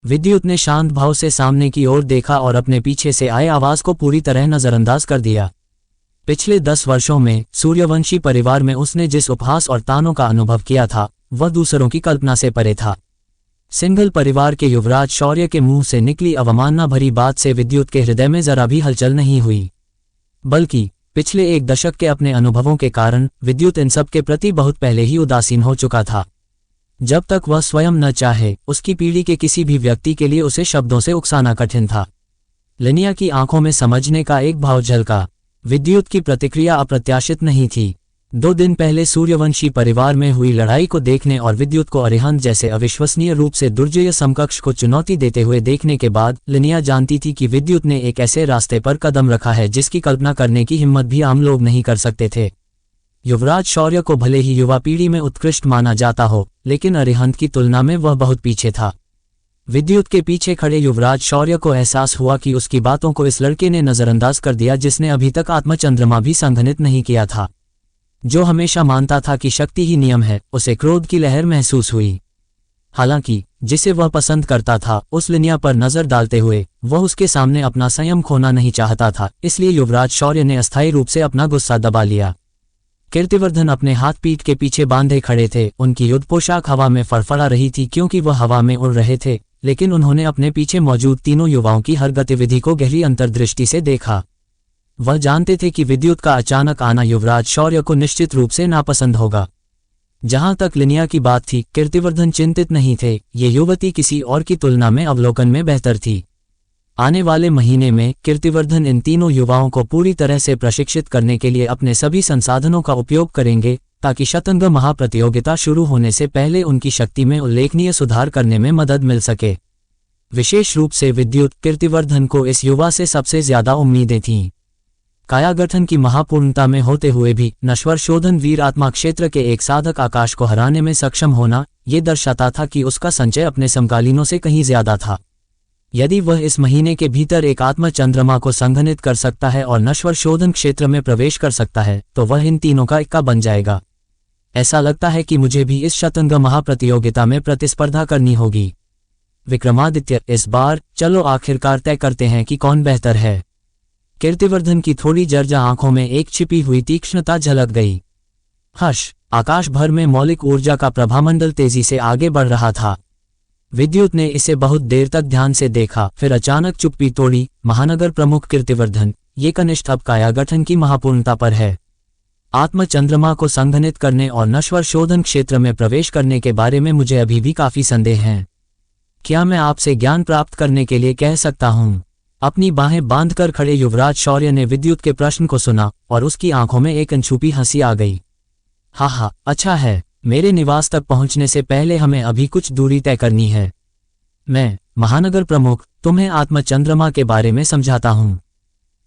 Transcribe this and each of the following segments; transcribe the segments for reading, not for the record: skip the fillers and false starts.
विद्युत ने शांत भाव से सामने की ओर देखा और अपने पीछे से आए आवाज को पूरी तरह नजरअंदाज कर दिया। पिछले 10 वर्षों में सूर्यवंशी परिवार में उसने जिस उपहास और तानों का अनुभव किया था वह दूसरों की कल्पना से परे था। सिंघल परिवार के युवराज शौर्य के मुंह से निकली अवमानना भरी बात से विद्युत के हृदय में जरा भी हलचल नहीं हुई, बल्कि पिछले 1 दशक के अपने अनुभवों के कारण विद्युत इन सब के प्रति बहुत पहले ही उदासीन हो चुका था। जब तक वह स्वयं न चाहे, उसकी पीढ़ी के किसी भी व्यक्ति के लिए उसे शब्दों से उकसाना कठिन था। लिनिया की आंखों में समझने का एक भाव झलका। विद्युत की प्रतिक्रिया अप्रत्याशित नहीं थी। 2 दिन पहले सूर्यवंशी परिवार में हुई लड़ाई को देखने और विद्युत को अरिहंत जैसे अविश्वसनीय रूप से दुर्जय समकक्ष को चुनौती देते हुए देखने के बाद लिनिया जानती थी कि विद्युत ने एक ऐसे रास्ते पर कदम रखा है जिसकी कल्पना करने की हिम्मत भी आम लोग नहीं कर सकते थे। युवराज शौर्य को भले ही युवा पीढ़ी में उत्कृष्ट माना जाता हो, लेकिन अरिहंत की तुलना में वह बहुत पीछे था। विद्युत के पीछे खड़े युवराज शौर्य को एहसास हुआ कि उसकी बातों को इस लड़के ने नजरअंदाज कर दिया जिसने अभी तक आत्मचंद्रमा भी संघनित नहीं किया था। जो हमेशा मानता था कि शक्ति ही नियम है, उसे क्रोध की लहर महसूस हुई। हालांकि जिसे वह पसंद करता था उस लिनिया पर नजर डालते हुए वह उसके सामने अपना संयम खोना नहीं चाहता था, इसलिए युवराज शौर्य ने अस्थायी रूप से अपना गुस्सा दबा लिया। कीर्तिवर्धन अपने हाथ पीठ के पीछे बांधे खड़े थे। उनकी युद्ध पोशाक हवा में फड़फड़ा रही थी क्योंकि वह हवा में उड़ रहे थे, लेकिन उन्होंने अपने पीछे मौजूद तीनों युवाओं की हर गतिविधि को गहरी अंतर्दृष्टि से देखा। वह जानते थे कि विद्युत का अचानक आना युवराज शौर्य को निश्चित रूप से नापसंद होगा। जहां तक लिनिया की बात थी, कीर्तिवर्धन चिंतित नहीं थे। ये युवती किसी और की तुलना में अवलोकन में बेहतर थी। आने वाले महीने में कीर्तिवर्धन इन तीनों युवाओं को पूरी तरह से प्रशिक्षित करने के लिए अपने सभी संसाधनों का उपयोग करेंगे ताकि शतरंग महाप्रतियोगिता शुरू होने से पहले उनकी शक्ति में उल्लेखनीय सुधार करने में मदद मिल सके। विशेष रूप से विद्युत कीर्तिवर्धन को इस युवा से सबसे ज्यादा उम्मीदें थीं। काया गठन की महापूर्णता में होते हुए भी नश्वर शोधन वीर आत्मा क्षेत्र के एक साधक आकाश को हराने में सक्षम होना ये दर्शाता था कि उसका संचय अपने समकालीनों से कहीं ज्यादा था। यदि वह इस महीने के भीतर एक आत्म चंद्रमा को संघनित कर सकता है और नश्वर शोधन क्षेत्र में प्रवेश कर सकता है तो वह इन तीनों का इक्का बन जाएगा। ऐसा लगता है कि मुझे भी इस शतरंग महाप्रतियोगिता में प्रतिस्पर्धा करनी होगी। विक्रमादित्य, इस बार चलो आखिरकार तय करते हैं कि कौन बेहतर है। कीर्तिवर्धन की थोड़ी जर्जा आंखों में एक छिपी हुई तीक्ष्णता झलक गई। हर्ष, आकाश भर में मौलिक ऊर्जा का प्रभामंडल तेजी से आगे बढ़ रहा था। विद्युत ने इसे बहुत देर तक ध्यान से देखा, फिर अचानक चुप्पी तोड़ी। महानगर प्रमुख कीर्तिवर्धन, ये कनिष्ठ अब काया गठन की महापूर्णता पर है। आत्म चंद्रमा को संघनित करने और नश्वर शोधन क्षेत्र में प्रवेश करने के बारे में मुझे अभी भी काफी संदेह हैं। क्या मैं आपसे ज्ञान प्राप्त करने के लिए कह सकता हूँ? अपनी बाहें बांधकर खड़े युवराज शौर्य ने विद्युत के प्रश्न को सुना और उसकी आंखों में एक अनछुपी हंसी आ गई। हा, अच्छा है। मेरे निवास तक पहुंचने से पहले हमें अभी कुछ दूरी तय करनी है। मैं, महानगर प्रमुख, तुम्हें आत्मचंद्रमा के बारे में समझाता हूं।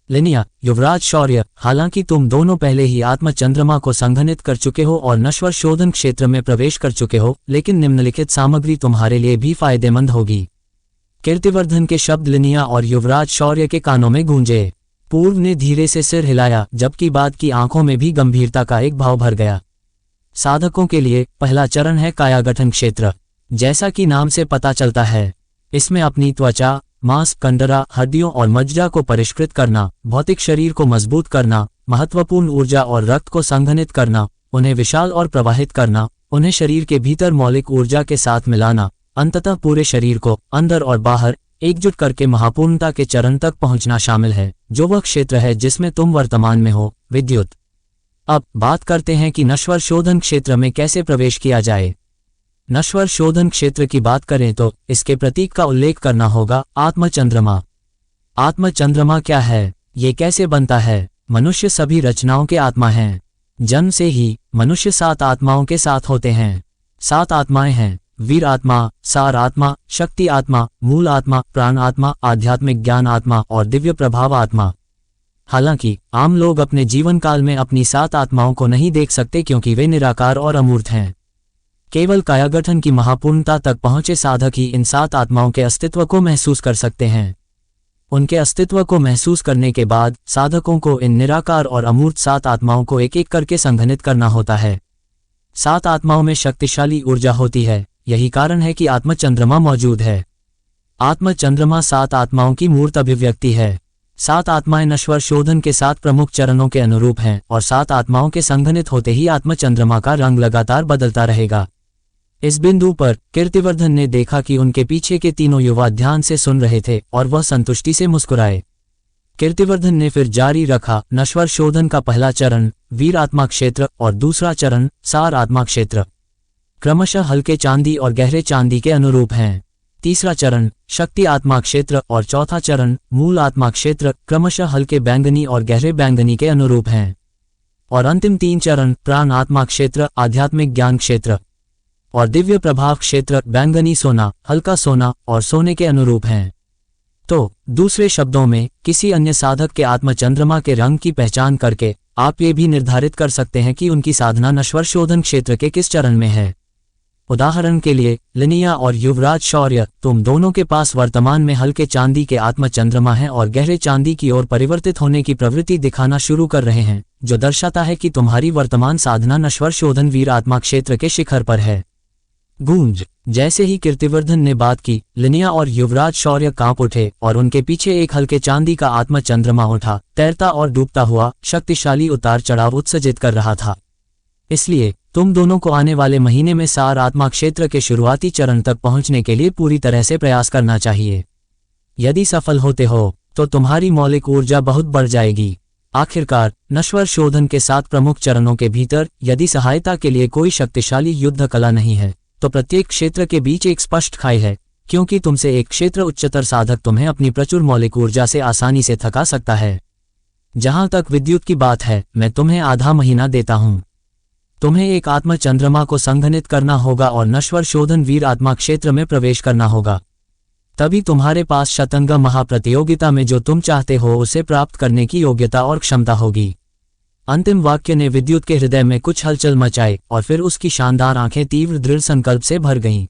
लिनिया, युवराज शौर्य, हालांकि तुम दोनों पहले ही आत्मचंद्रमा को संघनित कर चुके हो और नश्वर शोधन क्षेत्र में प्रवेश कर चुके हो, लेकिन निम्नलिखित सामग्री तुम्हारे लिए भी फायदेमंद होगी। कीर्तिवर्धन के शब्द लिनिया और युवराज शौर्य के कानों में गूंजे। पूर्व ने धीरे से सिर हिलाया, जबकि बाद की आंखों में भी गंभीरता का एक भाव भर गया। साधकों के लिए पहला चरण है काया गठन क्षेत्र। जैसा कि नाम से पता चलता है, इसमें अपनी त्वचा, मांस, कंडरा, हड्डियों और मज्जा को परिष्कृत करना, भौतिक शरीर को मजबूत करना, महत्वपूर्ण ऊर्जा और रक्त को संघनित करना, उन्हें विशाल और प्रवाहित करना, उन्हें शरीर के भीतर मौलिक ऊर्जा के साथ मिलाना, अंततः पूरे शरीर को अंदर और बाहर एकजुट करके महापूर्णता के चरण तक पहुंचना शामिल है, जो वह क्षेत्र है जिसमें तुम वर्तमान में हो। विद्युत, अब बात करते हैं कि नश्वर शोधन क्षेत्र में कैसे प्रवेश किया जाए। नश्वर शोधन क्षेत्र की बात करें तो इसके प्रतीक का उल्लेख करना होगा, आत्मचंद्रमा। आत्मचंद्रमा क्या है? ये कैसे बनता है? मनुष्य सभी रचनाओं के आत्मा हैं। जन्म से ही मनुष्य 7 आत्माओं के साथ होते हैं। 7 आत्माएं हैं: वीर आत्मा, सार आत्मा, शक्ति आत्मा, मूल आत्मा, प्राण आत्मा, आध्यात्मिक ज्ञान आत्मा और दिव्य प्रभाव आत्मा। हालांकि आम लोग अपने जीवन काल में अपनी 7 आत्माओं को नहीं देख सकते क्योंकि वे निराकार और अमूर्त हैं। केवल कायागठन की महापूर्णता तक पहुंचे साधक ही इन 7 आत्माओं के अस्तित्व को महसूस कर सकते हैं। उनके अस्तित्व को महसूस करने के बाद साधकों को इन निराकार और अमूर्त 7 आत्माओं को एक एक करके संघनित करना होता है। 7 आत्माओं में शक्तिशाली ऊर्जा होती है, यही कारण है कि आत्मचंद्रमा मौजूद है। आत्म चंद्रमा 7 आत्माओं की मूर्त अभिव्यक्ति है। 7 आत्माएं नश्वर शोधन के 7 प्रमुख चरणों के अनुरूप हैं और 7 आत्माओं के संघनित होते ही आत्म चंद्रमा का रंग लगातार बदलता रहेगा। इस बिंदु पर कीर्तिवर्धन ने देखा कि उनके पीछे के तीनों युवा ध्यान से सुन रहे थे और वह संतुष्टि से मुस्कुराए। कीर्तिवर्धन ने फिर जारी रखा, नश्वर शोधन का पहला चरण वीर आत्मा क्षेत्र और दूसरा चरण सार आत्मा क्षेत्र क्रमशः हल्के चांदी और गहरे चांदी के अनुरूप हैं। तीसरा चरण शक्ति आत्मा क्षेत्र और चौथा चरण मूल आत्मा क्षेत्र क्रमशः हल्के बैंगनी और गहरे बैंगनी के अनुरूप हैं। और अंतिम 3 चरण प्राण आत्मा क्षेत्र, आध्यात्मिक ज्ञान क्षेत्र और दिव्य प्रभाव क्षेत्र बैंगनी सोना, हल्का सोना और सोने के अनुरूप हैं। तो दूसरे शब्दों में किसी अन्य साधक के आत्मचंद्रमा के रंग की पहचान करके आप ये भी निर्धारित कर सकते हैं कि उनकी साधना नश्वर शोधन क्षेत्र के किस चरण में है। उदाहरण के लिए लिनिया और युवराज शौर्य, तुम दोनों के पास वर्तमान में हल्के चांदी के आत्मचंद्रमा है और गहरे चांदी की ओर परिवर्तित होने की प्रवृत्ति दिखाना शुरू कर रहे हैं, जो दर्शाता है कि तुम्हारी वर्तमान साधना नश्वर शोधन वीर आत्मा क्षेत्र के शिखर पर है। गूंज। जैसे ही कीर्तिवर्धन ने बात की, लिनिया और युवराज शौर्य कांप उठे और उनके पीछे एक हल्के चांदी का आत्मचंद्रमा उठा, तैरता और डूबता हुआ शक्तिशाली उतार चढ़ाव उत्सर्जित कर रहा था। इसलिए तुम दोनों को आने वाले महीने में सार आत्मा क्षेत्र के शुरुआती चरण तक पहुंचने के लिए पूरी तरह से प्रयास करना चाहिए। यदि सफल होते हो तो तुम्हारी मौलिक ऊर्जा बहुत बढ़ जाएगी। आखिरकार नश्वर शोधन के 7 प्रमुख चरणों के भीतर यदि सहायता के लिए कोई शक्तिशाली युद्ध कला नहीं है तो प्रत्येक क्षेत्र के बीच एक स्पष्ट खाई है, क्योंकि तुमसे एक क्षेत्र उच्चतर साधक तुम्हें अपनी प्रचुर मौलिक ऊर्जा से आसानी से थका सकता है। जहां तक विद्युत की बात है, मैं तुम्हें आधा महीना देता हूं। तुम्हें एक आत्म चंद्रमा को संघनित करना होगा और नश्वर शोधन वीर आत्मा क्षेत्र में प्रवेश करना होगा। तभी तुम्हारे पास शतंग महाप्रतियोगिता में जो तुम चाहते हो उसे प्राप्त करने की योग्यता और क्षमता होगी। अंतिम वाक्य ने विद्युत के हृदय में कुछ हलचल मचाई और फिर उसकी शानदार आंखें तीव्र दृढ़ संकल्प से भर गईं।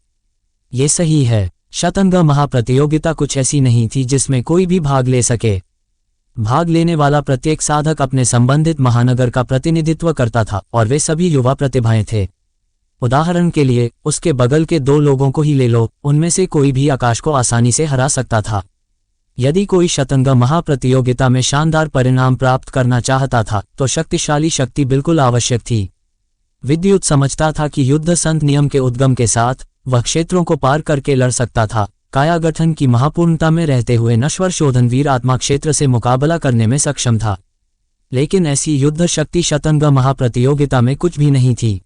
ये सही है, शतंग महाप्रतियोगिता कुछ ऐसी नहीं थी जिसमें कोई भी भाग ले सके। भाग लेने वाला प्रत्येक साधक अपने संबंधित महानगर का प्रतिनिधित्व करता था और वे सभी युवा प्रतिभाएं थे। उदाहरण के लिए उसके बगल के 2 लोगों को ही ले लो, उनमें से कोई भी आकाश को आसानी से हरा सकता था। यदि कोई शतंग महाप्रतियोगिता में शानदार परिणाम प्राप्त करना चाहता था तो शक्तिशाली शक्ति बिल्कुल आवश्यक थी। विद्युत समझता था कि युद्ध संत नियम के उद्गम के साथ वह क्षेत्रों को पार करके लड़ सकता था, काया गठन की महापूर्णता में रहते हुए नश्वर शोधन वीर आत्मा क्षेत्र से मुकाबला करने में सक्षम था। लेकिन ऐसी युद्ध शक्ति शतंग महाप्रतियोगिता में कुछ भी नहीं थी।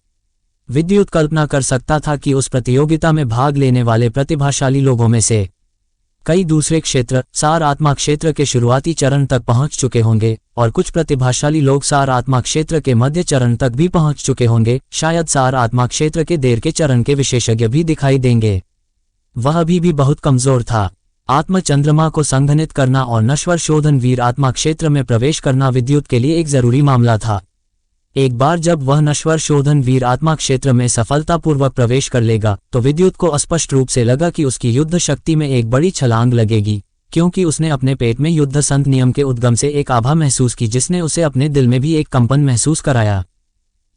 विद्युत कल्पना कर सकता था कि उस प्रतियोगिता में भाग लेने वाले प्रतिभाशाली लोगों में से कई दूसरे क्षेत्र सार आत्मा क्षेत्र के शुरुआती चरण तक पहुंच चुके होंगे और कुछ प्रतिभाशाली लोग सार आत्मा क्षेत्र के मध्य चरण तक भी पहुंच चुके होंगे। शायद सार आत्मा क्षेत्र के देर के चरण के विशेषज्ञ भी दिखाई देंगे। वह अभी भी बहुत कमजोर था। आत्म चंद्रमा को संघनित करना और नश्वर शोधन वीर आत्मा क्षेत्र में प्रवेश करना विद्युत के लिए एक जरूरी मामला था। एक बार जब वह नश्वर शोधन वीर आत्मा क्षेत्र में सफलतापूर्वक प्रवेश कर लेगा तो विद्युत को स्पष्ट रूप से लगा कि उसकी युद्ध शक्ति में एक बड़ी छलांग लगेगी, क्योंकि उसने अपने पेट में युद्ध संत नियम के उद्गम से एक आभा महसूस की जिसने उसे अपने दिल में भी एक कंपन महसूस कराया।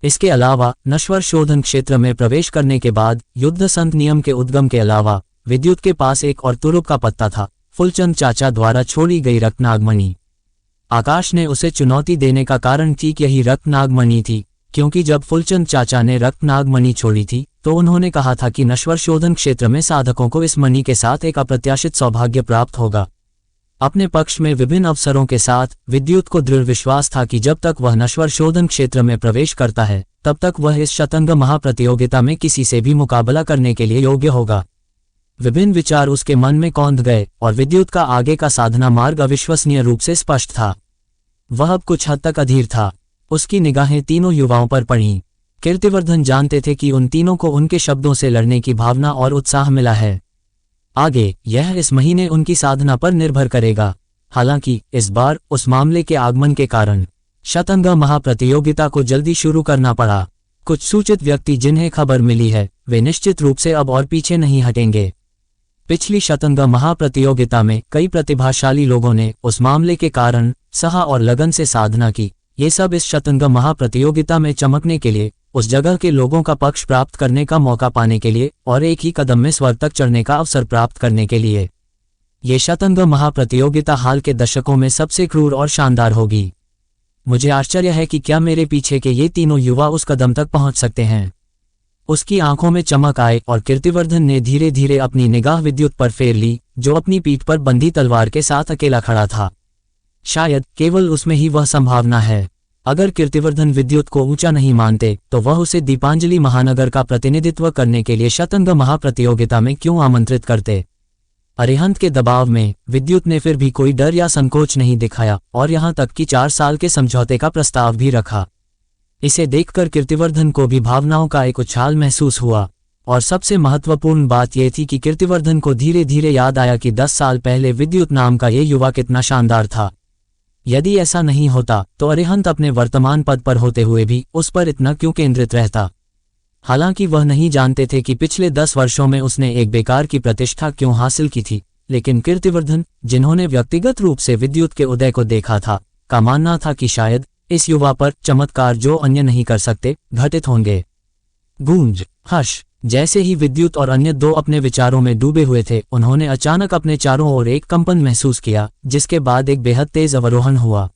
इसके अलावा नश्वर शोधन क्षेत्र में प्रवेश करने के बाद युद्ध संत नियम के उद्गम के अलावा विद्युत के पास एक और तुरुप का पत्ता था, फुलचंद चाचा द्वारा छोड़ी गई रत्नागमणि। आकाश ने उसे चुनौती देने का कारण ठीक यही रत्नागमणि थी, क्योंकि जब फुलचंद चाचा ने रत्नागमणि छोड़ी थी तो उन्होंने कहा था कि नश्वर शोधन क्षेत्र में साधकों को इस मणि के साथ एक अप्रत्याशित सौभाग्य प्राप्त होगा। अपने पक्ष में विभिन्न अवसरों के साथ विद्युत को दृढ़ विश्वास था कि जब तक वह नश्वर शोधन क्षेत्र में प्रवेश करता है तब तक वह इस शतंग महाप्रतियोगिता में किसी से भी मुकाबला करने के लिए योग्य होगा। विभिन्न विचार उसके मन में कौंध गए और विद्युत का आगे का साधना मार्ग अविश्वसनीय रूप से स्पष्ट था। वह अब कुछ हद तक अधीर था। उसकी निगाहें तीनों युवाओं पर पड़ीं। कीर्तिवर्धन जानते थे कि उन तीनों को उनके शब्दों से लड़ने की भावना और उत्साह मिला है। आगे यह इस महीने उनकी साधना पर निर्भर करेगा। हालांकि इस बार उस मामले के आगमन के कारण शतंग महाप्रतियोगिता को जल्दी शुरू करना पड़ा। कुछ सूचित व्यक्ति जिन्हें खबर मिली है वे निश्चित रूप से अब और पीछे नहीं हटेंगे। पिछली शतंग महाप्रतियोगिता में कई प्रतिभाशाली लोगों ने उस मामले के कारण सहा और लगन से साधना की। ये सब इस शतंग महाप्रतियोगिता में चमकने के लिए, उस जगह के लोगों का पक्ष प्राप्त करने का मौका पाने के लिए और एक ही कदम में स्वर्ग तक चढ़ने का अवसर प्राप्त करने के लिए। ये शतरंग महाप्रतियोगिता हाल के दशकों में सबसे क्रूर और शानदार होगी। मुझे आश्चर्य है कि क्या मेरे पीछे के ये तीनों युवा उस कदम तक पहुंच सकते हैं। उसकी आंखों में चमक आई और कीर्तिवर्धन ने धीरे धीरे अपनी निगाह विद्युत पर फेर ली, जो अपनी पीठ पर बंधी तलवार के साथ अकेला खड़ा था। शायद केवल उसमें ही वह संभावना है। अगर कीर्तिवर्धन विद्युत को ऊंचा नहीं मानते तो वह उसे दीपांजलि महानगर का प्रतिनिधित्व करने के लिए शतरंग महाप्रतियोगिता में क्यों आमंत्रित करते। अरिहंत के दबाव में विद्युत ने फिर भी कोई डर या संकोच नहीं दिखाया और यहां तक कि 4 साल के समझौते का प्रस्ताव भी रखा। इसे देखकर कीर्तिवर्धन को भी भावनाओं का एक उछाल महसूस हुआ और सबसे महत्वपूर्ण बात यह थी कि कीर्तिवर्धन को धीरे धीरे याद आया कि 10 साल पहले विद्युत नाम का ये युवा कितना शानदार था। यदि ऐसा नहीं होता तो अरिहंत अपने वर्तमान पद पर होते हुए भी उस पर इतना क्यों केंद्रित रहता। हालांकि वह नहीं जानते थे कि पिछले 10 वर्षों में उसने एक बेकार की प्रतिष्ठा क्यों हासिल की थी, लेकिन कीर्तिवर्धन, जिन्होंने व्यक्तिगत रूप से विद्युत के उदय को देखा था, का मानना था कि शायद इस युवा पर चमत्कार जो अन्य नहीं कर सकते घटित होंगे। गूंज, हर्ष। जैसे ही विद्युत और अन्य दो अपने विचारों में डूबे हुए थे, उन्होंने अचानक अपने चारों ओर एक कंपन महसूस किया, जिसके बाद एक बेहद तेज अवरोहण हुआ।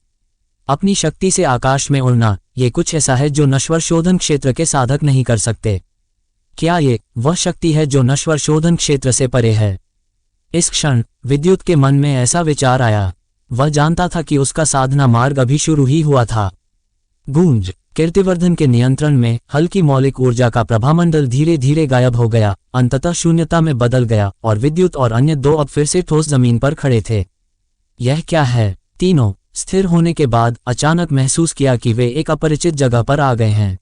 अपनी शक्ति से आकाश में उड़ना, ये कुछ ऐसा है जो नश्वर शोधन क्षेत्र के साधक नहीं कर सकते। क्या ये वह शक्ति है जो नश्वर शोधन क्षेत्र से परे है? इस क्षण विद्युत के मन में ऐसा विचार आया। वह जानता था कि उसका साधना मार्ग अभी शुरू ही हुआ था। गूंज। कीर्तिवर्धन के नियंत्रण में हल्की मौलिक ऊर्जा का प्रभामंडल धीरे धीरे गायब हो गया, अंततः शून्यता में बदल गया और विद्युत और अन्य दो अब फिर से ठोस जमीन पर खड़े थे। यह क्या है? तीनों स्थिर होने के बाद अचानक महसूस किया कि वे एक अपरिचित जगह पर आ गए हैं।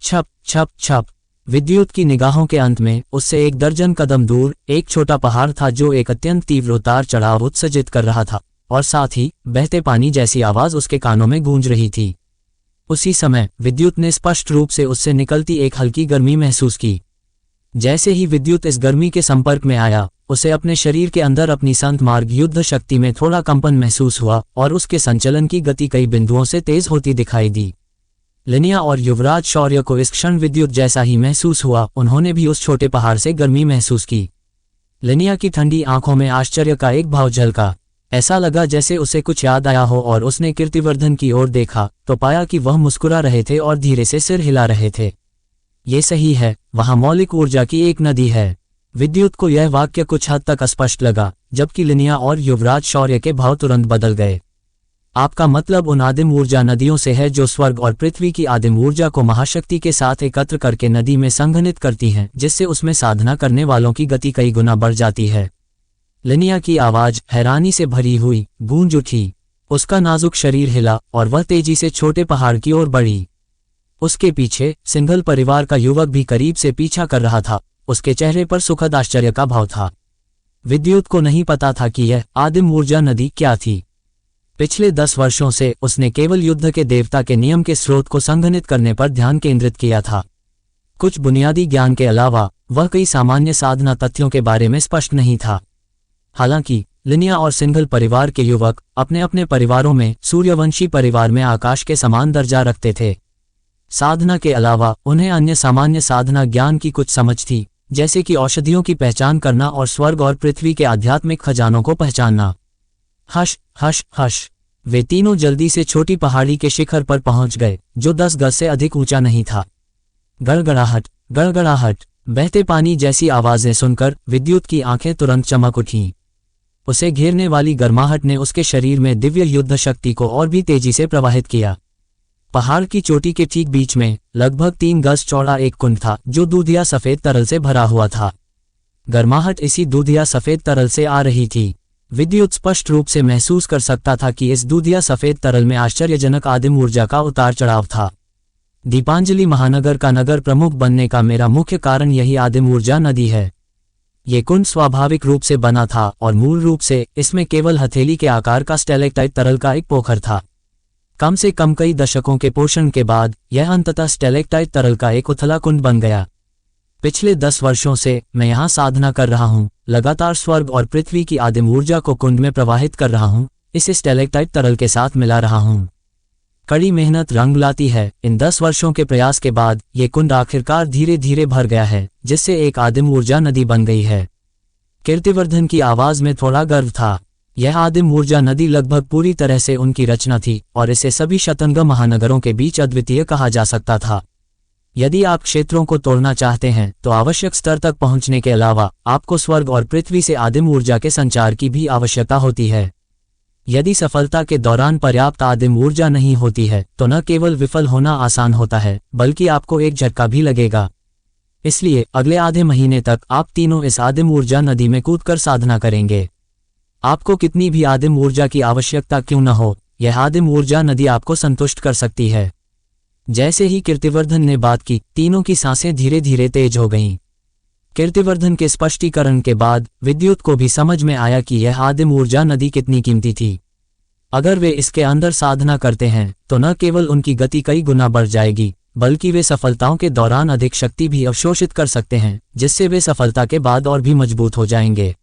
छप छप छप। विद्युत की निगाहों के अंत में उससे 1 दर्जन कदम दूर एक छोटा पहाड़ था जो एक अत्यंत तीव्र उतार चढ़ाव उत्सर्जित कर रहा था और साथ ही बहते पानी जैसी आवाज उसके कानों में गूंज रही थी। उसी समय विद्युत ने स्पष्ट रूप से उससे निकलती एक हल्की गर्मी महसूस की। जैसे ही विद्युत इस गर्मी के संपर्क में आया, उसे अपने शरीर के अंदर अपनी संत मार्ग युद्ध शक्ति में थोड़ा कंपन महसूस हुआ और उसके संचलन की गति कई बिंदुओं से तेज होती दिखाई दी। लिनिया और युवराज शौर्य को इस क्षण विद्युत जैसा ही महसूस हुआ, उन्होंने भी उस छोटे पहाड़ से गर्मी महसूस की। लिनिया की ठंडी आंखों में आश्चर्य का एक भाव झलका। ऐसा लगा जैसे उसे कुछ याद आया हो और उसने कीर्तिवर्धन की ओर देखा तो पाया कि वह मुस्कुरा रहे थे और धीरे से सिर हिला रहे थे। ये सही है, वहां मौलिक ऊर्जा की एक नदी है। विद्युत को यह वाक्य कुछ हद तक अस्पष्ट लगा, जबकि लिनिया और युवराज शौर्य के भाव तुरंत बदल गए। आपका मतलब उन आदिम ऊर्जा नदियों से है जो स्वर्ग और पृथ्वी की आदिम ऊर्जा को महाशक्ति के साथ एकत्र करके नदी में संघनित करती हैं, जिससे उसमें साधना करने वालों की गति कई गुना बढ़ जाती है। लिनिया की आवाज हैरानी से भरी हुई गूंज उठी। उसका नाजुक शरीर हिला और वह तेजी से छोटे पहाड़ की ओर बढ़ी। उसके पीछे सिंघल परिवार का युवक भी करीब से पीछा कर रहा था। उसके चेहरे पर सुखद आश्चर्य का भाव था। विद्युत को नहीं पता था कि यह आदिम ऊर्जा नदी क्या थी। पिछले 10 वर्षों से उसने केवल युद्ध के देवता के नियम के स्रोत को संघनित करने पर ध्यान केंद्रित किया था। कुछ बुनियादी ज्ञान के अलावा वह कई सामान्य साधना तथ्यों के बारे में स्पष्ट नहीं था। हालांकि लिनिया और सिंघल परिवार के युवक अपने अपने परिवारों में सूर्यवंशी परिवार में आकाश के समान दर्जा रखते थे। साधना के अलावा उन्हें अन्य सामान्य साधना ज्ञान की कुछ समझ थी, जैसे कि औषधियों की पहचान करना और स्वर्ग और पृथ्वी के आध्यात्मिक खजानों को पहचानना। Hush hush hush. वे तीनों जल्दी से छोटी पहाड़ी के शिखर पर पहुंच गए, जो 10 गज से अधिक ऊंचा नहीं था। गड़गड़ाहट गड़गड़ाहट। बहते पानी जैसी आवाजें सुनकर विद्युत की आंखें तुरंत चमक उठीं। उसे घेरने वाली गर्माहट ने उसके शरीर में दिव्य युद्ध शक्ति को और भी तेजी से प्रवाहित किया। पहाड़ की चोटी के ठीक बीच में लगभग 3 गज चौड़ा एक कुंड था, जो दूधिया सफेद तरल से भरा हुआ था। गर्माहट इसी दूधिया सफेद तरल से आ रही थी। विद्युत स्पष्ट रूप से महसूस कर सकता था कि इस दूधिया सफेद तरल में आश्चर्यजनक आदिम ऊर्जा का उतार चढ़ाव था। दीपांजलि महानगर का नगर प्रमुख बनने का मेरा मुख्य कारण यही आदिम ऊर्जा नदी है। ये कुंड स्वाभाविक रूप से बना था और मूल रूप से इसमें केवल हथेली के आकार का स्टेलेक्टाइट तरल का एक पोखर था। कम से कम कई दशकों के पोषण के बाद यह अंततः स्टेलेक्टाइट तरल का एक उथला कुंड बन गया। पिछले 10 वर्षों से मैं यहाँ साधना कर रहा हूँ, लगातार स्वर्ग और पृथ्वी की आदिम ऊर्जा को कुंड में प्रवाहित कर रहा हूँ, इसे स्टेलेक्टाइट तरल के साथ मिला रहा हूँ। कड़ी मेहनत रंग लाती है। इन 10 वर्षों के प्रयास के बाद ये कुंड आखिरकार धीरे धीरे भर गया है, जिससे एक आदिम ऊर्जा नदी बन गई है। कीर्तिवर्धन की आवाज में थोड़ा गर्व था। यह आदिम ऊर्जा नदी लगभग पूरी तरह से उनकी रचना थी और इसे सभी शतरंग महानगरों के बीच अद्वितीय कहा जा सकता था। यदि आप क्षेत्रों को तोड़ना चाहते हैं तो आवश्यक स्तर तक पहुंचने के अलावा आपको स्वर्ग और पृथ्वी से आदिम ऊर्जा के संचार की भी आवश्यकता होती है। यदि सफलता के दौरान पर्याप्त आदिम ऊर्जा नहीं होती है तो न केवल विफल होना आसान होता है बल्कि आपको एक झटका भी लगेगा। इसलिए अगले आधे महीने तक आप तीनों इस आदिम ऊर्जा नदी में कूदकर साधना करेंगे। आपको कितनी भी आदिम ऊर्जा की आवश्यकता क्यों न हो, यह आदिम ऊर्जा नदी आपको संतुष्ट कर सकती है। जैसे ही कीर्तिवर्धन ने बात की, तीनों की सांसें धीरे धीरे तेज हो गईं। कीर्तिवर्धन के स्पष्टीकरण के बाद विद्युत को भी समझ में आया कि यह आदिम ऊर्जा नदी कितनी कीमती थी। अगर वे इसके अंदर साधना करते हैं तो न केवल उनकी गति कई गुना बढ़ जाएगी बल्कि वे सफलताओं के दौरान अधिक शक्ति भी अवशोषित कर सकते हैं, जिससे वे सफलता के बाद और भी मजबूत हो जाएंगे।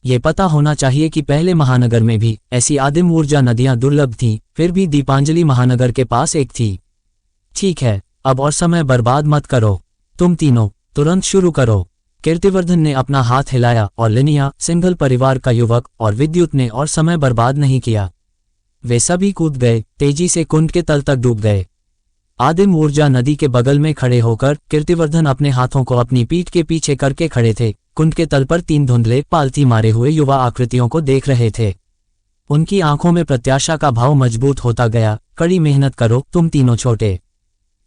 ये पता होना चाहिए कि पहले महानगर में भी ऐसी आदिम ऊर्जा नदियां दुर्लभ थीं, फिर भी दीपांजलि महानगर के पास एक थी। ठीक है, अब और समय बर्बाद मत करो, तुम तीनों तुरंत शुरू करो। कीर्तिवर्धन ने अपना हाथ हिलाया और लिनिया, सिंघल परिवार का युवक और विद्युत ने और समय बर्बाद नहीं किया। वे सभी कूद गए, तेजी से कुंड के तल तक डूब गए। आदिम ऊर्जा नदी के बगल में खड़े होकर कीर्तिवर्धन अपने हाथों को अपनी पीठ के पीछे करके खड़े थे। कुंड के तल पर तीन धुंधले पालथी मारे हुए युवा आकृतियों को देख रहे थे। उनकी आंखों में प्रत्याशा का भाव मजबूत होता गया। कड़ी मेहनत करो तुम तीनों छोटे।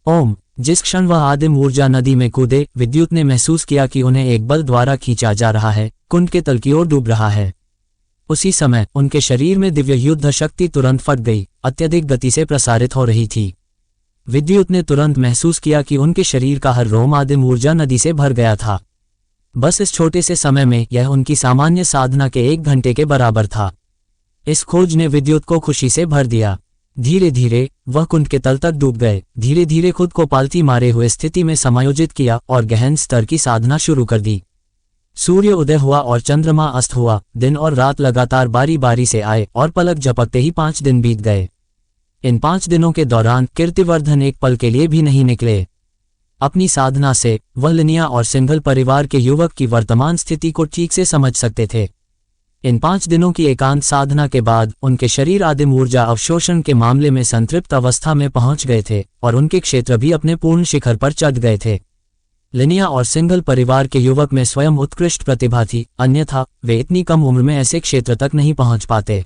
ओम। जिस क्षण वह आदिम ऊर्जा नदी में कूदे, विद्युत ने महसूस किया कि उन्हें एक बल द्वारा खींचा जा रहा है, कुंड के तल की ओर डूब रहा है। उसी समय उनके शरीर में दिव्य युद्ध शक्ति तुरंत फट गई, अत्यधिक गति से प्रसारित हो रही थी। विद्युत ने तुरंत महसूस किया कि उनके शरीर का हर रोम आदिम ऊर्जा नदी से भर गया था। बस इस छोटे से समय में यह उनकी सामान्य साधना के 1 घंटे के बराबर था। इस खोज ने विद्युत को खुशी से भर दिया। धीरे धीरे वह कुंड के तल तक डूब गए, धीरे धीरे खुद को पालथी मारे हुए स्थिति में समायोजित किया और गहन स्तर की साधना शुरू कर दी। सूर्य उदय हुआ और चंद्रमा अस्त हुआ। दिन और रात लगातार बारी बारी से आए और पलक झपकते ही 5 दिन बीत गए। इन 5 दिनों के दौरान कीर्तिवर्धन एक पल के लिए भी नहीं निकले। अपनी साधना से वह लिनिया और सिंघल परिवार के युवक की वर्तमान स्थिति को ठीक से समझ सकते थे। इन 5 दिनों की एकांत साधना के बाद उनके शरीर आदिम ऊर्जा अवशोषण के मामले में संतृप्त अवस्था में पहुंच गए थे और उनके क्षेत्र भी अपने पूर्ण शिखर पर चढ़ गए थे। लिनिया और सिंघल परिवार के युवक में स्वयं उत्कृष्ट प्रतिभा थी, अन्यथा वे इतनी कम उम्र में ऐसे क्षेत्र तक नहीं पहुंच पाते।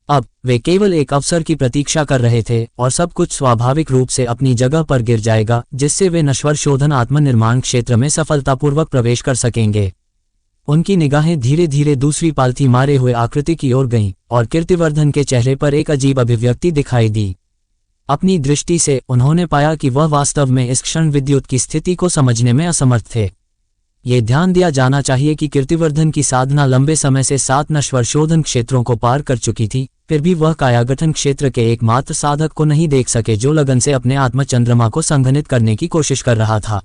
अब वे केवल एक अवसर की प्रतीक्षा कर रहे थे और सब कुछ स्वाभाविक रूप से अपनी जगह पर गिर जाएगा, जिससे वे नश्वर शोधन आत्मनिर्माण क्षेत्र में सफलतापूर्वक प्रवेश कर सकेंगे। उनकी निगाहें धीरे धीरे दूसरी पालथी मारे हुए आकृति की ओर गईं और कीर्तिवर्धन के चेहरे पर एक अजीब अभिव्यक्ति दिखाई दी। अपनी दृष्टि से उन्होंने पाया कि वह वास्तव में इस क्षण विद्युत की स्थिति को समझने में असमर्थ थे। ये ध्यान दिया जाना चाहिए कि कीर्तिवर्धन की साधना लंबे समय से 7 नश्वर शोधन क्षेत्रों को पार कर चुकी थी, फिर भी वह कायागठन क्षेत्र के एकमात्र साधक को नहीं देख सके जो लगन से अपने आत्मचंद्रमा को संघनित करने की कोशिश कर रहा था।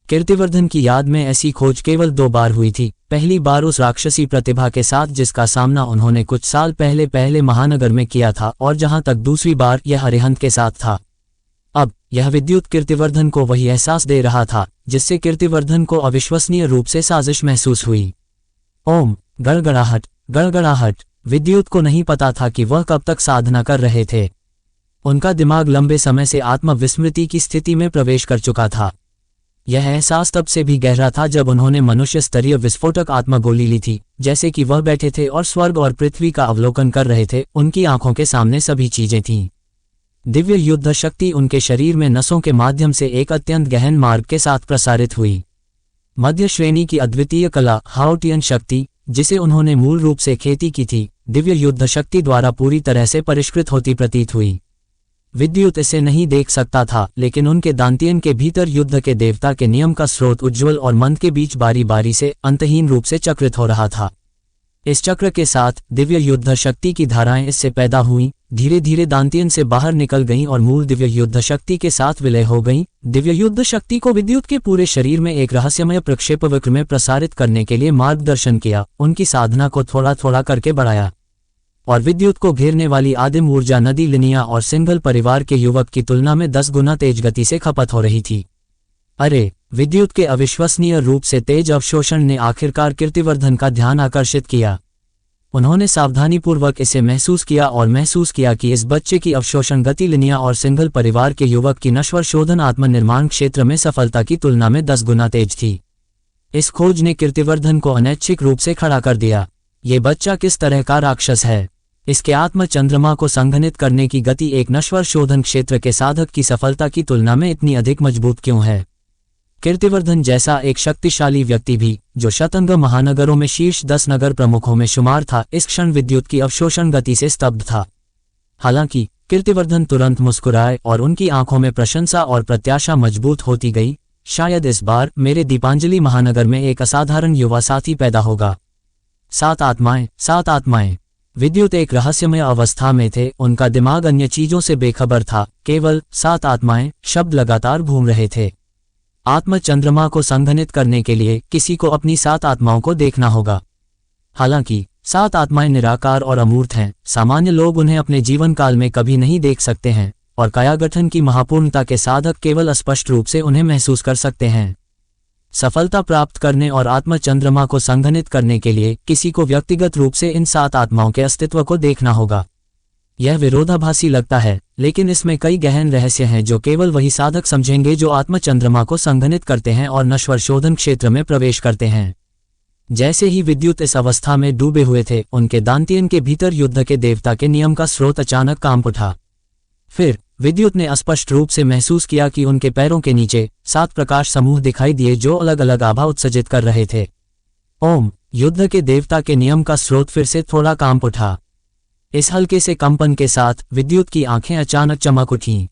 कीर्तिवर्धन की याद में ऐसी खोज केवल 2 बार हुई थी। पहली बार उस राक्षसी प्रतिभा के साथ जिसका सामना उन्होंने कुछ साल पहले महानगर में किया था, और जहां तक दूसरी बार यह अरिहंत के साथ था। अब यह विद्युत कीर्तिवर्धन को वही एहसास दे रहा था जिससे कीर्तिवर्धन को अविश्वसनीय रूप से साजिश महसूस हुई। ओम। गड़गड़ाहट, गड़गड़ाहट। विद्युत को नहीं पता था कि वह कब तक साधना कर रहे थे। उनका दिमाग लंबे समय से आत्मविस्मृति की स्थिति में प्रवेश कर चुका था। यह एहसास तब से भी गहरा था जब उन्होंने मनुष्य स्तरीय विस्फोटक आत्मगोली ली थी, जैसे कि वह बैठे थे और स्वर्ग और पृथ्वी का अवलोकन कर रहे थे। उनकी आंखों के सामने सभी चीजें थीं। दिव्य युद्ध शक्ति उनके शरीर में नसों के माध्यम से एक अत्यंत गहन मार्ग के साथ प्रसारित हुई। मध्य श्रेणी की अद्वितीय कला हाओटियन शक्ति, जिसे उन्होंने मूल रूप से खेती की थी, दिव्य युद्ध शक्ति द्वारा पूरी तरह से परिष्कृत होती प्रतीत हुई। विद्युत इसे नहीं देख सकता था, लेकिन उनके दांतियन के भीतर युद्ध के देवता के नियम का स्रोत उज्ज्वल और मंद के बीच बारी बारी से अंतहीन रूप से चक्रित हो रहा था। इस चक्र के साथ दिव्य युद्ध शक्ति की धाराएं इससे पैदा हुईं, धीरे धीरे दांतियन से बाहर निकल गईं और मूल दिव्य युद्ध शक्ति के साथ विलय हो गईं। दिव्य युद्ध शक्ति को विद्युत के पूरे शरीर में एक रहस्यमय प्रक्षेपवक्र में प्रसारित करने के लिए मार्गदर्शन किया, उनकी साधना को थोड़ा थोड़ा करके बढ़ाया, और विद्युत को घेरने वाली आदिम ऊर्जा नदी लिनिया और सिंघल परिवार के युवक की तुलना में 10 गुना तेज गति से खपत हो रही थी। अरे, विद्युत के अविश्वसनीय रूप से तेज अवशोषण ने आखिरकार कीर्तिवर्धन का ध्यान आकर्षित किया। उन्होंने सावधानीपूर्वक इसे महसूस किया और महसूस किया कि इस बच्चे की अवशोषण गति लिनिया और सिंगल परिवार के युवक की नश्वर शोधन आत्मनिर्माण क्षेत्र में सफलता की तुलना में 10 गुना तेज थी। इस खोज ने कीर्तिवर्धन को अनैच्छिक रूप से खड़ा कर दिया। ये बच्चा किस तरह का राक्षस है? इसके आत्म चंद्रमा को संघनित करने की गति एक नश्वर शोधन क्षेत्र के साधक की सफलता की तुलना में इतनी अधिक मजबूत क्यों है? कीर्तिवर्धन जैसा एक शक्तिशाली व्यक्ति भी, जो शतंग महानगरों में शीर्ष 10 नगर प्रमुखों में शुमार था, इस क्षण विद्युत की अवशोषण गति से स्तब्ध था। हालांकि कीर्तिवर्धन तुरंत मुस्कुराए और उनकी आंखों में प्रशंसा और प्रत्याशा मजबूत होती गई। शायद इस बार मेरे दीपांजलि महानगर में एक असाधारण युवा साथी पैदा होगा। 7 आत्माएं, 7 आत्माएं। विद्युत एक रहस्यमय अवस्था में थे। उनका दिमाग अन्य चीजों से बेखबर था। केवल 7 आत्माएं शब्द लगातार घूम रहे थे। आत्म चंद्रमा को संघनित करने के लिए किसी को अपनी 7 आत्माओं को देखना होगा। हालांकि 7 आत्माएं निराकार और अमूर्त हैं। सामान्य लोग उन्हें अपने जीवन काल में कभी नहीं देख सकते हैं और कायागठन की महापूर्णता के साधक केवल स्पष्ट रूप से उन्हें महसूस कर सकते हैं। सफलता प्राप्त करने और आत्म चंद्रमा को संघनित करने के लिए किसी को व्यक्तिगत रूप से इन 7 आत्माओं के अस्तित्व को देखना होगा। यह विरोधाभासी लगता है, लेकिन इसमें कई गहन रहस्य हैं जो केवल वही साधक समझेंगे जो आत्म चंद्रमा को संघनित करते हैं और नश्वर शोधन क्षेत्र में प्रवेश करते हैं। जैसे ही विद्युत इस अवस्था में डूबे हुए थे, उनके दांतियन के भीतर युद्ध के देवता के नियम का स्रोत अचानक कांप उठा। फिर विद्युत ने स्पष्ट रूप से महसूस किया कि उनके पैरों के नीचे 7 प्रकाश समूह दिखाई दिए जो अलग अलग आभा उत्सर्जित कर रहे थे। ओम। युद्ध के देवता के नियम का स्रोत फिर से थोड़ा कांप उठा। इस हल्के से कंपन के साथ विद्युत की आंखें अचानक चमक उठीं।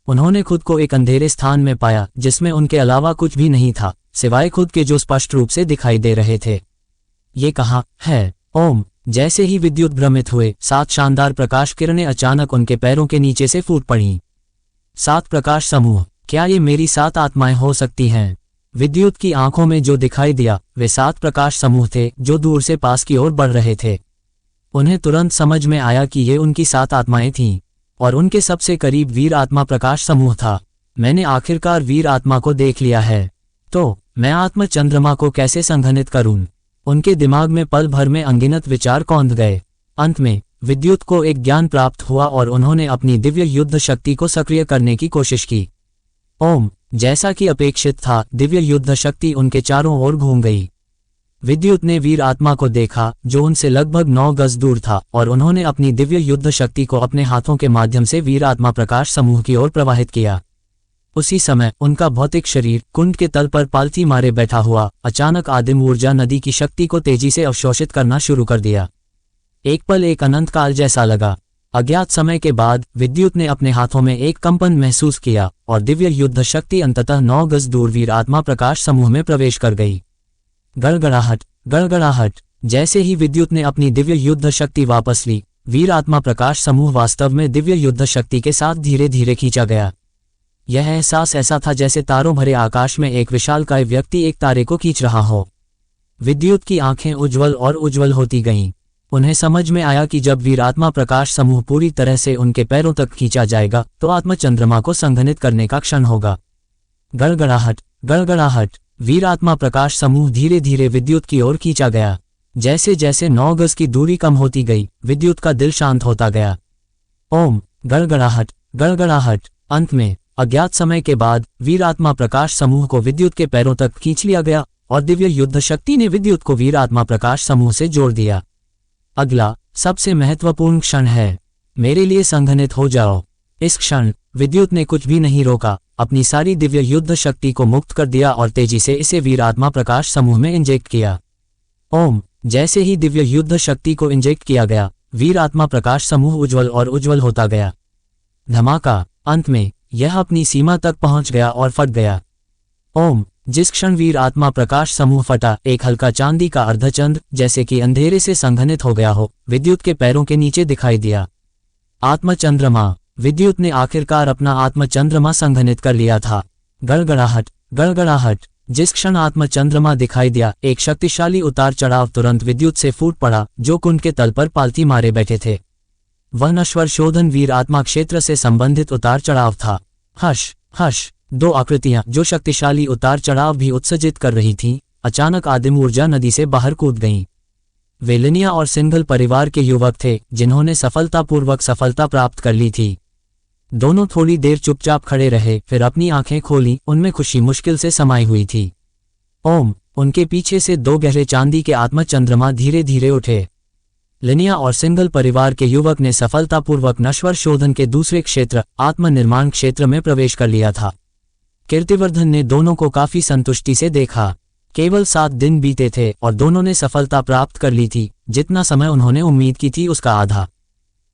उन्होंने खुद को एक अंधेरे स्थान में पाया जिसमें उनके अलावा कुछ भी नहीं था, सिवाय खुद के जो स्पष्ट रूप से दिखाई दे रहे थे। ये कहाँ है? ओम। जैसे ही विद्युत भ्रमित हुए, 7 शानदार प्रकाश किरणें अचानक उनके पैरों के नीचे से फूट पड़ीं। 7 प्रकाश समूह। क्या ये मेरी 7 आत्माएं हो सकती हैं? विद्युत की आंखों में जो दिखाई दिया वे 7 प्रकाश समूह थे जो दूर से पास की ओर बढ़ रहे थे। उन्हें तुरंत समझ में आया कि ये उनकी 7 आत्माएं थीं और उनके सबसे करीब वीर आत्मा प्रकाश समूह था। मैंने आखिरकार वीर आत्मा को देख लिया है। तो मैं आत्म चंद्रमा को कैसे संघनित करूं? उनके दिमाग में पल भर में अनगिनत विचार कौंध गए। अंत में विद्युत को एक ज्ञान प्राप्त हुआ और उन्होंने अपनी दिव्य युद्ध शक्ति को सक्रिय करने की कोशिश की। ओम। जैसा कि अपेक्षित था, दिव्य युद्ध शक्ति उनके चारों ओर घूम गई। विद्युत ने वीर आत्मा को देखा जो उनसे लगभग 9 गज दूर था और उन्होंने अपनी दिव्य युद्ध शक्ति को अपने हाथों के माध्यम से वीर आत्मा प्रकाश समूह की ओर प्रवाहित किया। उसी समय उनका भौतिक शरीर कुंड के तल पर पालथी मारे बैठा हुआ अचानक आदिम ऊर्जा नदी की शक्ति को तेजी से अवशोषित करना शुरू कर दिया। एक पल एक अनंत काल जैसा लगा। अज्ञात समय के बाद विद्युत ने अपने हाथों में एक कंपन महसूस किया और दिव्य युद्ध शक्ति अंततः 9 गज दूर वीर आत्मा प्रकाश समूह में प्रवेश कर गई। गड़गड़ाहट, गड़गड़ाहट। जैसे ही विद्युत ने अपनी दिव्य युद्ध शक्ति वापस ली, वीर आत्मा प्रकाश समूह वास्तव में दिव्य युद्ध शक्ति के साथ धीरे धीरे खींचा गया। यह एहसास ऐसा था जैसे तारों भरे आकाश में एक विशालकाय व्यक्ति एक तारे को खींच रहा हो। विद्युत की आंखें उज्ज्वल और उज्ज्वल होती गईं। उन्हें समझ में आया कि जब वीर आत्मा प्रकाश समूह पूरी तरह से उनके पैरों तक खींचा जाएगा तो आत्म चंद्रमा को संघनित करने का क्षण होगा। गड़गड़ाहट, गड़गड़ाहट। वीर आत्मा प्रकाश समूह धीरे धीरे विद्युत की ओर खींचा गया। जैसे जैसे 9 गज की दूरी कम होती गई, विद्युत का दिल शांत होता गया। ओम। गड़गड़ाहट, गड़गड़ाहट। अंत में अज्ञात समय के बाद वीर आत्मा प्रकाश समूह को विद्युत के पैरों तक खींच लिया गया और दिव्य युद्ध शक्ति ने विद्युत को वीर आत्मा प्रकाश समूह से जोड़ दिया। अगला सबसे महत्वपूर्ण क्षण है। मेरे लिए संघनित हो जाओ। इस क्षण विद्युत ने कुछ भी नहीं रोका, अपनी सारी दिव्य युद्ध शक्ति को मुक्त कर दिया और तेजी से इसे वीर आत्मा प्रकाश समूह में इंजेक्ट किया। ओम। जैसे ही दिव्य युद्ध शक्ति को इंजेक्ट किया गया, वीर आत्मा प्रकाश समूह उज्ज्वल और उज्ज्वल होता गया। धमाका। अंत में यह अपनी सीमा तक पहुंच गया और फट गया। ओम। जिस क्षण वीर आत्मा प्रकाश समूह फटा, एक हल्का चांदी का अर्धचंद्र जैसे कि अंधेरे से संघनित हो गया हो, विद्युत के पैरों के नीचे दिखाई दिया। आत्मचंद्रमा। विद्युत ने आखिरकार अपना आत्मचंद्रमा संघनित कर लिया था। गड़गड़ाहट, गड़गड़ाहट। जिस क्षण आत्मचंद्रमा दिखाई दिया, एक शक्तिशाली उतार चढ़ाव तुरंत विद्युत से फूट पड़ा जो कुंड के तल पर पालथी मारे बैठे थे। वह नश्वर शोधन वीर आत्मा क्षेत्र से संबंधित उतार चढ़ाव था। हर्ष, हर्ष। दो आकृतियां जो शक्तिशाली उतार चढ़ाव भी उत्सर्जित कर रही थीं, अचानक आदिम ऊर्जा नदी से बाहर कूद गईं। वे लिनिया और सिंघल परिवार के युवक थे जिन्होंने सफलतापूर्वक सफलता प्राप्त कर ली थी। दोनों थोड़ी देर चुपचाप खड़े रहे, फिर अपनी आंखें खोली। उनमें खुशी मुश्किल से समाई हुई थी। ओम! उनके पीछे से दो गहरे चांदी के आत्मचंद्रमा धीरे धीरे उठे। लिनिया और सिंघल परिवार के युवक ने सफलतापूर्वक नश्वर शोधन के दूसरे क्षेत्र, आत्मनिर्माण क्षेत्र में प्रवेश कर लिया था। कीर्तिवर्धन ने दोनों को काफी संतुष्टि से देखा। केवल 7 दिन बीते थे और दोनों ने सफलता प्राप्त कर ली थी। जितना समय उन्होंने उम्मीद की थी उसका आधा।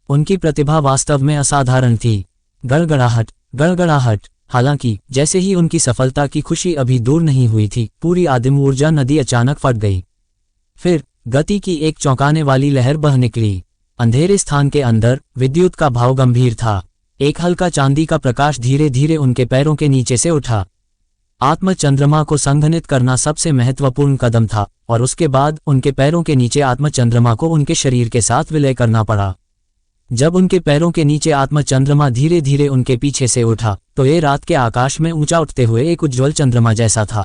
उनकी प्रतिभा वास्तव में असाधारण थी। गड़गड़ाहट, गड़गड़ाहट। हालांकि जैसे ही उनकी सफलता की खुशी अभी दूर नहीं हुई थी, पूरी आदिम ऊर्जा नदी अचानक फट गई। फिर गति की एक चौंकाने वाली लहर बह निकली। अंधेरे स्थान के अंदर विद्युत का भाव गंभीर था। एक हल्का चांदी का प्रकाश धीरे धीरे उनके पैरों के नीचे से उठा। आत्मचंद्रमा को संघनित करना सबसे महत्वपूर्ण कदम था और उसके बाद उनके पैरों के नीचे आत्मचंद्रमा को उनके शरीर के साथ विलय करना पड़ा। जब उनके पैरों के नीचे आत्मचंद्रमा धीरे धीरे उनके पीछे से उठा तो ये रात के आकाश में ऊंचा उठते हुए एक उज्ज्वल चंद्रमा जैसा था।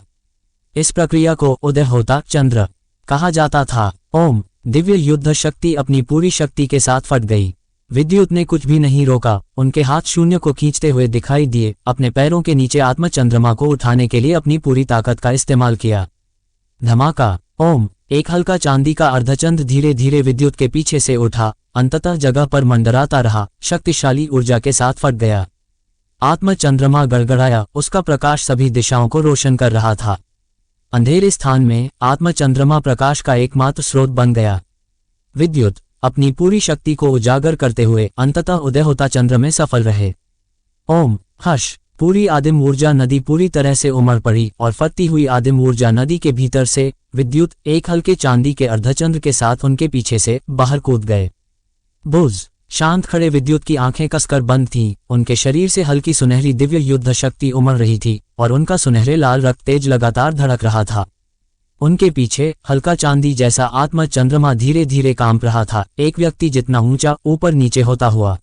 इस प्रक्रिया को उदय होता चंद्र कहा जाता था। ओम! दिव्य युद्ध शक्ति अपनी पूरी शक्ति के साथ फट गई। विद्युत ने कुछ भी नहीं रोका। उनके हाथ शून्य को खींचते हुए दिखाई दिए। अपने पैरों के नीचे आत्मचंद्रमा को उठाने के लिए अपनी पूरी ताकत का इस्तेमाल किया। धमाका! ओम! एक हल्का चांदी का अर्धचंद्र धीरे धीरे विद्युत के पीछे से उठा, अंततः जगह पर मंडराता रहा, शक्तिशाली ऊर्जा के साथ फट गया। आत्मचंद्रमा गड़गड़ाया, उसका प्रकाश सभी दिशाओं को रोशन कर रहा था। अंधेरे स्थान में आत्मचंद्रमा प्रकाश का एकमात्र स्रोत बन गया। विद्युत अपनी पूरी शक्ति को उजागर करते हुए अंततः उदय होता चंद्र में सफल रहे। ओम! हर्ष! पूरी आदिम ऊर्जा नदी पूरी तरह से उमड़ पड़ी और फटती हुई आदिम ऊर्जा नदी के भीतर से विद्युत एक हल्के चांदी के अर्धचंद्र के साथ उनके पीछे से बाहर कूद गए। बुझ! शांत खड़े विद्युत की आंखें कसकर बंद थीं। उनके शरीर से हल्की सुनहरी दिव्य युद्ध शक्ति उमड़ रही थी और उनका सुनहरे लाल रक्त तेज लगातार धड़क रहा था। उनके पीछे हल्का चांदी जैसा आत्म चंद्रमा धीरे धीरे कांप रहा था, एक व्यक्ति जितना ऊंचा ऊपर नीचे होता हुआ।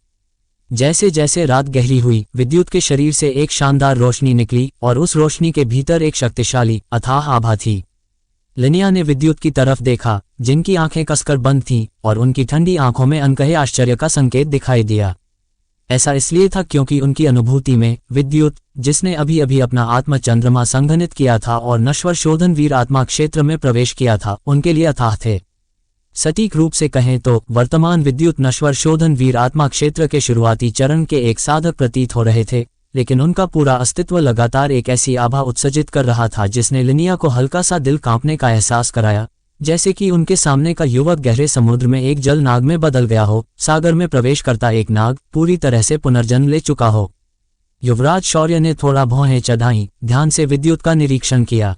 जैसे जैसे रात गहरी हुई, विद्युत के शरीर से एक शानदार रोशनी निकली और उस रोशनी के भीतर एक शक्तिशाली अथाह आभा थी। लिनिया ने विद्युत की तरफ देखा, जिनकी आंखें कसकर बंद थीं और उनकी ठंडी आंखों में अनकहे आश्चर्य का संकेत दिखाई दिया। ऐसा इसलिए था क्योंकि उनकी अनुभूति में विद्युत, जिसने अभी अभी अपना आत्म चंद्रमा संघनित किया था और नश्वर शोधन वीर आत्मा क्षेत्र में प्रवेश किया था, उनके लिए अथाह थे। सटीक रूप से कहें तो वर्तमान विद्युत नश्वर शोधन वीर आत्मा क्षेत्र के शुरुआती चरण के एक साधक प्रतीत हो रहे थे, लेकिन उनका पूरा अस्तित्व लगातार एक ऐसी आभा उत्सर्जित कर रहा था जिसने लिनिया को हल्का सा दिल कांपने का एहसास कराया, जैसे कि उनके सामने का युवक गहरे समुद्र में एक जल नाग में बदल गया हो, सागर में प्रवेश करता एक नाग पूरी तरह से पुनर्जन्म ले चुका हो। युवराज शौर्य ने थोड़ा भौहें चढ़ाई, ध्यान से विद्युत का निरीक्षण किया।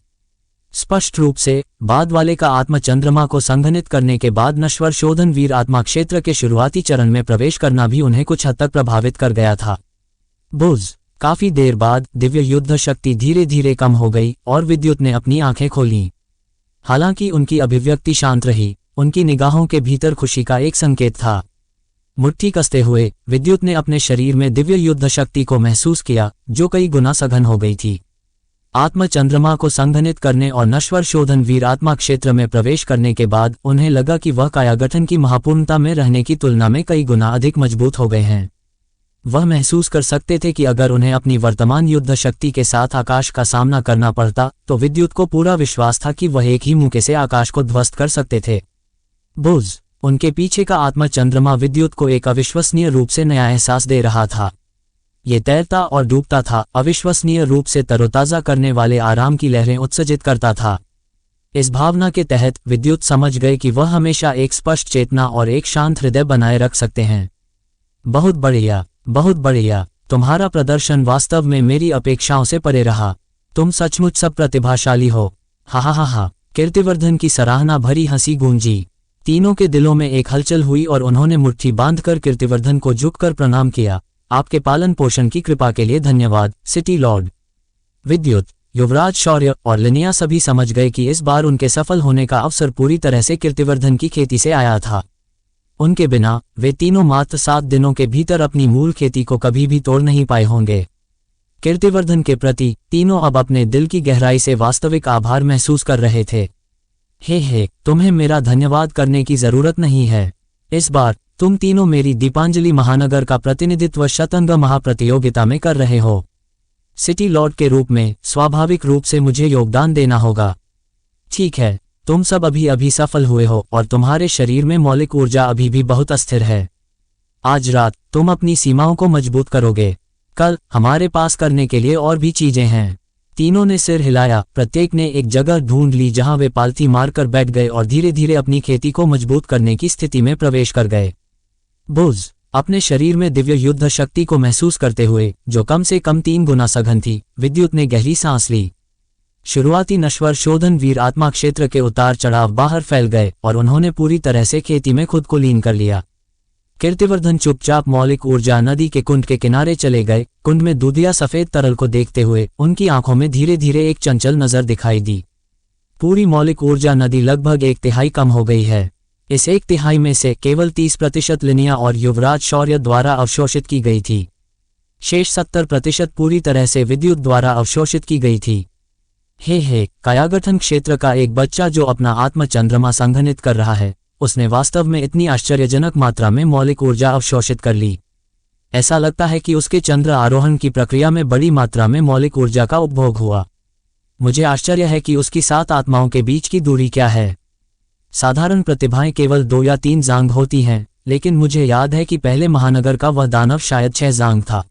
स्पष्ट रूप से बाद वाले का आत्म चंद्रमा को संघनित करने के बाद नश्वर शोधन वीर आत्मा क्षेत्र के शुरुआती चरण में प्रवेश करना भी उन्हें कुछ हद तक प्रभावित कर गया था। बुझ! काफी देर बाद दिव्य युद्ध शक्ति धीरे धीरे कम हो गई और विद्युत ने अपनी आंखें खोलीं। हालांकि उनकी अभिव्यक्ति शांत रही, उनकी निगाहों के भीतर खुशी का एक संकेत था। मुट्ठी कसते हुए विद्युत ने अपने शरीर में दिव्य युद्ध शक्ति को महसूस किया, जो कई गुना सघन हो गई थी। आत्म चंद्रमा को संघनित करने और नश्वर शोधन वीर आत्मा क्षेत्र में प्रवेश करने के बाद उन्हें लगा कि वह काया गठन की महापूर्णता में रहने की तुलना में कई गुना अधिक मजबूत हो गए हैं। वह महसूस कर सकते थे कि अगर उन्हें अपनी वर्तमान युद्ध शक्ति के साथ आकाश का सामना करना पड़ता तो विद्युत को पूरा विश्वास था कि वह एक ही मुक्के से आकाश को ध्वस्त कर सकते थे। बुझ! उनके पीछे का आत्म चंद्रमा विद्युत को एक अविश्वसनीय रूप से नया एहसास दे रहा था। ये तैरता और डूबता था, अविश्वसनीय रूप से तरोताजा करने वाले आराम की लहरें उत्सर्जित करता था। इस भावना के तहत विद्युत समझ गए कि वह हमेशा एक स्पष्ट चेतना और एक शांत हृदय बनाए रख सकते हैं। बहुत बढ़िया, बहुत बढ़िया। तुम्हारा प्रदर्शन वास्तव में मेरी अपेक्षाओं से परे रहा। तुम सचमुच सब प्रतिभाशाली हो। हा हा हा हा। कीर्तिवर्धन की सराहना भरी हंसी गूंजी। तीनों के दिलों में एक हलचल हुई और उन्होंने मुट्ठी बांधकर कीर्तिवर्धन को झुककर प्रणाम किया। आपके पालन पोषण की कृपा के लिए धन्यवाद, सिटी लॉर्ड। विद्युत, युवराज शौर्य और लिनिया सभी समझ गए कि इस बार उनके सफल होने का अवसर पूरी तरह से कीर्तिवर्धन की खेती से आया था। उनके बिना वे तीनों मात्र 7 दिनों के भीतर अपनी मूल खेती को कभी भी तोड़ नहीं पाए होंगे। कीर्तिवर्धन के प्रति तीनों अब अपने दिल की गहराई से वास्तविक आभार महसूस कर रहे थे। हे, तुम्हें मेरा धन्यवाद करने की जरूरत नहीं है। इस बार तुम तीनों मेरी दीपांजलि महानगर का प्रतिनिधित्व शतरंग महाप्रतियोगिता में कर रहे हो। सिटी लॉर्ड के रूप में स्वाभाविक रूप से मुझे योगदान देना होगा। ठीक है, तुम सब अभी सफल हुए हो और तुम्हारे शरीर में मौलिक ऊर्जा अभी भी बहुत अस्थिर है। आज रात तुम अपनी सीमाओं को मजबूत करोगे। कल हमारे पास करने के लिए और भी चीजें हैं। तीनों ने सिर हिलाया। प्रत्येक ने एक जगह ढूंढ ली जहां वे पालथी मारकर बैठ गए और धीरे धीरे अपनी खेती को मजबूत करने की स्थिति में प्रवेश कर गए। बुज अपने शरीर में दिव्य युद्ध शक्ति को महसूस करते हुए, जो कम से कम 3 गुना सघन थी, विद्युत ने गहरी सांस ली। शुरुआती नश्वर शोधन वीर आत्मा क्षेत्र के उतार चढ़ाव बाहर फैल गए और उन्होंने पूरी तरह से खेती में खुद को लीन कर लिया। कीर्तिवर्धन चुपचाप मौलिक ऊर्जा नदी के कुंड के किनारे चले गए। कुंड में दूधिया सफेद तरल को देखते हुए उनकी आंखों में धीरे धीरे एक चंचल नजर दिखाई दी। पूरी मौलिक ऊर्जा नदी लगभग 1/3 कम हो गई है। इस 1/3 में से केवल 30% लिनिया और युवराज शौर्य द्वारा अवशोषित की गई थी। शेष 70% पूरी तरह से विद्युत द्वारा अवशोषित की गई थी। हे, कायागठन क्षेत्र का एक बच्चा जो अपना आत्म चंद्रमा संघनित कर रहा है, उसने वास्तव में इतनी आश्चर्यजनक मात्रा में मौलिक ऊर्जा अवशोषित कर ली। ऐसा लगता है कि उसके चंद्र आरोहण की प्रक्रिया में बड़ी मात्रा में मौलिक ऊर्जा का उपभोग हुआ। मुझे आश्चर्य है कि उसकी 7 आत्माओं के बीच की दूरी क्या है। साधारण प्रतिभाएं केवल 2 या 3 जांग होती हैं, लेकिन मुझे याद है कि पहले महानगर का वह दानव शायद 6 जांग था।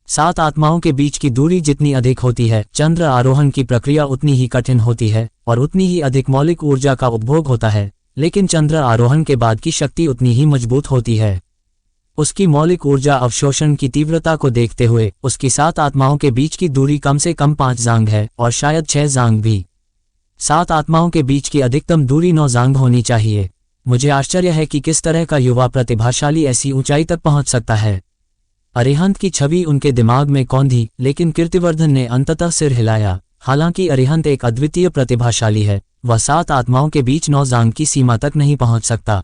7 आत्माओं के बीच की दूरी जितनी अधिक होती है, चंद्र आरोहण की प्रक्रिया उतनी ही कठिन होती है और उतनी ही अधिक मौलिक ऊर्जा का उपभोग होता है, लेकिन चंद्र आरोहण के बाद की शक्ति उतनी ही मजबूत होती है। उसकी मौलिक ऊर्जा अवशोषण की तीव्रता को देखते हुए उसकी 7 आत्माओं के बीच की दूरी कम से कम 5 जांग है और शायद 6 जांग भी। 7 आत्माओं के बीच की अधिकतम दूरी 9 जांग होनी चाहिए। मुझे आश्चर्य है कि किस तरह का युवा प्रतिभाशाली ऐसी ऊंचाई तक पहुंच सकता है। अरिहंत की छवि उनके दिमाग में कौंधी, लेकिन कीर्तिवर्धन ने अंततः सिर हिलाया। हालांकि अरिहंत एक अद्वितीय प्रतिभाशाली है, वह 7 आत्माओं के बीच 9 जांग की सीमा तक नहीं पहुंच सकता।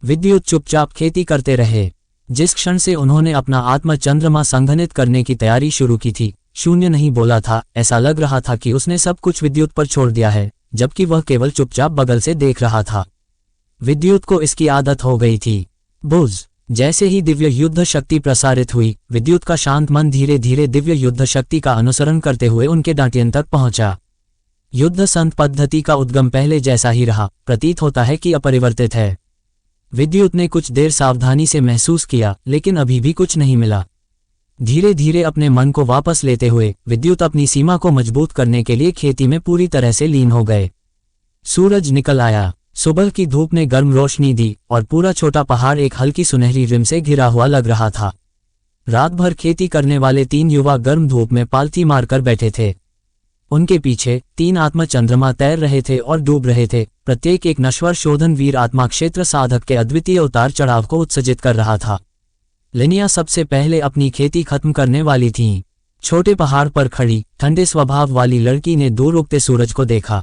विद्युत चुपचाप खेती करते रहे। जिस क्षण से उन्होंने अपना आत्म चंद्रमा संघनित करने की तैयारी शुरू की थी, शून्य नहीं बोला था। ऐसा लग रहा था कि उसने सब कुछ विद्युत पर छोड़ दिया है, जबकि वह केवल चुपचाप बगल से देख रहा था। विद्युत को इसकी आदत हो गई थी। बुज जैसे ही दिव्य युद्ध शक्ति प्रसारित हुई, विद्युत का शांत मन धीरे धीरे दिव्य युद्ध शक्ति का अनुसरण करते हुए उनके डांटियन तक पहुंचा। युद्ध संत पद्धति का उद्गम पहले जैसा ही रहा, प्रतीत होता है कि अपरिवर्तित है। विद्युत ने कुछ देर सावधानी से महसूस किया, लेकिन अभी भी कुछ नहीं मिला। धीरे धीरे अपने मन को वापस लेते हुए विद्युत अपनी सीमा को मजबूत करने के लिए खेती में पूरी तरह से लीन हो गए। सूरज निकल आया। सुबह की धूप ने गर्म रोशनी दी और पूरा छोटा पहाड़ एक हल्की सुनहरी रिम से घिरा हुआ लग रहा था। रात भर खेती करने वाले 3 युवा गर्म धूप में पालथी मारकर बैठे थे। उनके पीछे 3 आत्मा चंद्रमा तैर रहे थे और डूब रहे थे। प्रत्येक एक नश्वर शोधन वीर आत्मा क्षेत्र साधक के अद्वितीय उतार चढ़ाव को उत्सर्जित कर रहा था। लिनिया सबसे पहले अपनी खेती खत्म करने वाली थीं। छोटे पहाड़ पर खड़ी ठंडे स्वभाव वाली लड़की ने दूर उगते सूरज को देखा।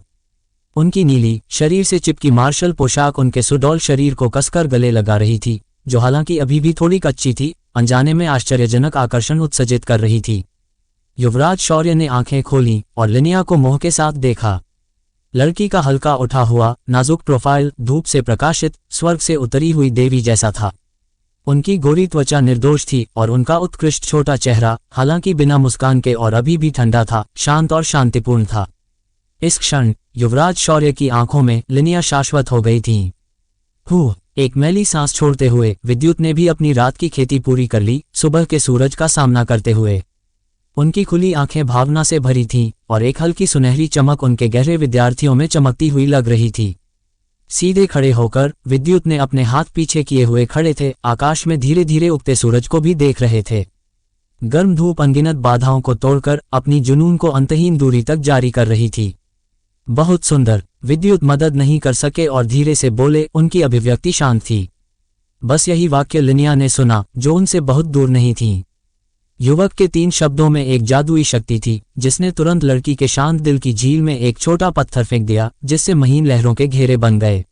उनकी नीली शरीर से चिपकी मार्शल पोशाक उनके सुडौल शरीर को कसकर गले लगा रही थी, जो हालांकि अभी भी थोड़ी कच्ची थी, अनजाने में आश्चर्यजनक आकर्षण उत्सर्जित कर रही थी। युवराज शौर्य ने आंखें खोलीं और लिनिया को मोह के साथ देखा। लड़की का हल्का उठा हुआ नाजुक प्रोफाइल धूप से प्रकाशित स्वर्ग से उतरी हुई देवी जैसा था। उनकी गोरी त्वचा निर्दोष थी और उनका उत्कृष्ट छोटा चेहरा, हालांकि बिना मुस्कान के और अभी भी ठंडा था, शांत और शांतिपूर्ण था। इस क्षण युवराज शौर्य की आंखों में लिनिया शाश्वत हो गई थीं। एक मैली सांस छोड़ते हुए विद्युत ने भी अपनी रात की खेती पूरी कर ली, सुबह के सूरज का सामना करते हुए। उनकी खुली आंखें भावना से भरी थीं और एक हल्की सुनहरी चमक उनके गहरे विद्यार्थियों में चमकती हुई लग रही थी। सीधे खड़े होकर विद्युत ने अपने हाथ पीछे किए हुए खड़े थे, आकाश में धीरे धीरे उगते सूरज को भी देख रहे थे। गर्म धूप अनगिनत बाधाओं को तोड़कर अपनी जुनून को अंतहीन दूरी तक जारी कर रही थी। बहुत सुंदर। विद्युत मदद नहीं कर सके और धीरे से बोले, उनकी अभिव्यक्ति शांत थी। बस यही वाक्य लिनिया ने सुना, जो उनसे बहुत दूर नहीं थी। युवक के 3 शब्दों में एक जादुई शक्ति थी, जिसने तुरंत लड़की के शांत दिल की झील में एक छोटा पत्थर फेंक दिया, जिससे महीन लहरों के घेरे बन गए।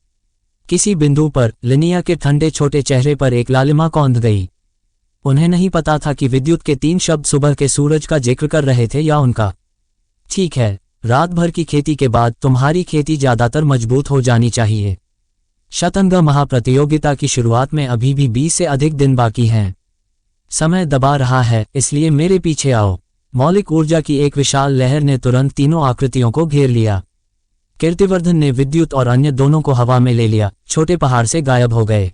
किसी बिंदु पर लिनिया के ठंडे छोटे चेहरे पर एक लालिमा कौंध गई। उन्हें नहीं पता था कि विद्युत के 3 शब्द सुबह के सूरज का जिक्र कर रहे थे या उनका। ठीक है, रात भर की खेती के बाद तुम्हारी खेती ज्यादातर मजबूत हो जानी चाहिए। शतरंज महाप्रतियोगिता की शुरुआत में अभी भी 20 से अधिक दिन बाकी हैं। समय दबा रहा है, इसलिए मेरे पीछे आओ। मौलिक ऊर्जा की एक विशाल लहर ने तुरंत तीनों आकृतियों को घेर लिया। कीर्तिवर्धन ने विद्युत और अन्य दोनों को हवा में ले लिया, छोटे पहाड़ से गायब हो गए।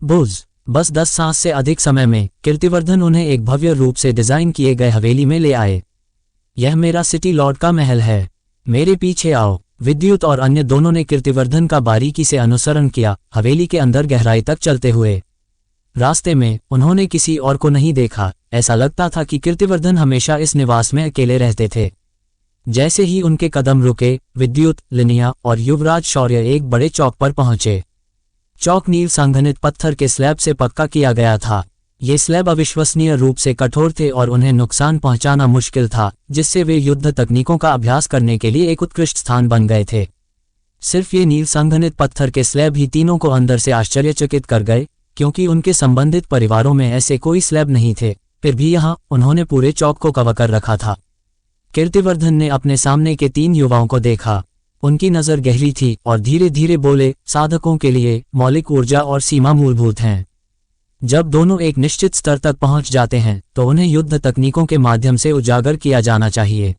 बुझ बस 10 सांस से अधिक समय में कीर्तिवर्धन उन्हें एक भव्य रूप से डिजाइन किए गए हवेली में ले आए। यह मेरा सिटी लॉर्ड का महल है, मेरे पीछे आओ। विद्युत और अन्य दोनों ने कीर्तिवर्धन का बारीकी से अनुसरण किया, हवेली के अंदर गहराई तक चलते हुए। रास्ते में उन्होंने किसी और को नहीं देखा, ऐसा लगता था कि कीर्तिवर्धन हमेशा इस निवास में अकेले रहते थे। जैसे ही उनके कदम रुके, विद्युत, लिनिया और युवराज शौर्य एक बड़े चौक पर पहुंचे। चौक नील संघनित पत्थर के स्लैब से पक्का किया गया था। ये स्लैब अविश्वसनीय रूप से कठोर थे और उन्हें नुकसान पहुंचाना मुश्किल था, जिससे वे युद्ध तकनीकों का अभ्यास करने के लिए एक उत्कृष्ट स्थान बन गए थे। सिर्फ ये नील संघनित पत्थर के स्लैब ही तीनों को अंदर से आश्चर्यचकित कर गए, क्योंकि उनके संबंधित परिवारों में ऐसे कोई स्लैब नहीं थे। फिर भी यहाँ उन्होंने पूरे चौक को कवर कर रखा था। कीर्तिवर्धन ने अपने सामने के 3 युवाओं को देखा। उनकी नजर गहरी थी और धीरे धीरे बोले, साधकों के लिए मौलिक ऊर्जा और सीमा मूलभूत हैं। जब दोनों एक निश्चित स्तर तक पहुंच जाते हैं तो उन्हें युद्ध तकनीकों के माध्यम से उजागर किया जाना चाहिए।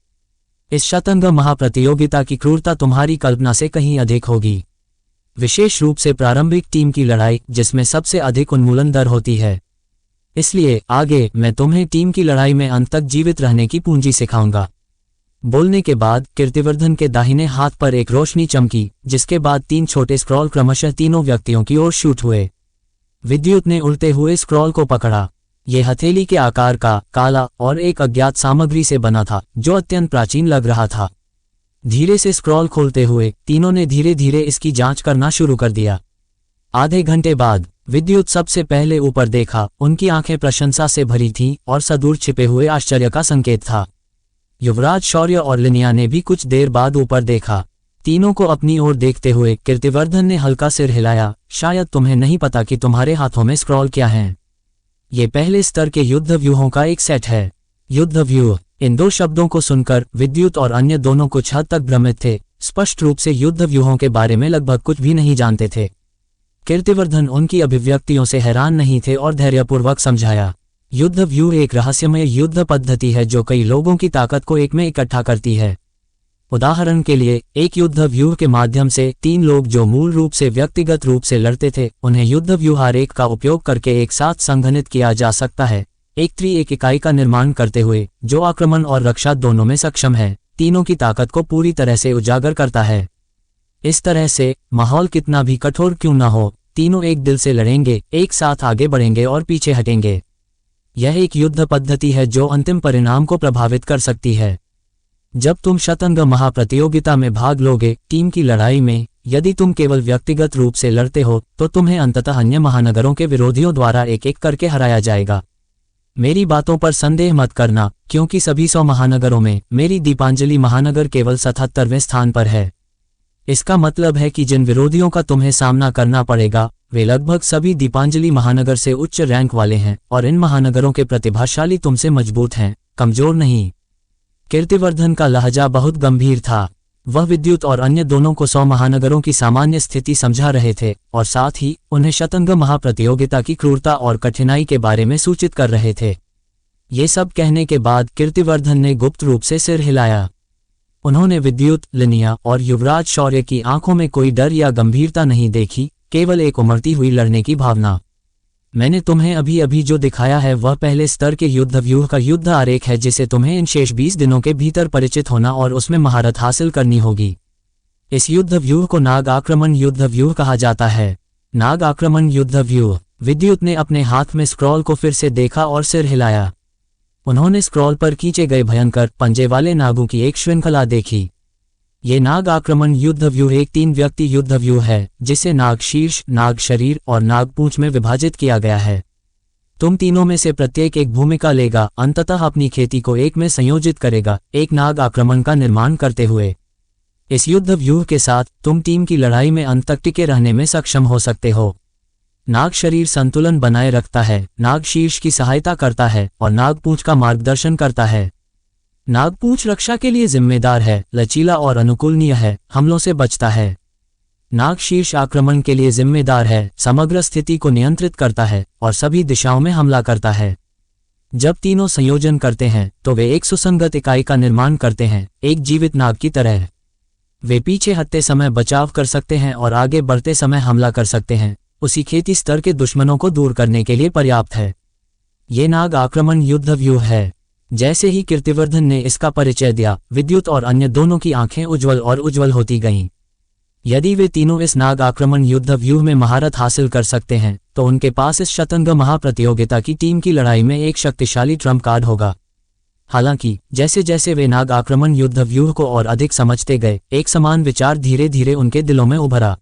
इस शतरंज महाप्रतियोगिता की क्रूरता तुम्हारी कल्पना से कहीं अधिक होगी, विशेष रूप से प्रारंभिक टीम की लड़ाई जिसमें सबसे अधिक उन्मूलन दर होती है। इसलिए आगे मैं तुम्हें टीम की लड़ाई में अंत तक जीवित रहने की पूंजी सिखाऊंगा। बोलने के बाद कीर्तिवर्धन के दाहिने हाथ पर एक रोशनी चमकी, जिसके बाद 3 छोटे स्क्रॉल क्रमशः तीनों व्यक्तियों की ओर शूट हुए। विद्युत ने उल्टे हुए स्क्रॉल को पकड़ा। यह हथेली के आकार का, काला और एक अज्ञात सामग्री से बना था, जो अत्यंत प्राचीन लग रहा था। धीरे से स्क्रॉल खोलते हुए तीनों ने धीरे धीरे इसकी जांच करना शुरू कर दिया। आधे घंटे बाद विद्युत सबसे पहले ऊपर देखा। उनकी आंखें प्रशंसा से भरी थीं और सदूर छिपे हुए आश्चर्य का संकेत था। युवराज शौर्य और लिनिया ने भी कुछ देर बाद ऊपर देखा। तीनों को अपनी ओर देखते हुए कीर्तिवर्धन ने हल्का सिर हिलाया। शायद तुम्हें नहीं पता कि तुम्हारे हाथों में स्क्रॉल क्या है। ये पहले स्तर के युद्ध व्यूहों का एक सेट है। युद्ध व्यूह, इन 2 शब्दों को सुनकर विद्युत और अन्य दोनों कुछ हद तक भ्रमित थे। स्पष्ट रूप से युद्ध व्यूहों के बारे में लगभग कुछ भी नहीं जानते थे। कीर्तिवर्धन उनकी अभिव्यक्तियों से हैरान नहीं थे और धैर्यपूर्वक समझाया, युद्ध व्यूह एक रहस्यमय युद्ध पद्धति है जो कई लोगों की ताकत को एक में इकट्ठा करती है। उदाहरण के लिए, एक युद्ध व्यूह के माध्यम से 3 लोग जो मूल रूप से व्यक्तिगत रूप से लड़ते थे, उन्हें युद्ध व्यूह आरेख का उपयोग करके एक साथ संघनित किया जा सकता है, एक इकाई का निर्माण करते हुए जो आक्रमण और रक्षा दोनों में सक्षम है, तीनों की ताकत को पूरी तरह से उजागर करता है। इस तरह से माहौल कितना भी कठोर क्यों न हो, तीनों एक दिल से लड़ेंगे, एक साथ आगे बढ़ेंगे और पीछे हटेंगे। यह एक युद्ध पद्धति है जो अंतिम परिणाम को प्रभावित कर सकती है। जब तुम शतरंज महाप्रतियोगिता में भाग लोगे, टीम की लड़ाई में, यदि तुम केवल व्यक्तिगत रूप से लड़ते हो तो तुम्हें अंततः अन्य महानगरों के विरोधियों द्वारा एक एक करके हराया जाएगा। मेरी बातों पर संदेह मत करना, क्योंकि सभी 100 महानगरों में मेरी दीपांजलि महानगर केवल 77वें स्थान पर है। इसका मतलब है कि जिन विरोधियों का तुम्हें सामना करना पड़ेगा वे लगभग सभी दीपांजलि महानगर से उच्च रैंक वाले हैं, और इन महानगरों के प्रतिभाशाली तुमसे मजबूत हैं, कमजोर नहीं। कीर्तिवर्धन का लहजा बहुत गंभीर था। वह विद्युत और अन्य दोनों को 100 महानगरों की सामान्य स्थिति समझा रहे थे और साथ ही उन्हें शतरंज महाप्रतियोगिता की क्रूरता और कठिनाई के बारे में सूचित कर रहे थे। ये सब कहने के बाद कीर्तिवर्धन ने गुप्त रूप से सिर हिलाया। उन्होंने विद्युत, लिनिया और युवराज शौर्य की आंखों में कोई डर या गंभीरता नहीं देखी, केवल एक उमड़ती हुई लड़ने की भावना। मैंने तुम्हें अभी अभी जो दिखाया है वह पहले स्तर के युद्ध व्यूह का युद्ध आरेख है, जिसे तुम्हें इन शेष 20 दिनों के भीतर परिचित होना और उसमें महारत हासिल करनी होगी। इस युद्ध व्यूह को नाग आक्रमण युद्ध व्यूह कहा जाता है। नाग आक्रमण युद्ध व्यूह। विद्युत ने अपने हाथ में स्क्रॉल को फिर से देखा और सिर हिलाया। उन्होंने स्क्रॉल पर खींचे गए भयंकर पंजे वाले नागों की एक श्रृंखला देखी। ये नाग आक्रमण युद्ध व्यूह एक 3 व्यक्ति युद्ध व्यूह है, जिसे नाग शीर्ष, नाग शरीर और नाग पूंछ में विभाजित किया गया है। तुम तीनों में से प्रत्येक एक भूमिका लेगा, अंततः अपनी खेती को एक में संयोजित करेगा, एक नाग आक्रमण का निर्माण करते हुए। इस युद्ध व्यूह के साथ तुम टीम की लड़ाई में अंत तक टिके रहने में सक्षम हो सकते हो। नाग शरीर संतुलन बनाए रखता है, नाग शीर्ष की सहायता करता है और नागपूंछ का मार्गदर्शन करता है। नागपूंछ रक्षा के लिए जिम्मेदार है, लचीला और अनुकूलनीय है, हमलों से बचता है। नाग शीर्ष आक्रमण के लिए जिम्मेदार है, समग्र स्थिति को नियंत्रित करता है और सभी दिशाओं में हमला करता है। जब तीनों संयोजन करते हैं तो वे एक सुसंगत इकाई का निर्माण करते हैं, एक जीवित नाग की तरह। वे पीछे हटते समय बचाव कर सकते हैं और आगे बढ़ते समय हमला कर सकते हैं, उसी खेती स्तर के दुश्मनों को दूर करने के लिए पर्याप्त है। ये नाग आक्रमण युद्ध व्यूह है। जैसे ही कीर्तिवर्धन ने इसका परिचय दिया, विद्युत और अन्य दोनों की आंखें उज्ज्वल और उज्ज्वल होती गईं। यदि वे तीनों इस नाग आक्रमण युद्ध व्यूह में महारत हासिल कर सकते हैं तो उनके पास इस शतंग महाप्रतियोगिता की टीम की लड़ाई में एक शक्तिशाली ट्रम्प कार्ड होगा। हालांकि जैसे जैसे वे नाग आक्रमण युद्ध व्यूह को और अधिक समझते गए, एक समान विचार धीरे धीरे उनके दिलों में उभरा।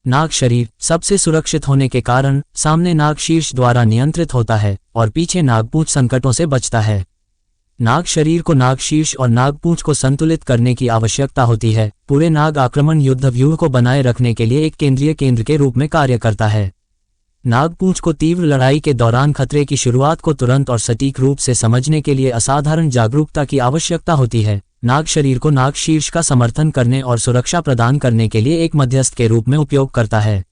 नाग शरीर सबसे सुरक्षित होने के कारण सामने नाग शीर्ष द्वारा नियंत्रित होता है और पीछे नागपूंछ संकटों से बचता है। नाग शरीर को नाग शीर्ष और नागपूंछ को संतुलित करने की आवश्यकता होती है, पूरे नाग आक्रमण युद्ध व्यूह को बनाए रखने के लिए एक केंद्रीय केंद्र के रूप में कार्य करता है। नागपूंछ को तीव्र लड़ाई के दौरान खतरे की शुरुआत को तुरंत और सटीक रूप से समझने के लिए असाधारण जागरूकता की आवश्यकता होती है। नाग शरीर को नाग शीर्ष का समर्थन करने और सुरक्षा प्रदान करने के लिए एक मध्यस्थ के रूप में उपयोग करता है।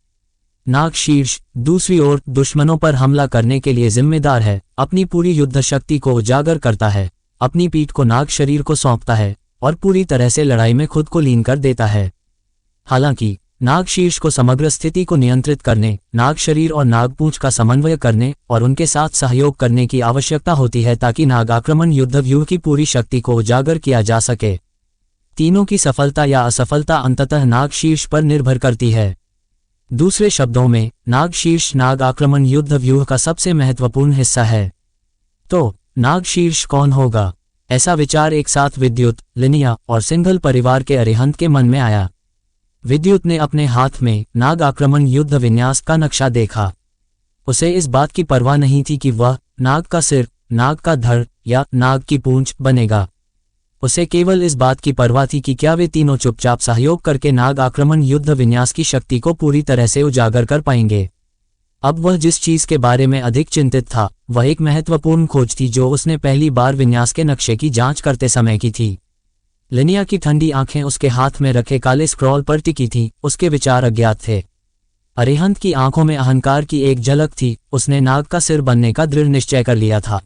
नाग शीर्ष दूसरी ओर दुश्मनों पर हमला करने के लिए जिम्मेदार है, अपनी पूरी युद्ध शक्ति को उजागर करता है, अपनी पीठ को नाग शरीर को सौंपता है और पूरी तरह से लड़ाई में खुद को लीन कर देता है। हालांकि नाग शीर्ष को समग्र स्थिति को नियंत्रित करने, नाग शरीर और नागपूंछ का समन्वय करने और उनके साथ सहयोग करने की आवश्यकता होती है ताकि नाग आक्रमण युद्ध व्यूह की पूरी शक्ति को उजागर किया जा सके। तीनों की सफलता या असफलता अंततः नाग शीर्ष पर निर्भर करती है। दूसरे शब्दों में, नाग शीर्ष नाग आक्रमण युद्ध व्यूह का सबसे महत्वपूर्ण हिस्सा है। तो नाग शीर्ष कौन होगा? ऐसा विचार एक साथ विद्युत, लिनिया और सिंघल परिवार के अरिहंत के मन में आया। विद्युत ने अपने हाथ में नाग आक्रमण युद्ध विन्यास का नक्शा देखा। उसे इस बात की परवाह नहीं थी कि वह नाग का सिर, नाग का धड़ या नाग की पूंछ बनेगा। उसे केवल इस बात की परवाह थी कि क्या वे तीनों चुपचाप सहयोग करके नाग आक्रमण युद्ध विन्यास की शक्ति को पूरी तरह से उजागर कर पाएंगे। अब वह जिस चीज के बारे में अधिक चिंतित था वह एक महत्वपूर्ण खोज थी जो उसने पहली बार विन्यास के नक्शे की जांच करते समय की थी। लिनिया की ठंडी आंखें उसके हाथ में रखे काले स्क्रॉल पर टिकी थीं, उसके विचार अज्ञात थे। अरिहंत की आंखों में अहंकार की एक झलक थी, उसने नाग का सिर बनने का दृढ़ निश्चय कर लिया था।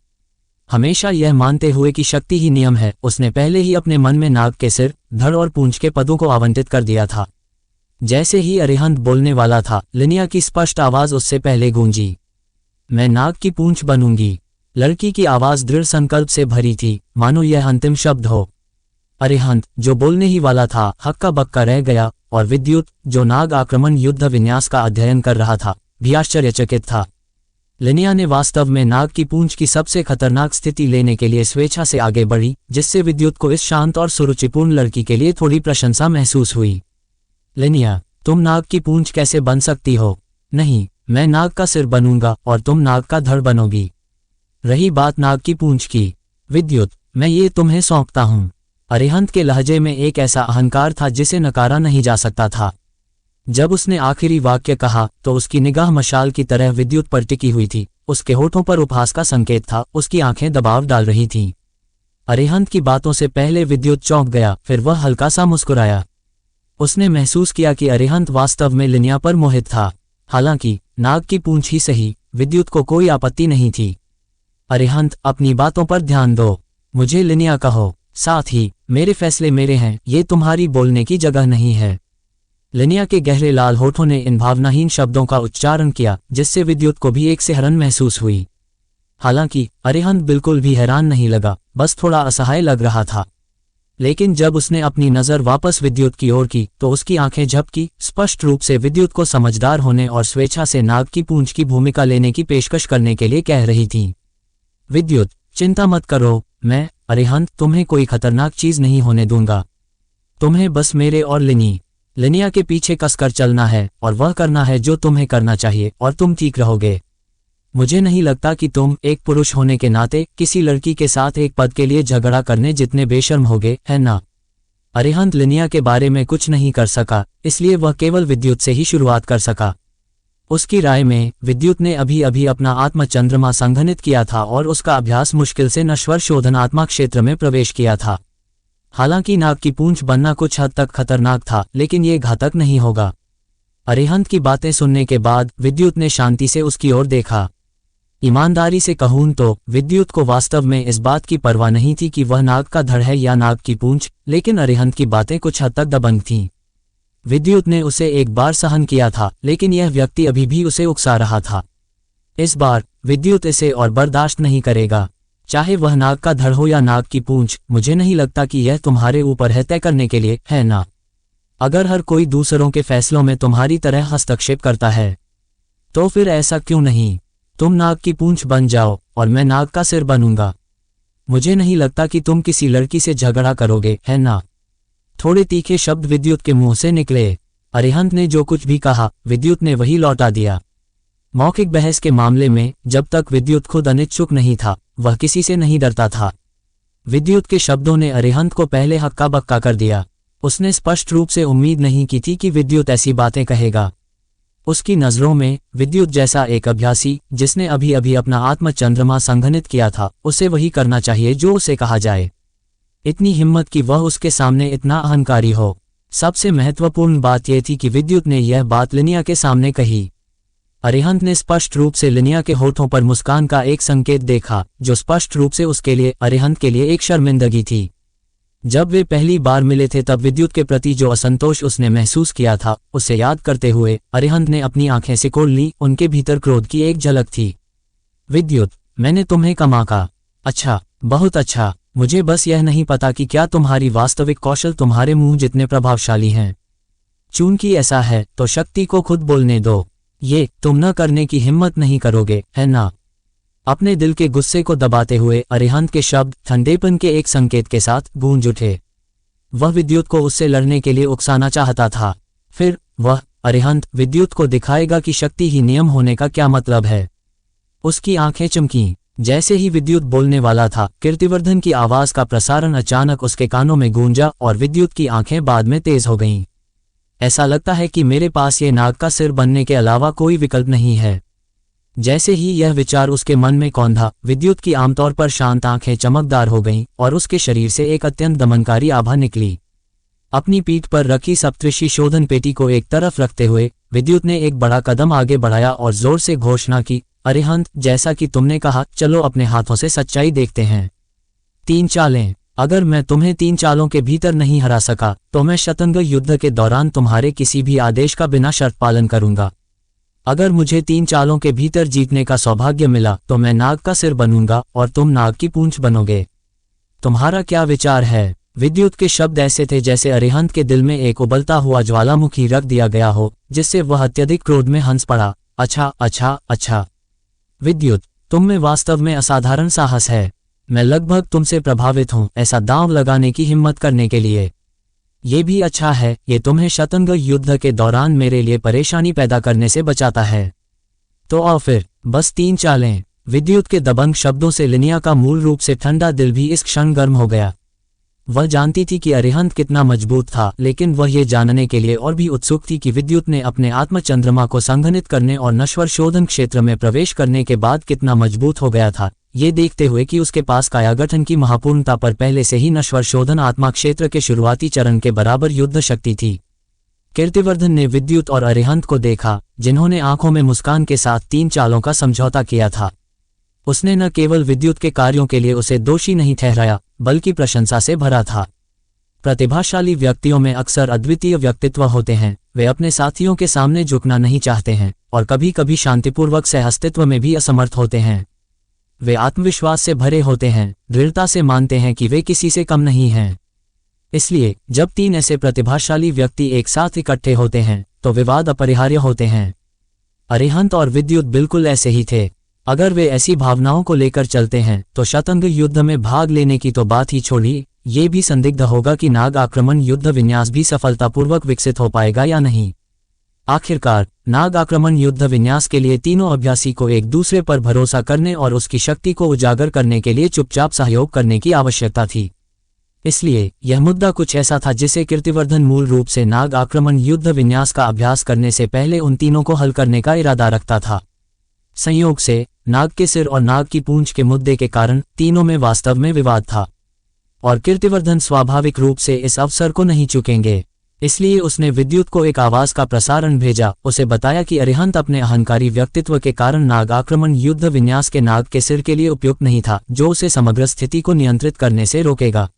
हमेशा यह मानते हुए कि शक्ति ही नियम है, उसने पहले ही अपने मन में नाग के सिर, धड़ और पूंछ के पदों को आवंटित कर दिया था। जैसे ही अरिहंत बोलने वाला था, लिनिया की स्पष्ट आवाज उससे पहले गूंजी, मैं नाग की पूंछ बनूंगी। लड़की की आवाज दृढ़ संकल्प से भरी थी, मानो यह अंतिम शब्द हो। अरिहंत, जो बोलने ही वाला था, हक्का बक्का रह गया और विद्युत, जो नाग आक्रमण युद्ध विन्यास का अध्ययन कर रहा था, भी आश्चर्यचकित था। लिनिया ने वास्तव में नाग की पूंछ की सबसे खतरनाक स्थिति लेने के लिए स्वेच्छा से आगे बढ़ी, जिससे विद्युत को इस शांत और सुरुचिपूर्ण लड़की के लिए थोड़ी प्रशंसा महसूस हुई। लिनिया, तुम नाग की पूंछ कैसे बन सकती हो? नहीं, मैं नाग का सिर बनूंगा और तुम नाग का धड़ बनोगी। रही बात नाग की पूंछ की, विद्युत, मैं ये तुम्हें सौंपता हूं। अरिहंत के लहजे में एक ऐसा अहंकार था जिसे नकारा नहीं जा सकता था। जब उसने आखिरी वाक्य कहा तो उसकी निगाह मशाल की तरह विद्युत पर टिकी हुई थी, उसके होठों पर उपहास का संकेत था, उसकी आंखें दबाव डाल रही थीं। अरिहंत की बातों से पहले विद्युत चौंक गया, फिर वह हल्का सा मुस्कुराया। उसने महसूस किया कि अरिहंत वास्तव में लिनिया पर मोहित था। हालांकि नाग की पूंछ ही सही, विद्युत को कोई आपत्ति नहीं थी। अरिहंत, अपनी बातों पर ध्यान दो, मुझे लिनिया कहो, साथ ही मेरे फैसले मेरे हैं, ये तुम्हारी बोलने की जगह नहीं है। लिनिया के गहरे लाल होठों ने इन भावनाहीन शब्दों का उच्चारण किया, जिससे विद्युत को भी एक सिहरन महसूस हुई। हालांकि अरिहंत बिल्कुल भी हैरान नहीं लगा, बस थोड़ा असहाय लग रहा था। लेकिन जब उसने अपनी नजर वापस विद्युत की ओर की तो उसकी आंखें झपकी, स्पष्ट रूप से विद्युत को समझदार होने और स्वेच्छा से नाग की पूंछ की भूमिका लेने की पेशकश करने के लिए कह रही थी। विद्युत, चिंता मत करो, मैं अरिहंत तुम्हें कोई खतरनाक चीज नहीं होने दूंगा। तुम्हें बस मेरे और लिनिया के पीछे कसकर चलना है और वह करना है जो तुम्हें करना चाहिए और तुम ठीक रहोगे। मुझे नहीं लगता कि तुम एक पुरुष होने के नाते किसी लड़की के साथ एक पद के लिए झगड़ा करने जितने बेशर्म होगे, है ना? अरिहंत लिनिया के बारे में कुछ नहीं कर सका, इसलिए वह केवल विद्युत से ही शुरुआत कर सका। उसकी राय में विद्युत ने अभी अभी अपना आत्म चंद्रमा संघनित किया था और उसका अभ्यास मुश्किल से नश्वर शोधन आत्मा क्षेत्र में प्रवेश किया था। हालांकि नाग की पूंछ बनना कुछ हद तक खतरनाक था, लेकिन ये घातक नहीं होगा। अरिहंत की बातें सुनने के बाद विद्युत ने शांति से उसकी ओर देखा। ईमानदारी से कहूं तो विद्युत को वास्तव में इस बात की परवाह नहीं थी कि वह नाग का धड़ है या नाग की पूंछ, लेकिन अरिहंत की बातें कुछ हद तक दबंग थीं। विद्युत ने उसे एक बार सहन किया था, लेकिन यह व्यक्ति अभी भी उसे उकसा रहा था। इस बार विद्युत इसे और बर्दाश्त नहीं करेगा। चाहे वह नाग का धड़ हो या नाग की पूंछ, मुझे नहीं लगता कि यह तुम्हारे ऊपर है तय करने के लिए, है ना? अगर हर कोई दूसरों के फैसलों में तुम्हारी तरह हस्तक्षेप करता है तो फिर ऐसा क्यों नहीं? तुम नाग की पूंछ बन जाओ और मैं नाग का सिर बनूंगा। मुझे नहीं लगता कि तुम किसी लड़की से झगड़ा करोगे, है ना? थोड़े तीखे शब्द विद्युत के मुंह से निकले। अरिहंत ने जो कुछ भी कहा विद्युत ने वही लौटा दिया। मौखिक बहस के मामले में जब तक विद्युत खुद अनिच्छुक नहीं था, वह किसी से नहीं डरता था। विद्युत के शब्दों ने अरिहंत को पहले हक्का बक्का कर दिया। उसने स्पष्ट रूप से उम्मीद नहीं की थी कि विद्युत ऐसी बातें कहेगा। उसकी नजरों में विद्युत जैसा एक अभ्यासी जिसने अभी अभी अपना आत्म चंद्रमा संघनित किया था, उसे वही करना चाहिए जो उसे कहा जाए। इतनी हिम्मत कि वह उसके सामने इतना अहंकारी हो। सबसे महत्वपूर्ण बात यह थी कि विद्युत ने यह बात लिनिया के सामने कही। अरिहंत ने स्पष्ट रूप से लिनिया के होठों पर मुस्कान का एक संकेत देखा, जो स्पष्ट रूप से उसके लिए, अरिहंत के लिए एक शर्मिंदगी थी। जब वे पहली बार मिले थे तब विद्युत के प्रति जो असंतोष उसने महसूस किया था, उसे याद करते हुए अरिहंत ने अपनी आंखें सिकोड़ ली। उनके भीतर क्रोध की एक झलक थी। विद्युत, मैंने तुम्हें कमा का। अच्छा, बहुत अच्छा। मुझे बस यह नहीं पता कि क्या तुम्हारी वास्तविक कौशल तुम्हारे मुंह जितने प्रभावशाली हैं। चूंकि ऐसा है तो शक्ति को खुद बोलने दो। ये तुम न करने की हिम्मत नहीं करोगे, है ना? अपने दिल के गुस्से को दबाते हुए अरिहंत के शब्द ठंडेपन के एक संकेत के साथ गूंज उठे। वह विद्युत को उससे लड़ने के लिए उकसाना चाहता था। फिर वह अरिहंत विद्युत को दिखाएगा कि शक्ति ही नियम होने का क्या मतलब है। उसकी आंखें चमकीं। जैसे ही विद्युत बोलने वाला था, कीर्तिवर्धन की आवाज का प्रसारण अचानक उसके कानों में गूंजा और विद्युत की आंखें बाद में तेज हो गईं। ऐसा लगता है कि मेरे पास ये नाग का सिर बनने के अलावा कोई विकल्प नहीं है। जैसे ही यह विचार उसके मन में कौंधा, विद्युत की आमतौर पर शांत आंखें चमकदार हो गईं और उसके शरीर से एक अत्यंत दमनकारी आभा निकली। अपनी पीठ पर रखी सप्तऋषि शोधन पेटी को एक तरफ रखते हुए विद्युत ने एक बड़ा कदम आगे बढ़ाया और जोर से घोषणा की, अरिहंत, जैसा कि तुमने कहा, चलो अपने हाथों से सच्चाई देखते हैं। 3 चालें। अगर मैं तुम्हें 3 चालों के भीतर नहीं हरा सका तो मैं शतरंग युद्ध के दौरान तुम्हारे किसी भी आदेश का बिना शर्त पालन करूंगा। अगर मुझे 3 चालों के भीतर जीतने का सौभाग्य मिला तो मैं नाग का सिर बनूंगा और तुम नाग की पूंछ बनोगे। तुम्हारा क्या विचार है? विद्युत के शब्द ऐसे थे जैसे अरिहंत के दिल में एक उबलता हुआ ज्वालामुखी रख दिया गया हो, जिससे वह अत्यधिक क्रोध में हंस पड़ा। अच्छा अच्छा अच्छा विद्युत, तुम में वास्तव में असाधारण साहस है। मैं लगभग तुमसे प्रभावित हूं, ऐसा दांव लगाने की हिम्मत करने के लिए। ये भी अच्छा है, ये तुम्हें शतरंग युद्ध के दौरान मेरे लिए परेशानी पैदा करने से बचाता है। तो आओ फिर, बस 3 चालें। विद्युत के दबंग शब्दों से लिनिया का मूल रूप से ठंडा दिल भी इस क्षण गर्म हो गया। वह जानती थी कि अरिहंत कितना मजबूत था, लेकिन वह ये जानने के लिए और भी उत्सुक थी कि विद्युत ने अपने आत्मचंद्रमा को संघनित करने और नश्वर शोधन क्षेत्र में प्रवेश करने के बाद कितना मजबूत हो गया था, ये देखते हुए कि उसके पास कायागठन की महापूर्णता पर पहले से ही नश्वर शोधन आत्मा क्षेत्र के शुरुआती चरण के बराबर युद्ध शक्ति थी। कीर्तिवर्धन ने विद्युत और अरिहंत को देखा, जिन्होंने आंखों में मुस्कान के साथ 3 चालों का समझौता किया था। उसने न केवल विद्युत के कार्यों के लिए उसे दोषी नहीं ठहराया, बल्कि प्रशंसा से भरा था। प्रतिभाशाली व्यक्तियों में अक्सर अद्वितीय व्यक्तित्व होते हैं। वे अपने साथियों के सामने झुकना नहीं चाहते हैं और कभी कभी शांतिपूर्वक सहअस्तित्व में भी असमर्थ होते हैं। वे आत्मविश्वास से भरे होते हैं, दृढ़ता से मानते हैं कि वे किसी से कम नहीं हैं। इसलिए जब 3 ऐसे प्रतिभाशाली व्यक्ति एक साथ इकट्ठे होते हैं तो विवाद अपरिहार्य होते हैं। अरिहंत और विद्युत बिल्कुल ऐसे ही थे। अगर वे ऐसी भावनाओं को लेकर चलते हैं तो शतरंग युद्ध में भाग लेने की तो बात ही छोड़िए, ये भी संदिग्ध होगा कि नाग आक्रमण युद्ध विन्यास भी सफलतापूर्वक विकसित हो पाएगा या नहीं। आखिरकार नाग आक्रमण युद्ध विन्यास के लिए तीनों अभ्यासी को एक दूसरे पर भरोसा करने और उसकी शक्ति को उजागर करने के लिए चुपचाप सहयोग करने की आवश्यकता थी। इसलिए यह मुद्दा कुछ ऐसा था जिसे कीर्तिवर्धन मूल रूप से नाग आक्रमण युद्ध विन्यास का अभ्यास करने से पहले उन तीनों को हल करने का इरादा रखता था। संयोग से नाग के सिर और नाग की पूंछ के मुद्दे के कारण तीनों में वास्तव में विवाद था, और कीर्तिवर्धन स्वाभाविक रूप से इस अवसर को नहीं चूकेंगे। इसलिए उसने विद्युत को एक आवाज का प्रसारण भेजा, उसे बताया कि अरिहंत अपने अहंकारी व्यक्तित्व के कारण नाग आक्रमण युद्ध विन्यास के नाग के सिर के लिए उपयुक्त नहीं था, जो उसे समग्र स्थिति को नियंत्रित करने से रोकेगा।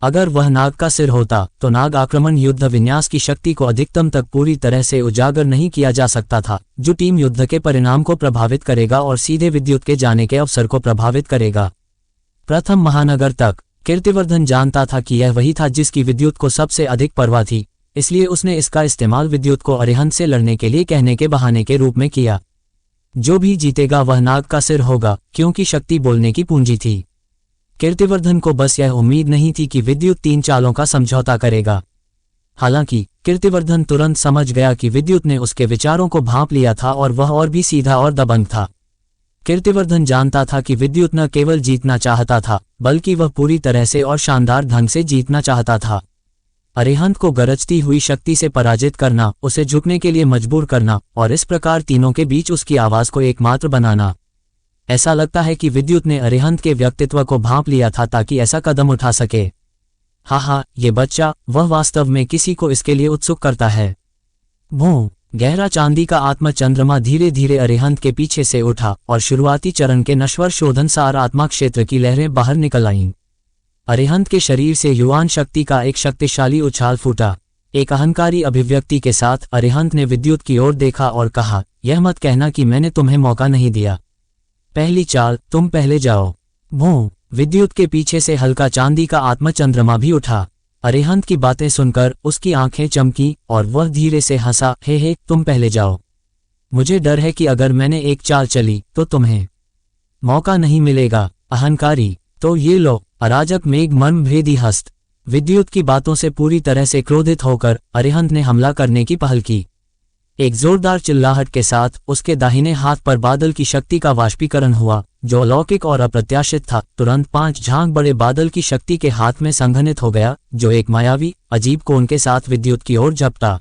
अगर वह नाग का सिर होता तो नाग आक्रमण युद्ध विन्यास की शक्ति को अधिकतम तक पूरी तरह से उजागर नहीं किया जा सकता था, जो टीम युद्ध के परिणाम को प्रभावित करेगा और सीधे विद्युत के जाने के अवसर को प्रभावित करेगा। प्रथम महानगर तक कीर्तिवर्धन जानता था कि यह वही था जिसकी विद्युत को सबसे अधिक परवाह थी, इसलिए उसने इसका इस्तेमाल विद्युत को अरिहंत से लड़ने के लिए कहने के बहाने के रूप में किया। जो भी जीतेगा वह नाग का सिर होगा, क्योंकि शक्ति बोलने की पूंजी थी। कीर्तिवर्धन को बस यह उम्मीद नहीं थी कि विद्युत 3 चालों का समझौता करेगा। हालांकि कीर्तिवर्धन तुरंत समझ गया कि विद्युत ने उसके विचारों को भांप लिया था और वह और भी सीधा और दबंग था। कीर्तिवर्धन जानता था कि विद्युत न केवल जीतना चाहता था, बल्कि वह पूरी तरह से और शानदार ढंग से जीतना चाहता था। अरिहंत को गरजती हुई शक्ति से पराजित करना, उसे झुकने के लिए मजबूर करना और इस प्रकार तीनों के बीच उसकी आवाज को एकमात्र बनाना। ऐसा लगता है कि विद्युत ने अरिहंत के व्यक्तित्व को भांप लिया था ताकि ऐसा कदम उठा सके। हाँ, ये बच्चा, वह वास्तव में किसी को इसके लिए उत्सुक करता है। भों, गहरा चांदी का आत्मा चंद्रमा धीरे धीरे अरिहंत के पीछे से उठा और शुरुआती चरण के नश्वर शोधन सार आत्मा क्षेत्र की लहरें बाहर निकल आईं। अरिहंत के शरीर से युवान शक्ति का एक शक्तिशाली उछाल फूटा। एक अहंकारी अभिव्यक्ति के साथ अरिहंत ने विद्युत की ओर देखा और कहा, यह मत कहना कि मैंने तुम्हें मौका नहीं दिया। पहली चाल, तुम पहले जाओ। भों, विद्युत के पीछे से हल्का चांदी का आत्मा चंद्रमा भी उठा। अरिहंत की बातें सुनकर उसकी आंखें चमकी और वह धीरे से हंसा, हे तुम पहले जाओ। मुझे डर है कि अगर मैंने एक चाल चली तो तुम्हें मौका नहीं मिलेगा। अहंकारी, तो ये लो। अराजक मेघ मर्म भेदी हस्त। विद्युत की बातों से पूरी तरह से क्रोधित होकर अरिहंत ने हमला करने की पहल की। एक जोरदार चिल्लाहट के साथ उसके दाहिने हाथ पर बादल की शक्ति का वाष्पीकरण हुआ, जो अलौकिक और अप्रत्याशित था। तुरंत 5 झांक बड़े बादल की शक्ति के हाथ में संघनित हो गया, जो एक मायावी अजीब कोण के साथ विद्युत की ओर झपटा।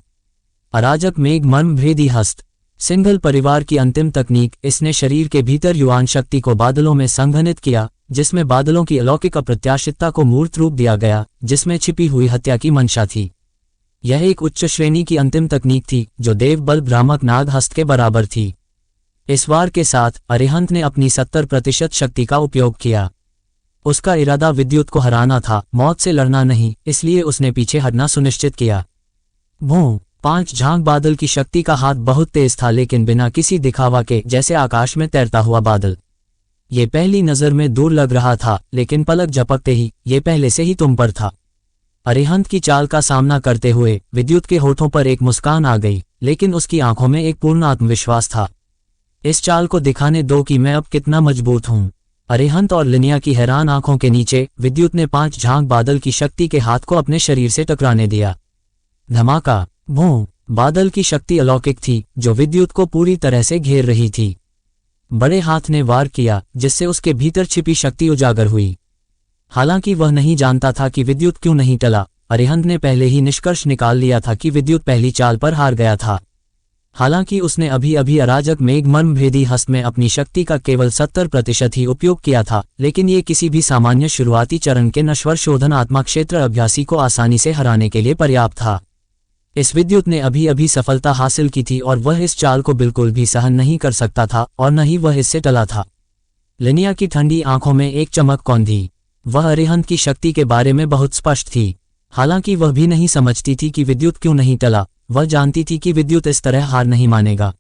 अराजक मेघ मर्म भेदी हस्त। सिंघल परिवार की अंतिम तकनीक, इसने शरीर के भीतर युवान शक्ति को बादलों में संघनित किया, जिसमें बादलों की अलौकिक अप्रत्याशितता को मूर्त रूप दिया गया, जिसमें छिपी हुई हत्या की मंशा थी। यह एक उच्च श्रेणी की अंतिम तकनीक थी, जो देव बल भ्रामक नाग हस्त के बराबर थी। इस वार के साथ अरिहंत ने अपनी 70% शक्ति का उपयोग किया। उसका इरादा विद्युत को हराना था, मौत से लड़ना नहीं, इसलिए उसने पीछे हटना सुनिश्चित किया। भों, 5 झांक बादल की शक्ति का हाथ बहुत तेज था, लेकिन बिना किसी दिखावा के, जैसे आकाश में तैरता हुआ बादल। ये पहली नजर में दूर लग रहा था, लेकिन पलक झपकते ही ये पहले से ही तुम पर था। अरिहंत की चाल का सामना करते हुए विद्युत के होठों पर एक मुस्कान आ गई, लेकिन उसकी आंखों में एक पूर्ण आत्मविश्वास था। इस चाल को दिखाने दो कि मैं अब कितना मजबूत हूं। अरिहंत और लिनिया की हैरान आंखों के नीचे विद्युत ने 5 झांक बादल की शक्ति के हाथ को अपने शरीर से टकराने दिया। धमाका। भों, बादल की शक्ति अलौकिक थी, जो विद्युत को पूरी तरह से घेर रही थी। बड़े हाथ ने वार किया, जिससे उसके भीतर छिपी शक्ति उजागर हुई। हालांकि वह नहीं जानता था कि विद्युत क्यों नहीं टला। अरिहंत ने पहले ही निष्कर्ष निकाल लिया था कि विद्युत पहली चाल पर हार गया था। हालांकि उसने अभी अभी अराजक मेघ मर्म भेदी हस्त में अपनी शक्ति का केवल 70% ही उपयोग किया था, लेकिन ये किसी भी सामान्य शुरुआती चरण के नश्वर शोधन आत्मा क्षेत्र अभ्यासी को आसानी से हराने के लिए पर्याप्त था। इस विद्युत ने अभी अभी सफलता हासिल की थी और वह इस चाल को बिल्कुल भी सहन नहीं कर सकता था, और न ही वह इससे टला था। लिनिया की ठंडी आंखों में एक चमक कौंधी। वह अरिहंत की शक्ति के बारे में बहुत स्पष्ट थी। हालांकि वह भी नहीं समझती थी कि विद्युत क्यों नहीं टला। वह जानती थी कि विद्युत इस तरह हार नहीं मानेगा।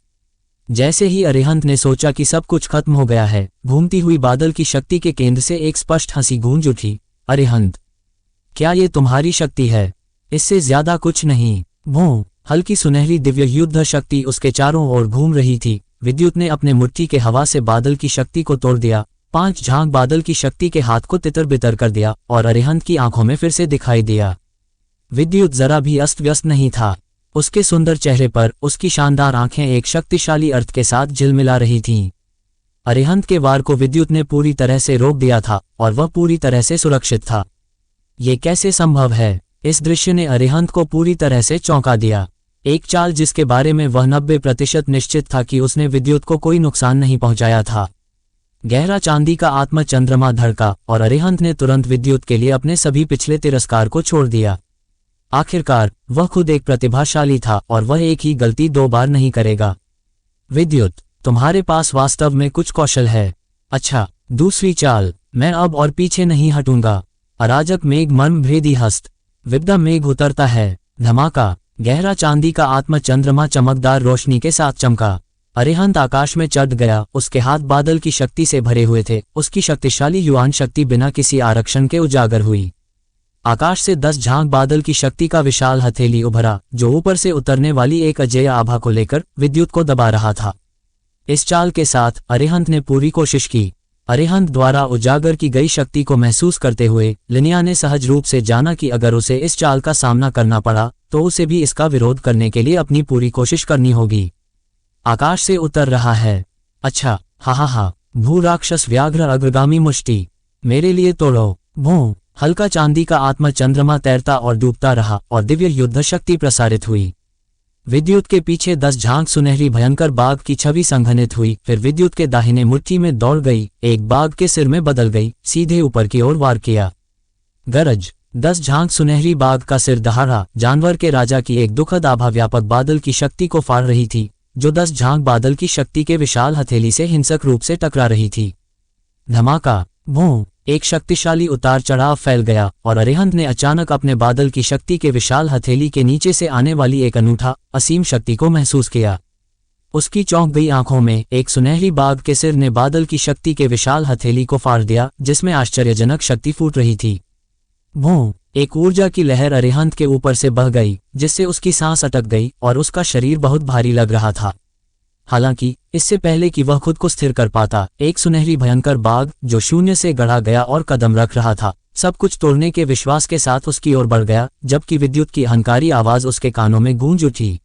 जैसे ही अरिहंत ने सोचा कि सब कुछ खत्म हो गया है, घूमती हुई बादल की शक्ति के केंद्र से एक स्पष्ट हंसी गूंज उठी। अरिहंत, क्या ये तुम्हारी शक्ति है? इससे ज्यादा कुछ नहीं। भों, हल्की सुनहरी दिव्य युद्ध शक्ति उसके चारों ओर घूम रही थी। विद्युत ने अपने मुट्ठी के हवा से बादल की शक्ति को तोड़ दिया, 5 झांक बादल की शक्ति के हाथ को तितर बितर कर दिया और अरिहंत की आंखों में फिर से दिखाई दिया। विद्युत जरा भी अस्त व्यस्त नहीं था। उसके सुंदर चेहरे पर उसकी शानदार आंखें एक शक्तिशाली अर्थ के साथ झिलमिला रही थीं। अरिहंत के वार को विद्युत ने पूरी तरह से रोक दिया था और वह पूरी तरह से सुरक्षित था। ये कैसे संभव है? इस दृश्य ने अरिहंत को पूरी तरह से चौंका दिया। एक चाल जिसके बारे में वह 90% निश्चित था कि उसने विद्युत को कोई नुकसान नहीं पहुंचाया था। गहरा चांदी का आत्मा चंद्रमा धड़का और अरिहंत ने तुरंत विद्युत के लिए अपने सभी पिछले तिरस्कार को छोड़ दिया। आखिरकार वह खुद एक प्रतिभाशाली था और वह एक ही गलती 2 बार नहीं करेगा। विद्युत, तुम्हारे पास वास्तव में कुछ कौशल है। अच्छा, दूसरी चाल, मैं अब और पीछे नहीं हटूंगा। अराजक मेघ मर्म भेदी हस्त, विपदा मेघ उतरता है। धमाका, गहरा चांदी का आत्मा चंद्रमा चमकदार रोशनी के साथ चमका। अरिहंत आकाश में चढ़ गया। उसके हाथ बादल की शक्ति से भरे हुए थे। उसकी शक्तिशाली युवान शक्ति बिना किसी आरक्षण के उजागर हुई। आकाश से 10 झांक बादल की शक्ति का विशाल हथेली उभरा, जो ऊपर से उतरने वाली एक अजेय आभा को लेकर विद्युत को दबा रहा था। इस चाल के साथ अरिहंत ने पूरी कोशिश की। अरिहंत द्वारा उजागर की गई शक्ति को महसूस करते हुए लिनिया ने सहज रूप से जाना कि अगर उसे इस चाल का सामना करना पड़ा तो उसे भी इसका विरोध करने के लिए अपनी पूरी कोशिश करनी होगी। आकाश से उतर रहा है। अच्छा, हा, भू राक्षस व्याघ्र अग्रगामी मुष्टि, मेरे लिए तोड़ो। भू, हल्का चांदी का आत्मा चंद्रमा तैरता और डूबता रहा और दिव्य युद्ध शक्ति प्रसारित हुई। विद्युत के पीछे 10 झांक सुनहरी भयंकर बाघ की छवि संघनित हुई। फिर विद्युत के दाहिने मुट्ठी में दौड़ गई, एक बाघ के सिर में बदल गई, सीधे ऊपर की ओर वार किया। गरज, 10 झांक सुनहरी बाघ का सिर दहाड़ा। जानवर के राजा की एक दुखद आभा व्यापक बादल की शक्ति को फाड़ रही थी, जो 10 झांक बादल की शक्ति के विशाल हथेली से हिंसक रूप से टकरा रही थी। धमाका, भूं, एक शक्तिशाली उतार चढ़ाव फैल गया और अरिहंत ने अचानक अपने बादल की शक्ति के विशाल हथेली के नीचे से आने वाली एक अनूठा असीम शक्ति को महसूस किया। उसकी चौंक गई आंखों में एक सुनहरी बाघ के सिर ने बादल की शक्ति के विशाल हथेली को फाड़ दिया, जिसमें आश्चर्यजनक शक्ति फूट रही थी। भूं, एक ऊर्जा की लहर अरिहंत के ऊपर से बह गई, जिससे उसकी सांस अटक गई और उसका शरीर बहुत भारी लग रहा था। हालांकि इससे पहले कि वह खुद को स्थिर कर पाता, एक सुनहरी भयंकर बाघ जो शून्य से गढ़ा गया और कदम रख रहा था, सब कुछ तोड़ने के विश्वास के साथ उसकी ओर बढ़ गया, जबकि विद्युत की अहंकारी आवाज उसके कानों में गूंज उठी।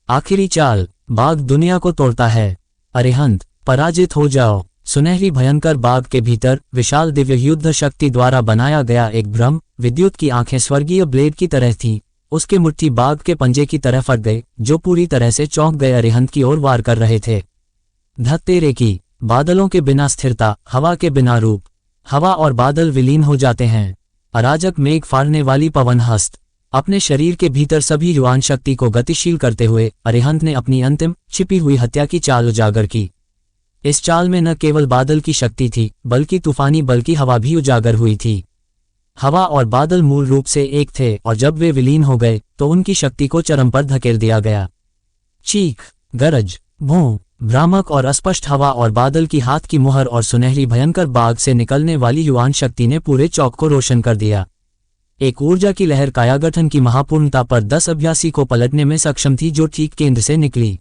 आखिरी चाल, बाघ दुनिया को तोड़ता है। अरिहंत, पराजित हो जाओ। सुनहरी भयंकर बाघ के भीतर विशाल दिव्य युद्ध शक्ति द्वारा बनाया गया एक भ्रम। विद्युत की आंखें स्वर्गीय ब्लेड की तरह थीं। उसके मुट्ठी बाघ के पंजे की तरह फट गए, जो पूरी तरह से चौंक गए अरिहंत की ओर वार कर रहे थे। धत तेरे की, बादलों के बिना स्थिरता, हवा के बिना रूप। हवा और बादल विलीन हो जाते हैं। अराजक मेघ फाड़ने वाली पवन हस्त। अपने शरीर के भीतर सभी युवान शक्ति को गतिशील करते हुए अरिहंत ने अपनी अंतिम छिपी हुई हत्या की चाल उजागर की। इस चाल में न केवल बादल की शक्ति थी, बल्कि तूफानी बल्कि हवा भी उजागर हुई थी। हवा और बादल मूल रूप से एक थे और जब वे विलीन हो गए तो उनकी शक्ति को चरम पर धकेल दिया गया। चीख, गरज, भूं, भ्रामक और अस्पष्ट हवा और बादल की हाथ की मुहर और सुनहरी भयंकर बाघ से निकलने वाली युवान शक्ति ने पूरे चौक को रोशन कर दिया। एक ऊर्जा की लहर कायागठन की महापूर्णता पर 10 अभ्यासी को पलटने में सक्षम थी, जो ठीक केंद्र से निकली।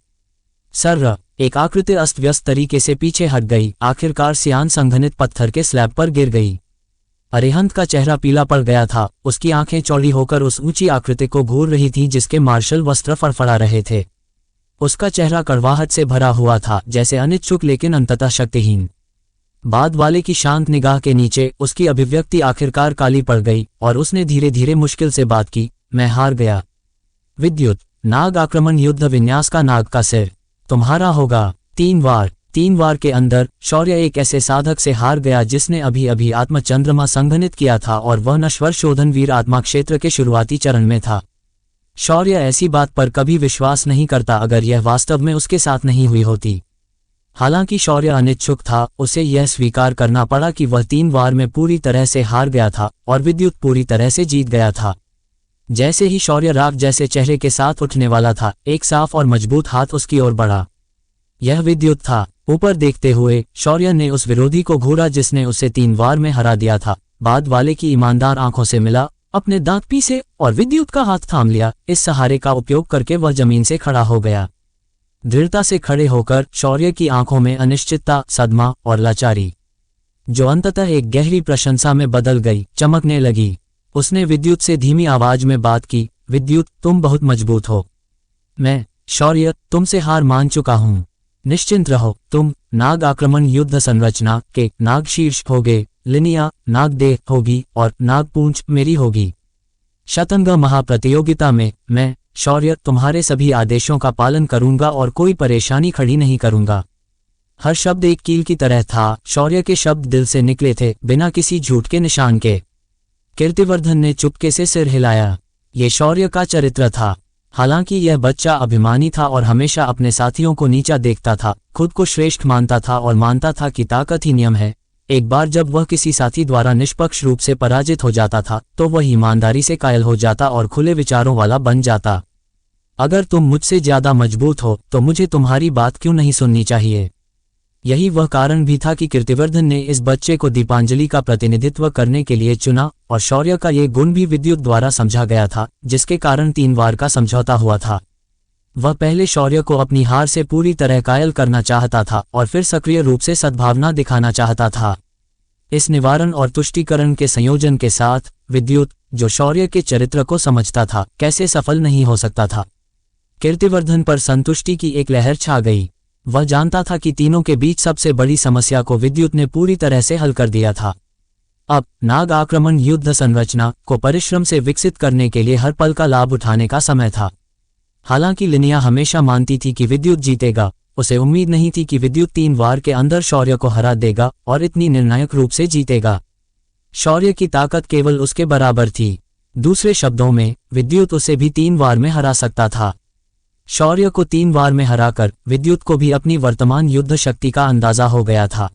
सर्र, एक आकृति अस्त व्यस्त तरीके से पीछे हट गई, आखिरकार सियान संघनित पत्थर के स्लैब पर गिर गई। अरिहंत का चेहरा पीला पड़ गया था। उसकी आंखें चौड़ी होकर उस ऊंची आकृति को घूर रही थीं जिसके मार्शल वस्त्र फड़फड़ा रहे थे। उसका चेहरा कड़वाहट से भरा हुआ था, जैसे अनिच्छुक लेकिन अंततः शक्तिहीन। बाद वाले की शांत निगाह के नीचे उसकी अभिव्यक्ति आखिरकार काली पड़ गई और उसने धीरे धीरे मुश्किल से बात की, मैं हार गया। विद्युत, नाग आक्रमण युद्ध विन्यास का नाग का सिर तुम्हारा होगा। 3 वार के अंदर शौर्य एक ऐसे साधक से हार गया जिसने अभी अभी आत्म चंद्रमा संघनित किया था और वह नश्वर शोधन वीर आत्मा क्षेत्र के शुरुआती चरण में था। शौर्य ऐसी बात पर कभी विश्वास नहीं करता अगर यह वास्तव में उसके साथ नहीं हुई होती। हालांकि शौर्य अनिच्छुक था, उसे यह स्वीकार करना पड़ा कि वह 3 वार में पूरी तरह से हार गया था और विद्युत पूरी तरह से जीत गया था। जैसे ही शौर्य राग जैसे चेहरे के साथ उठने वाला था, एक साफ और मजबूत हाथ उसकी ओर बढ़ा। यह विद्युत था। ऊपर देखते हुए शौर्य ने उस विरोधी को घूरा जिसने उसे 3 वार में हरा दिया था। बाद वाले की ईमानदार आंखों से मिला, अपने दांत पीसे और विद्युत का हाथ थाम लिया। इस सहारे का उपयोग करके वह जमीन से खड़ा हो गया। दृढ़ता से खड़े होकर शौर्य की आंखों में अनिश्चितता, सदमा और लाचारी, जो अंततः एक गहरी प्रशंसा में बदल गई, चमकने लगी। उसने विद्युत से धीमी आवाज में बात की, विद्युत, तुम बहुत मजबूत हो। मैं, शौर्य, तुमसे हार मान चुका हूं। निश्चिंत रहो, तुम नाग आक्रमण युद्ध संरचना के नाग शीर्ष होगे, लिनिया नागदेह होगी और नागपूंछ मेरी होगी। शतंग महाप्रतियोगिता में मैं शौर्य तुम्हारे सभी आदेशों का पालन करूंगा और कोई परेशानी खड़ी नहीं करूंगा। हर शब्द एक कील की तरह था। शौर्य के शब्द दिल से निकले थे, बिना किसी झूठ के निशान के। कीर्तिवर्धन ने चुपके से सिर हिलाया। ये शौर्य का चरित्र था। हालांकि यह बच्चा अभिमानी था और हमेशा अपने साथियों को नीचा देखता था, खुद को श्रेष्ठ मानता था और मानता था कि ताकत ही नियम है। एक बार जब वह किसी साथी द्वारा निष्पक्ष रूप से पराजित हो जाता था तो वह ईमानदारी से कायल हो जाता और खुले विचारों वाला बन जाता। अगर तुम मुझसे ज्यादा मजबूत हो तो मुझे तुम्हारी बात क्यों नहीं सुननी चाहिए। यही वह कारण भी था कि कीर्तिवर्धन ने इस बच्चे को दीपांजलि का प्रतिनिधित्व करने के लिए चुना और शौर्य का ये गुण भी विद्युत द्वारा समझा गया था, जिसके कारण 3 बार का समझौता हुआ था। वह पहले शौर्य को अपनी हार से पूरी तरह कायल करना चाहता था और फिर सक्रिय रूप से सद्भावना दिखाना चाहता था। इस निवारण और तुष्टीकरण के संयोजन के साथ विद्युत, जो शौर्य के चरित्र को समझता था, कैसे सफल नहीं हो सकता था। कीर्तिवर्धन पर संतुष्टि की एक लहर छा गई। वह जानता था कि तीनों के बीच सबसे बड़ी समस्या को विद्युत ने पूरी तरह से हल कर दिया था। अब नाग आक्रमण युद्ध संरचना को परिश्रम से विकसित करने के लिए हर पल का लाभ उठाने का समय था। हालांकि लिनिया हमेशा मानती थी कि विद्युत जीतेगा, उसे उम्मीद नहीं थी कि विद्युत 3 वार के अंदर शौर्य को हरा देगा और इतनी निर्णायक रूप से जीतेगा। शौर्य की ताकत केवल उसके बराबर थी। दूसरे शब्दों में विद्युत उसे भी 3 वार में हरा सकता था। शौर्य को 3 वार में हराकर विद्युत को भी अपनी वर्तमान युद्ध शक्ति का अंदाजा हो गया था।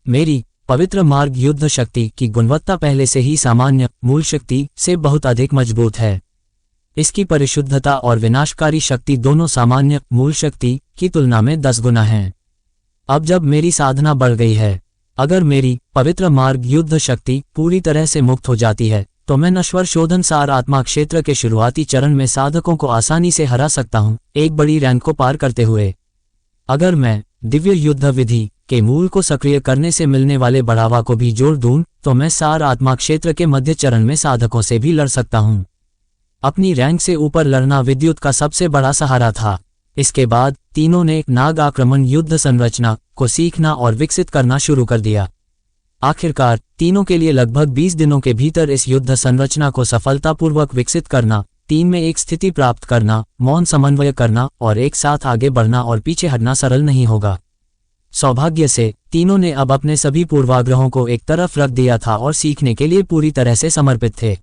मेरी पवित्र मार्ग युद्ध शक्ति की गुणवत्ता पहले से ही सामान्य मूल शक्ति से बहुत अधिक मजबूत है। इसकी परिशुद्धता और विनाशकारी शक्ति दोनों सामान्य मूल शक्ति की तुलना में 10 गुना हैं। अब जब मेरी साधना बढ़ गई है, अगर मेरी पवित्र मार्ग युद्ध शक्ति पूरी तरह से मुक्त हो जाती है तो मैं नश्वर शोधन सार आत्मा क्षेत्र के शुरुआती चरण में साधकों को आसानी से हरा सकता हूं, एक बड़ी रैंक को पार करते हुए। अगर मैं दिव्य युद्ध विधि के मूल को सक्रिय करने से मिलने वाले बढ़ावा को भी जोड़ दूं तो मैं सार आत्मा क्षेत्र के मध्य चरण में साधकों से भी लड़ सकता हूं। अपनी रैंक से ऊपर लड़ना विद्युत का सबसे बड़ा सहारा था। इसके बाद तीनों ने नाग आक्रमण युद्ध संरचना को सीखना और विकसित करना शुरू कर दिया। आखिरकार तीनों के लिए लगभग 20 दिनों के भीतर इस युद्ध संरचना को सफलतापूर्वक विकसित करना, 3 में एक स्थिति प्राप्त करना, मौन समन्वय करना और एक साथ आगे बढ़ना और पीछे हटना सरल नहीं होगा। सौभाग्य से तीनों ने अब अपने सभी पूर्वाग्रहों को एक तरफ रख दिया था और सीखने के लिए पूरी तरह से समर्पित थे।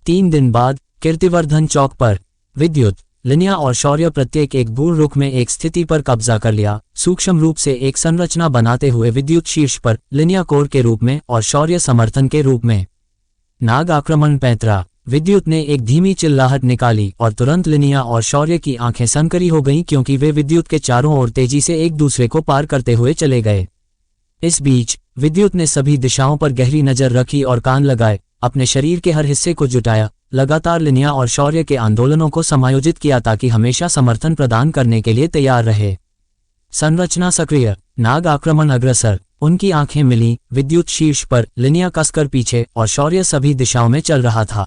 3 दिन बाद कीर्तिवर्धन चौक पर विद्युत, लिनिया और शौर्य प्रत्येक एक दूर रुख में एक स्थिति पर कब्जा कर लिया। सूक्ष्म रूप से एक संरचना बनाते हुए विद्युत शीर्ष पर, लिनिया कोर के रूप में और शौर्य समर्थन के रूप में। नाग आक्रमण पैंतरा। विद्युत ने एक धीमी चिल्लाहट निकाली और तुरंत लिनिया और शौर्य की आंखें सनकरी हो गईं क्योंकि वे विद्युत के चारों ओर तेजी से एक दूसरे को पार करते हुए चले गए। इस बीच विद्युत ने सभी दिशाओं पर गहरी नजर रखी और कान लगाए, अपने शरीर के हर हिस्से को जुटाया, लगातार लिनिया और शौर्य के आंदोलनों को समायोजित किया ताकि हमेशा समर्थन प्रदान करने के लिए तैयार रहे। संरचना सक्रिय, नाग आक्रमण अग्रसर। उनकी आंखें मिली, विद्युत शीर्ष पर, लिनिया कसकर पीछे और शौर्य सभी दिशाओं में चल रहा था।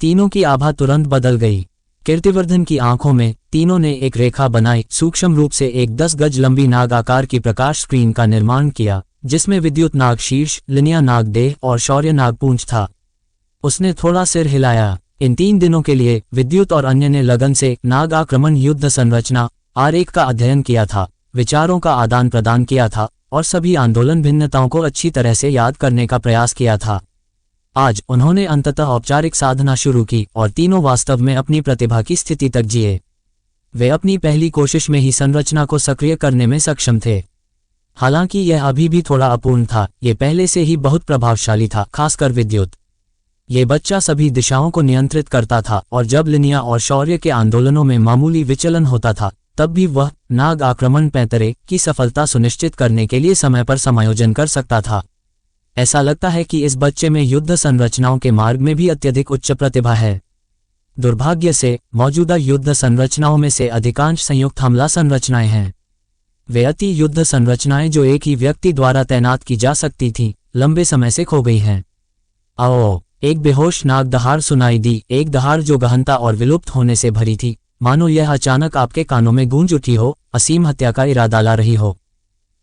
तीनों की आभा तुरंत बदल गई। कीर्तिवर्धन की आंखों में तीनों ने एक रेखा बनाई, सूक्ष्म रूप से एक 10 गज लंबी नाग आकार की प्रकाश स्क्रीन का निर्माण किया, जिसमें विद्युत नाग शीर्ष, लिनिया नाग देह और शौर्य नागपूंछ था। उसने थोड़ा सिर हिलाया। इन 3 दिनों के लिए विद्युत और अन्य ने लगन से नाग आक्रमण युद्ध संरचना आरेख का अध्ययन किया था, विचारों का आदान प्रदान किया था और सभी आंदोलन भिन्नताओं को अच्छी तरह से याद करने का प्रयास किया था। आज उन्होंने अंततः औपचारिक साधना शुरू की और तीनों वास्तव में अपनी प्रतिभा की स्थिति तक जिए। वे अपनी पहली कोशिश में ही संरचना को सक्रिय करने में सक्षम थे। हालांकि यह अभी भी थोड़ा अपूर्ण था, ये पहले से ही बहुत प्रभावशाली था, खासकर विद्युत। ये बच्चा सभी दिशाओं को नियंत्रित करता था और जब लिनिया और शौर्य के आंदोलनों में मामूली विचलन होता था तब भी वह नाग आक्रमण पैंतरे की सफलता सुनिश्चित करने के लिए समय पर समायोजन कर सकता था। ऐसा लगता है कि इस बच्चे में युद्ध संरचनाओं के मार्ग में भी अत्यधिक उच्च प्रतिभा है। दुर्भाग्य से मौजूदा युद्ध संरचनाओं में से अधिकांश संयुक्त हमला संरचनाएं हैं। वे अति युद्ध संरचनाएं जो एक ही व्यक्ति द्वारा तैनात की जा सकती थीं, लंबे समय से खो गई हैं। आओ, एक बेहोश नाग दहाड़ सुनाई दी, एक दहाड़ जो गहनता और विलुप्त होने से भरी थी, मानो यह अचानक आपके कानों में गूंज उठी हो, असीम हत्या का इरादा ला रही हो।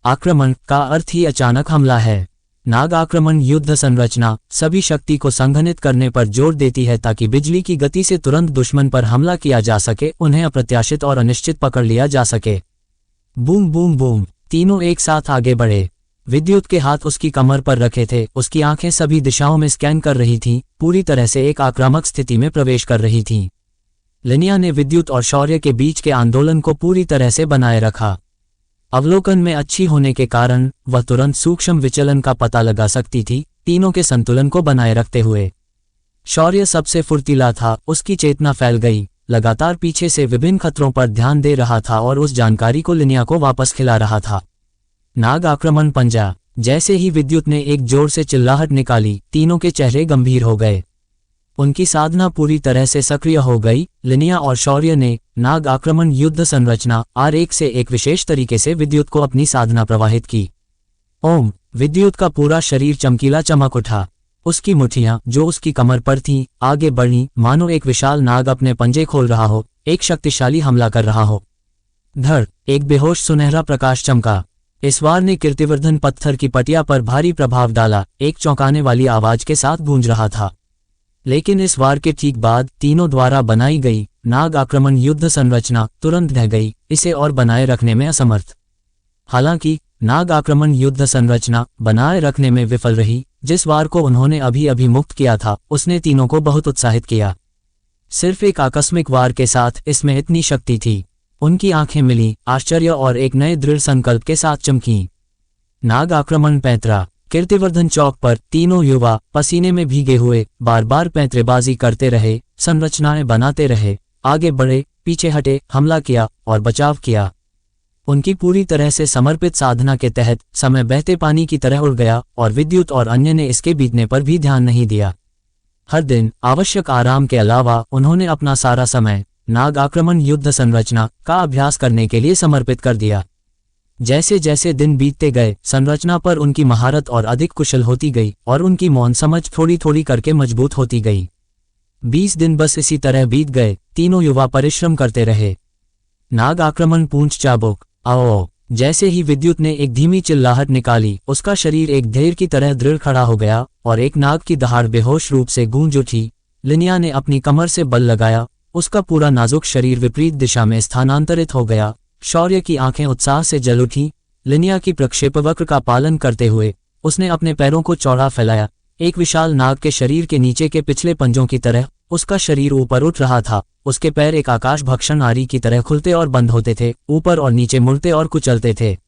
आक्रमण का अर्थ ही अचानक हमला है। नाग आक्रमण युद्ध संरचना सभी शक्ति को संघनित करने पर जोर देती है ताकि बिजली की गति से तुरंत दुश्मन पर हमला किया जा सके, उन्हें अप्रत्याशित और अनिश्चित पकड़ लिया जा सके। बूम बूम बूम, तीनों एक साथ आगे बढ़े। विद्युत के हाथ उसकी कमर पर रखे थे, उसकी आंखें सभी दिशाओं में स्कैन कर रही थीं, पूरी तरह से एक आक्रामक स्थिति में प्रवेश कर रही थीं। लिनिया ने विद्युत और शौर्य के बीच के आंदोलन को पूरी तरह से बनाए रखा। अवलोकन में अच्छी होने के कारण वह तुरंत सूक्ष्म विचलन का पता लगा सकती थी, तीनों के संतुलन को बनाए रखते हुए। शौर्य सबसे फुर्तीला था, उसकी चेतना फैल गई, लगातार पीछे से विभिन्न खतरों पर ध्यान दे रहा था और उस जानकारी को लिनिया को वापस खिला रहा था। नाग आक्रमण पंजा। जैसे ही विद्युत ने एक जोर से चिल्लाहट निकाली, तीनों के चेहरे गंभीर हो गए। उनकी साधना पूरी तरह से सक्रिय हो गई। लिनिया और शौर्य ने नाग आक्रमण युद्ध संरचना R1 से एक विशेष तरीके से विद्युत को अपनी साधना प्रवाहित की। ओम। विद्युत का पूरा शरीर चमकीला चमक उठा। उसकी मुट्ठियां जो उसकी कमर पर थीं, आगे बढ़ीं, मानो एक विशाल नाग अपने पंजे खोल रहा हो, एक शक्तिशाली हमला कर रहा हो। धड़। एक बेहोश सुनहरा प्रकाश चमका। इस वार ने कीर्तिवर्धन पत्थर की पटिया पर भारी प्रभाव डाला, एक चौंकाने वाली आवाज के साथ गूंज रहा था। लेकिन इस वार के ठीक बाद तीनों द्वारा बनाई गई नाग आक्रमण युद्ध संरचना तुरंत ढह गई, इसे और बनाए रखने में असमर्थ। हालांकि नाग आक्रमण युद्ध संरचना बनाए रखने में विफल रही। जिस वार को उन्होंने अभी अभी मुक्त किया था, उसने तीनों को बहुत उत्साहित किया। सिर्फ एक आकस्मिक वार के साथ इसमें इतनी शक्ति थी। उनकी आंखें मिली, आश्चर्य और एक नए दृढ़ संकल्प के साथ चमकीं। नाग आक्रमण पैंतरा। कीर्तिवर्धन चौक पर तीनों युवा पसीने में भीगे हुए बार बार पैंतरेबाजी करते रहे, संरचनाएं बनाते रहे, आगे बढ़े, पीछे हटे, हमला किया और बचाव किया। उनकी पूरी तरह से समर्पित साधना के तहत समय बहते पानी की तरह उड़ गया और विद्युत और अन्य ने इसके बीतने पर भी ध्यान नहीं दिया। हर दिन आवश्यक आराम के अलावा उन्होंने अपना सारा समय नाग आक्रमण युद्ध संरचना का अभ्यास करने के लिए समर्पित कर दिया। जैसे जैसे दिन बीतते गए, संरचना पर उनकी महारत और अधिक कुशल होती गई और उनकी मौन समझ थोड़ी थोड़ी करके मजबूत होती गई। 20 दिन बस इसी तरह बीत गए। तीनों युवा परिश्रम करते रहे। नाग आक्रमण पूंछ चाबुक। आओ। जैसे ही विद्युत ने एक धीमी चिल्लाहट निकाली, उसका शरीर एक ढेर की तरह दृढ़ खड़ा हो गया और एक नाग की दहाड़ बेहोश रूप से गूंज उठी। लिनिया ने अपनी कमर से बल लगाया, उसका पूरा नाजुक शरीर विपरीत दिशा में स्थानांतरित हो गया। शौर्य की आंखें उत्साह से जल उठी। लिनिया की प्रक्षेपवक्र का पालन करते हुए उसने अपने पैरों को चौड़ा फैलाया। एक विशाल नाग के शरीर के नीचे के पिछले पंजों की तरह उसका शरीर ऊपर उठ रहा था। उसके पैर एक आकाश भक्षण आरी की तरह खुलते और बंद होते थे, ऊपर और नीचे मुड़ते और कुचलते थे।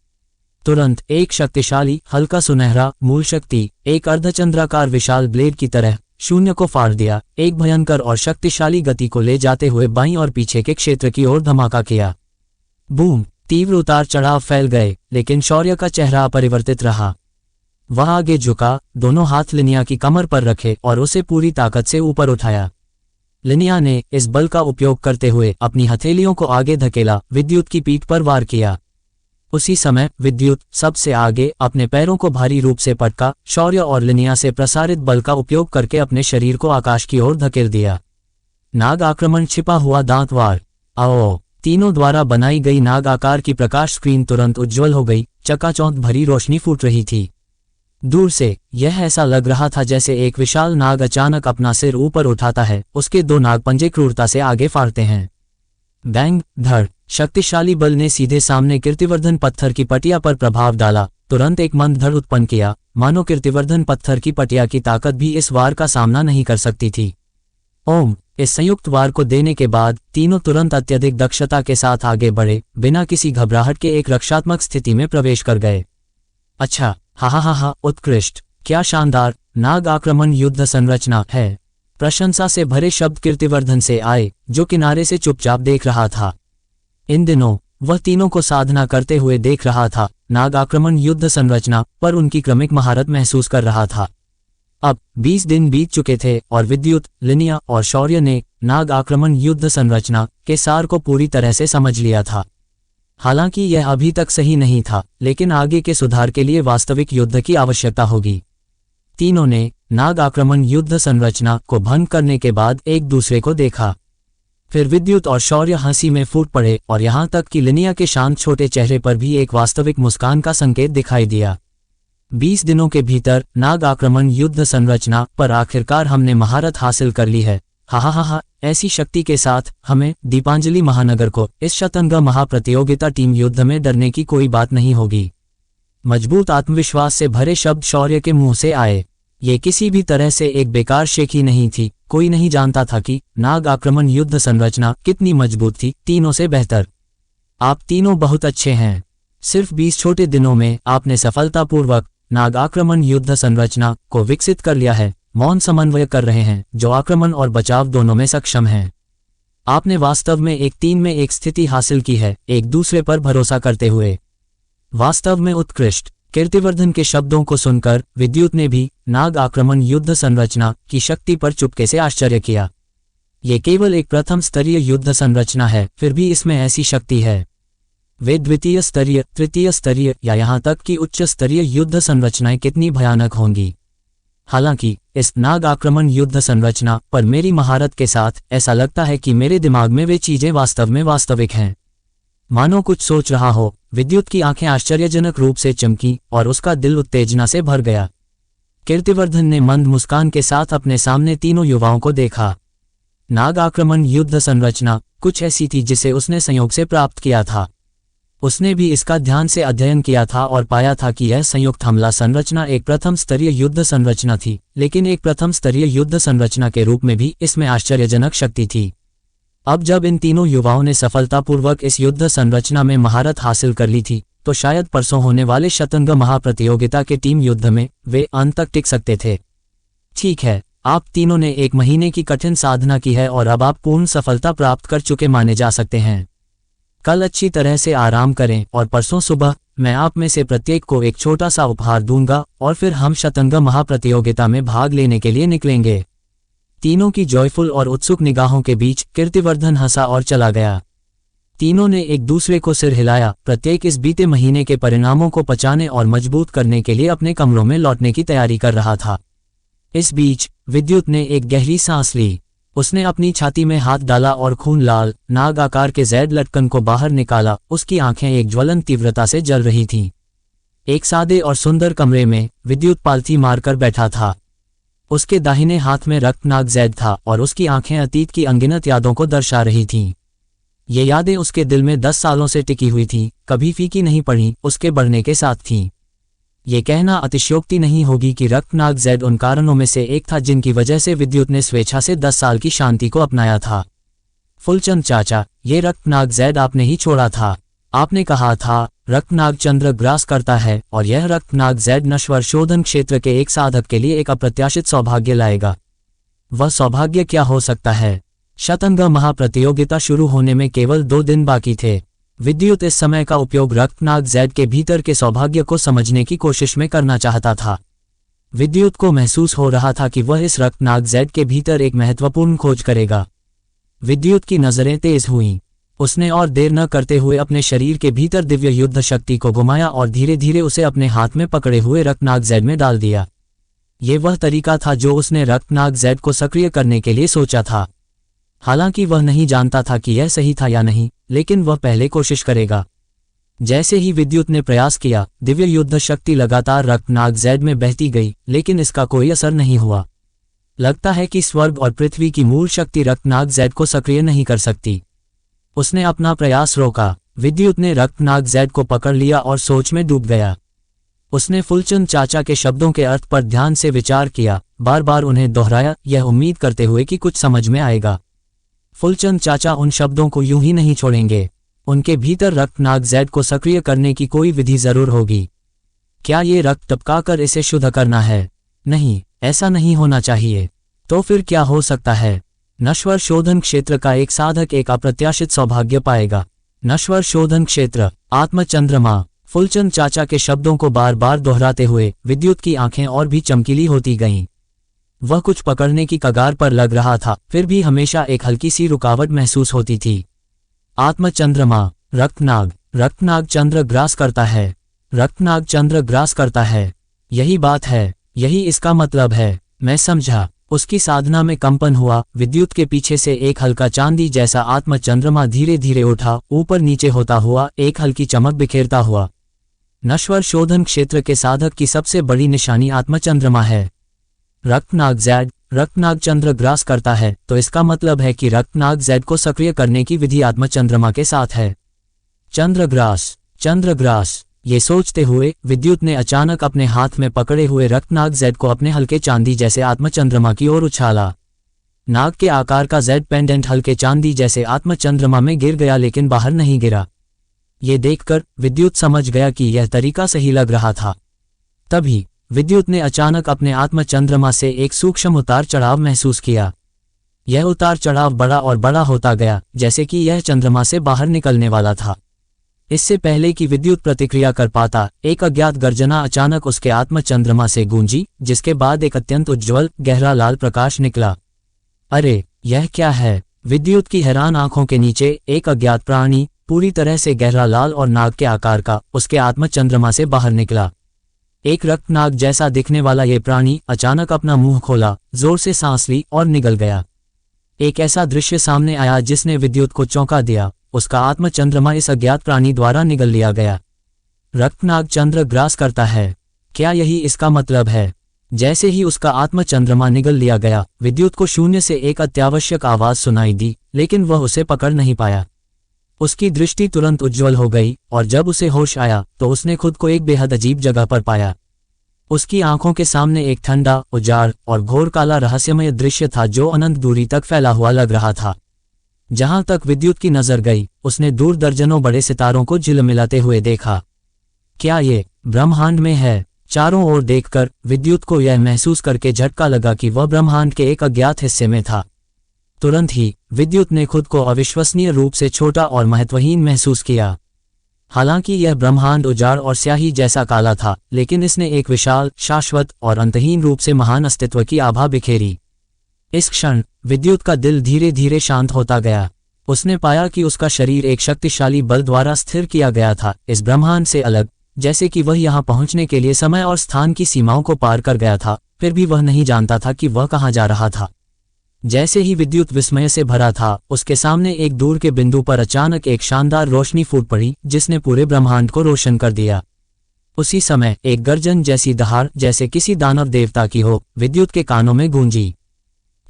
तुरंत एक शक्तिशाली हल्का सुनहरा मूल शक्ति एक अर्धचंद्राकार विशाल ब्लेड की तरह शून्य को फाड़ दिया, एक भयंकर और शक्तिशाली गति को ले जाते हुए बाईं और पीछे के क्षेत्र की ओर धमाका किया। बूम। तीव्र उतार चढ़ाव फैल गए, लेकिन शौर्य का चेहरा अपरिवर्तित रहा। वह आगे झुका, दोनों हाथ लिनिया की कमर पर रखे और उसे पूरी ताकत से ऊपर उठाया। लिनिया ने इस बल का उपयोग करते हुए अपनी हथेलियों को आगे धकेला, विद्युत की पीठ पर वार किया। उसी समय विद्युत सबसे आगे अपने पैरों को भारी रूप से पटका, शौर्य और लिनिया से प्रसारित बल का उपयोग करके अपने शरीर को आकाश की ओर धकेल दिया। नाग आक्रमण छिपा हुआ दांत वार। आओ। तीनों द्वारा बनाई गई नाग आकार की प्रकाश स्क्रीन तुरंत उज्ज्वल हो गई, चकाचौंध भरी रोशनी फूट रही थी। दूर से यह ऐसा लग रहा था जैसे एक विशाल नाग अचानक अपना सिर ऊपर उठाता है, उसके दो नाग पंजे क्रूरता से आगे फाड़ते हैं। बैंग। धड़। शक्तिशाली बल ने सीधे सामने कीर्तिवर्धन पत्थर की पटिया पर प्रभाव डाला, तुरंत एक मंद धड़ उत्पन्न किया, मानो कीर्तिवर्धन पत्थर की पटिया की ताकत भी इस वार का सामना नहीं कर सकती थी। ओम। इस संयुक्त वार को देने के बाद तीनों तुरंत अत्यधिक दक्षता के साथ आगे बढ़े, बिना किसी घबराहट के एक रक्षात्मक स्थिति में प्रवेश कर गए। अच्छा, हा, उत्कृष्ट, क्या शानदार नाग आक्रमण युद्ध संरचना है। प्रशंसा से भरे शब्द कीर्तिवर्धन से आए, जो किनारे से चुपचाप देख रहा था। इन दिनों वह तीनों को साधना करते हुए देख रहा था, नाग आक्रमण युद्ध संरचना पर उनकी क्रमिक महारत महसूस कर रहा था। अब 20 दिन बीत चुके थे और विद्युत, लिनिया और शौर्य ने नाग आक्रमण युद्ध संरचना के सार को पूरी तरह से समझ लिया था। हालांकि यह अभी तक सही नहीं था, लेकिन आगे के सुधार के लिए वास्तविक युद्ध की आवश्यकता होगी। तीनों ने नाग आक्रमण युद्ध संरचना को भंग करने के बाद एक दूसरे को देखा। फिर विद्युत और शौर्य हंसी में फूट पड़े और यहां तक कि लिनिया के शांत छोटे चेहरे पर भी एक वास्तविक मुस्कान का संकेत दिखाई दिया। 20 दिनों के भीतर नाग आक्रमण युद्ध संरचना पर आखिरकार हमने महारत हासिल कर ली है। हा, ऐसी शक्ति के साथ हमें दीपांजलि महानगर को इस शतरंग महाप्रतियोगिता टीम युद्ध में डरने की कोई बात नहीं होगी। मजबूत आत्मविश्वास से भरे शब्द शौर्य के मुंह से आए। ये किसी भी तरह से एक बेकार शेखी नहीं थी। कोई नहीं जानता था कि नाग आक्रमण युद्ध संरचना कितनी मजबूत थी, तीनों से बेहतर। आप तीनों बहुत अच्छे हैं। सिर्फ 20 छोटे दिनों में आपने सफलतापूर्वक नाग आक्रमण युद्ध संरचना को विकसित कर लिया है। मौन समन्वय कर रहे हैं जो आक्रमण और बचाव दोनों में सक्षम हैं। आपने वास्तव में एक 3 में 1 स्थिति हासिल की है, एक दूसरे पर भरोसा करते हुए। वास्तव में उत्कृष्ट। कीर्तिवर्धन के शब्दों को सुनकर विद्युत ने भी नाग आक्रमण युद्ध संरचना की शक्ति पर चुपके से आश्चर्य किया। ये केवल एक प्रथम स्तरीय युद्ध संरचना है, फिर भी इसमें ऐसी शक्ति है। वे द्वितीय स्तरीय, तृतीय स्तरीय या यहाँ तक कि उच्च स्तरीय युद्ध संरचनाएं कितनी भयानक होंगी। हालांकि इस नाग आक्रमण युद्ध संरचना पर मेरी महारत के साथ ऐसा लगता है कि मेरे दिमाग में वे चीजें वास्तव में वास्तविक हैं। मानो कुछ सोच रहा हो। विद्युत की आंखें आश्चर्यजनक रूप से चमकी और उसका दिल उत्तेजना से भर गया। कीर्तिवर्धन ने मंद मुस्कान के साथ अपने सामने तीनों युवाओं को देखा। नाग आक्रमण युद्ध संरचना कुछ ऐसी थी जिसे उसने संयोग से प्राप्त किया था। उसने भी इसका ध्यान से अध्ययन किया था और पाया था कि यह संयुक्त हमला संरचना एक प्रथम स्तरीय युद्ध संरचना थी, लेकिन एक प्रथम स्तरीय युद्ध संरचना के रूप में भी इसमें आश्चर्यजनक शक्ति थी। अब जब इन तीनों युवाओं ने सफलतापूर्वक इस युद्ध संरचना में महारत हासिल कर ली थी, तो शायद परसों होने वाले शतरंग महाप्रतियोगिता के टीम युद्ध में वे अंत तक टिक सकते थे। ठीक है, आप तीनों ने 1 महीने की कठिन साधना की है और अब आप पूर्ण सफलता प्राप्त कर चुके माने जा सकते हैं। कल अच्छी तरह से आराम करें और परसों सुबह मैं आप में से प्रत्येक को एक छोटा सा उपहार दूंगा और फिर हम शतरंग महाप्रतियोगिता में भाग लेने के लिए निकलेंगे। तीनों की जॉयफुल और उत्सुक निगाहों के बीच कीर्तिवर्धन हंसा और चला गया। तीनों ने एक दूसरे को सिर हिलाया, प्रत्येक इस बीते महीने के परिणामों को पचाने और मजबूत करने के लिए अपने कमरों में लौटने की तैयारी कर रहा था। इस बीच विद्युत ने एक गहरी सांस ली। उसने अपनी छाती में हाथ डाला और खून लाल नाग आकार के जैद लटकन को बाहर निकाला। उसकी आंखें एक ज्वलन तीव्रता से जल रही थीं। एक सादे और सुंदर कमरे में विद्युत पालथी मारकर बैठा था। उसके दाहिने हाथ में रक्तनाग जैद था और उसकी आंखें अतीत की अनगिनत यादों को दर्शा रही थीं। ये यादें उसके दिल में 10 सालों से टिकी हुई थीं, कभी फीकी नहीं पड़ी, उसके बढ़ने के साथ थीं। ये कहना अतिशयोक्ति नहीं होगी कि रक्तनाग जैद उन कारणों में से एक था जिनकी वजह से विद्युत ने स्वेच्छा से 10 साल की शांति को अपनाया था। फुलचंद चाचा, ये रक्तनाग जैद आपने ही छोड़ा था। आपने कहा था रक्तनाग चंद्र ग्रास करता है और यह रक्तनाग जैद नश्वर शोधन क्षेत्र के एक साधक के लिए एक अप्रत्याशित सौभाग्य लाएगा। वह सौभाग्य क्या हो सकता है? शतरंग महाप्रतियोगिता शुरू होने में केवल 2 दिन बाकी थे। विद्युत इस समय का उपयोग रक्तनाग जैद के भीतर के सौभाग्य को समझने की कोशिश में करना चाहता था। विद्युत को महसूस हो रहा था कि वह इस रक्तनाग जैद के भीतर एक महत्वपूर्ण खोज करेगा। विद्युत की नजरें तेज हुईं। उसने और देर न करते हुए अपने शरीर के भीतर दिव्य युद्ध शक्ति को घुमाया और धीरे धीरे उसे अपने हाथ में पकड़े हुए रक्तनाग जैद में डाल दिया। ये वह तरीका था जो उसने रक्तनाग जैद को सक्रिय करने के लिए सोचा था। हालांकि वह नहीं जानता था कि यह सही था या नहीं, लेकिन वह पहले कोशिश करेगा। जैसे ही विद्युत ने प्रयास किया, दिव्य युद्ध शक्ति लगातार रक्तनाग जैद में बहती गई, लेकिन इसका कोई असर नहीं हुआ। लगता है कि स्वर्ग और पृथ्वी की मूल शक्ति रक्तनाग जैद को सक्रिय नहीं कर सकती। उसने अपना प्रयास रोका। विद्युत ने रक्तनाग जैद को पकड़ लिया और सोच में डूब गया। उसने फुलचंद चाचा के शब्दों के अर्थ पर ध्यान से विचार किया, बार बार उन्हें दोहराया, यह उम्मीद करते हुए कि कुछ समझ में आएगा। फुलचंद चाचा उन शब्दों को यूं ही नहीं छोड़ेंगे। उनके भीतर रक्तनाग जैद को सक्रिय करने की कोई विधि जरूर होगी। क्या ये रक्त टपकाकर इसे शुद्ध करना है? नहीं, ऐसा नहीं होना चाहिए। तो फिर क्या हो सकता है? नश्वर शोधन क्षेत्र का एक साधक एक अप्रत्याशित सौभाग्य पाएगा। नश्वर शोधन क्षेत्र, आत्मचंद्रमा। फुलचंद चाचा के शब्दों को बार बार दोहराते हुए विद्युत की आंखें और भी चमकीली होती गईं। वह कुछ पकड़ने की कगार पर लग रहा था, फिर भी हमेशा एक हल्की सी रुकावट महसूस होती थी। आत्मचंद्रमा, रक्तनाग। रक्तनाग चंद्र ग्रास करता है। रक्तनाग चंद्र ग्रास करता है। यही बात है, यही इसका मतलब है। मैं समझा। उसकी साधना में कंपन हुआ। विद्युत के पीछे से एक हल्का चांदी जैसा आत्मचंद्रमा धीरे धीरे उठा, ऊपर नीचे होता हुआ, एक हल्की चमक बिखेरता हुआ। नश्वर शोधन क्षेत्र के साधक की सबसे बड़ी निशानी आत्मचंद्रमा है। रक्तनाग ज़ैड रक्तनाग चंद्र ग्रास करता है तो इसका मतलब है कि रक्तनाग ज़ैड को सक्रिय करने की विधि आत्मचंद्रमा के साथ है। चंद्रग्रास ये सोचते हुए विद्युत ने अचानक अपने हाथ में पकड़े हुए रक्तनाग ज़ैड को अपने हल्के चांदी जैसे आत्मचंद्रमा की ओर उछाला। नाग के आकार का ज़ैड पेंडेंट हल्के चांदी जैसे आत्मचंद्रमा में गिर गया, लेकिन बाहर नहीं गिरा। ये देखकर विद्युत समझ गया कि यह तरीका सही लग रहा था। तभी विद्युत ने अचानक अपने आत्मचंद्रमा से एक सूक्ष्म उतार चढ़ाव महसूस किया। यह उतार चढ़ाव बड़ा और बड़ा होता गया, जैसे कि यह चंद्रमा से बाहर निकलने वाला था। इससे पहले कि विद्युत प्रतिक्रिया कर पाता, एक अज्ञात गर्जना अचानक उसके आत्मचंद्रमा से गूंजी, जिसके बाद एक अत्यंत उज्ज्वल गहरा लाल प्रकाश निकला। अरे यह क्या है? विद्युत की हैरान आंखों के नीचे एक अज्ञात प्राणी पूरी तरह से गहरा लाल और नाग के आकार का उसके आत्मचंद्रमा से बाहर निकला। एक रक्तनाग जैसा दिखने वाला ये प्राणी अचानक अपना मुंह खोला, जोर से सांस ली और निगल गया। एक ऐसा दृश्य सामने आया जिसने विद्युत को चौंका दिया। उसका आत्मचंद्रमा इस अज्ञात प्राणी द्वारा निगल लिया गया। रक्तनाग चंद्र ग्रास करता है, क्या यही इसका मतलब है? जैसे ही उसका आत्मचंद्रमा निगल लिया गया, विद्युत को शून्य से एक अत्यावश्यक आवाज सुनाई दी, लेकिन वह उसे पकड़ नहीं पाया। उसकी दृष्टि तुरंत उज्ज्वल हो गई और जब उसे होश आया तो उसने खुद को एक बेहद अजीब जगह पर पाया। उसकी आंखों के सामने एक ठंडा, उजाड़ और घोर काला रहस्यमय दृश्य था जो अनंत दूरी तक फैला हुआ लग रहा था। जहां तक विद्युत की नजर गई, उसने दूर दर्जनों बड़े सितारों को झिलमिलाते हुए देखा। क्या ये ब्रह्मांड में है? चारों ओर देखकर विद्युत को यह महसूस करके झटका लगा कि वह ब्रह्मांड के एक अज्ञात हिस्से में था। तुरंत ही विद्युत ने खुद को अविश्वसनीय रूप से छोटा और महत्वहीन महसूस किया। हालांकि यह ब्रह्मांड उजाड़ और स्याही जैसा काला था, लेकिन इसने एक विशाल, शाश्वत और अंतहीन रूप से महान अस्तित्व की आभा बिखेरी। इस क्षण विद्युत का दिल धीरे धीरे शांत होता गया। उसने पाया कि उसका शरीर एक शक्तिशाली बल द्वारा स्थिर किया गया था, इस ब्रह्मांड से अलग, जैसे कि वह यहाँ पहुंचने के लिए समय और स्थान की सीमाओं को पार कर गया था, फिर भी वह नहीं जानता था कि वह कहाँ जा रहा था। जैसे ही विद्युत विस्मय से भरा था, उसके सामने एक दूर के बिंदु पर अचानक एक शानदार रोशनी फूट पड़ी, जिसने पूरे ब्रह्मांड को रोशन कर दिया। उसी समय एक गर्जन जैसी दहाड़, जैसे किसी दानव देवता की हो, विद्युत के कानों में गूंजी।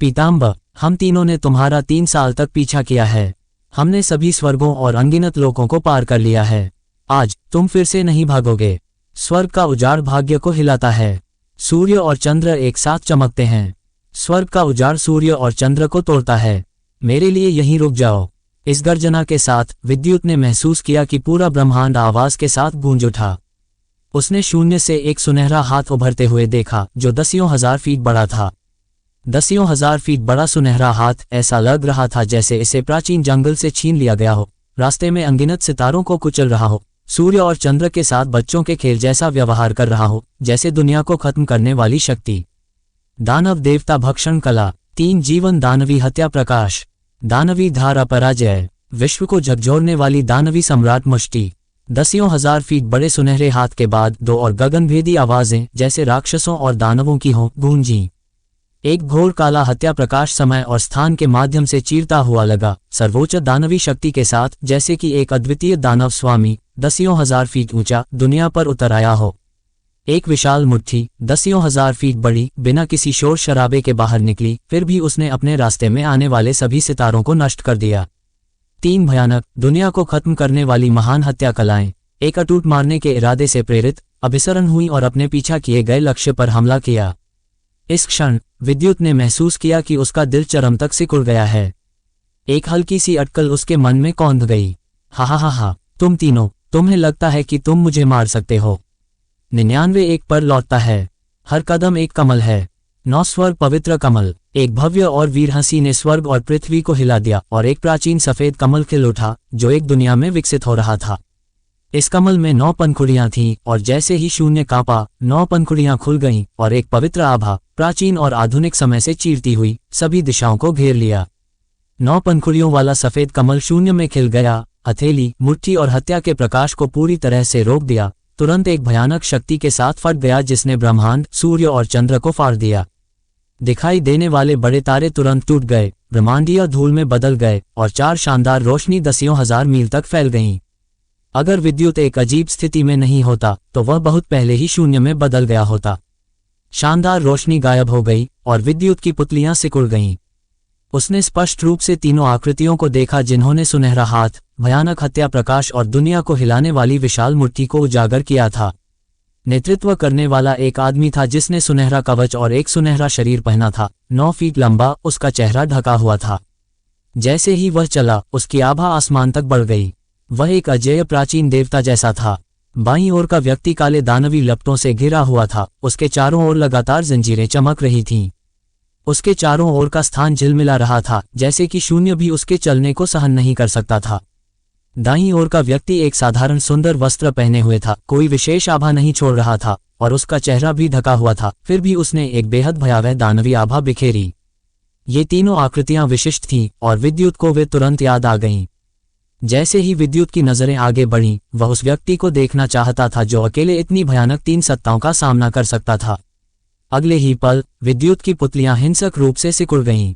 पीताम्बर, हम तीनों ने तुम्हारा 3 साल तक पीछा किया है। हमने सभी स्वर्गों और अनगिनत लोकों को पार कर लिया है। आज तुम फिर से नहीं भागोगे। स्वर्ग का उजाड़ भाग्य को हिलाता है। सूर्य और चंद्र एक साथ चमकते हैं। स्वर्ग का उजाड़ सूर्य और चंद्र को तोड़ता है। मेरे लिए यहीं रुक जाओ। इस गर्जना के साथ विद्युत ने महसूस किया कि पूरा ब्रह्मांड आवाज के साथ गूंज उठा। उसने शून्य से एक सुनहरा हाथ उभरते हुए देखा, जो दसियों हजार फीट बड़ा था। दसियों हजार फीट बड़ा सुनहरा हाथ, ऐसा लग रहा था जैसे इसे प्राचीन जंगल से छीन लिया गया हो, रास्ते में अनगिनत सितारों को कुचल रहा हो, सूर्य और चंद्र के साथ बच्चों के खेल जैसा व्यवहार कर रहा हो, जैसे दुनिया को खत्म करने वाली शक्ति। दानव देवता भक्षण कला, 3 जीवन दानवी हत्या प्रकाश, दानवी धारा पराजय, विश्व को झकझोरने वाली दानवी सम्राट मुष्टि। दसियों हजार फीट बड़े सुनहरे हाथ के बाद 2 और गगनभेदी आवाजें, जैसे राक्षसों और दानवों की हों, गूंजी। एक घोर काला हत्या प्रकाश समय और स्थान के माध्यम से चीरता हुआ लगा, सर्वोच्च दानवी शक्ति के साथ, जैसे कि एक अद्वितीय दानव स्वामी दसियों हजार फीट ऊंचा दुनिया पर उतर आया हो। एक विशाल मुट्ठी दसियों हजार फीट बड़ी बिना किसी शोर शराबे के बाहर निकली, फिर भी उसने अपने रास्ते में आने वाले सभी सितारों को नष्ट कर दिया। 3 भयानक, दुनिया को खत्म करने वाली महान हत्या कलाएं, एक अटूट मारने के इरादे से प्रेरित, अभिसरण हुई और अपने पीछा किए गए लक्ष्य पर हमला किया। इस क्षण विद्युत ने महसूस किया कि उसका दिल चरम तक सिकुड़ गया है। एक हल्की सी अटकल उसके मन में कौंध गई। हा, तुम तीनों, तुम्हें लगता है कि तुम मुझे मार सकते हो। 99 एक पर लौटता है। हर कदम एक कमल है। 9 स्वर्ग पवित्र कमल। एक भव्य और वीर हंसी ने स्वर्ग और पृथ्वी को हिला दिया और एक प्राचीन सफेद कमल खिल उठा, जो एक दुनिया में विकसित हो रहा था। इस कमल में 9 पंखुड़ियां थीं और जैसे ही शून्य कांपा, 9 पंखुड़ियां खुल गईं और एक पवित्र आभा, प्राचीन और आधुनिक समय से चीरती हुई, सभी दिशाओं को घेर लिया। 9 पंखुड़ियों वाला सफेद कमल शून्य में खिल गया, हथेली, मुट्ठी और हत्या के प्रकाश को पूरी तरह से रोक दिया। तुरंत एक भयानक शक्ति के साथ फट गया जिसने ब्रह्मांड, सूर्य और चंद्र को फाड़ दिया। दिखाई देने वाले बड़े तारे तुरंत टूट गए, ब्रह्मांडीय धूल में बदल गए और 4 शानदार रोशनी दसियों हजार मील तक फैल गईं। अगर विद्युत एक अजीब स्थिति में नहीं होता तो वह बहुत पहले ही शून्य में बदल गया होता। शानदार रोशनी गायब हो गई और विद्युत की पुतलियां सिकुड़ गईं। उसने स्पष्ट रूप से तीनों आकृतियों को देखा जिन्होंने सुनहरा हाथ, भयानक हत्या प्रकाश और दुनिया को हिलाने वाली विशाल मूर्ति को उजागर किया था। नेतृत्व करने वाला एक आदमी था जिसने सुनहरा कवच और एक सुनहरा शरीर पहना था, 9 फीट लंबा, उसका चेहरा ढका हुआ था। जैसे ही वह चला, उसकी आभा आसमान तक बढ़ गई। वह एक अजेय प्राचीन देवता जैसा था। बाईं ओर का व्यक्ति काले दानवी लपटों से घिरा हुआ था, उसके चारों ओर लगातार जंजीरें चमक रही थीं। उसके चारों ओर का स्थान झिलमिला रहा था, जैसे कि शून्य भी उसके चलने को सहन नहीं कर सकता था। दाईं ओर का व्यक्ति एक साधारण सुंदर वस्त्र पहने हुए था, कोई विशेष आभा नहीं छोड़ रहा था और उसका चेहरा भी ढका हुआ था, फिर भी उसने एक बेहद भयावह दानवी आभा बिखेरी। ये तीनों आकृतियां विशिष्ट थीं और विद्युत को वे तुरंत याद आ गईं। जैसे ही विद्युत की नजरें आगे बढ़ीं, वह उस व्यक्ति को देखना चाहता था जो अकेले इतनी भयानक 3 सत्ताओं का सामना कर सकता था। अगले ही पल विद्युत की पुतलियां हिंसक रूप से सिकुड़ गईं।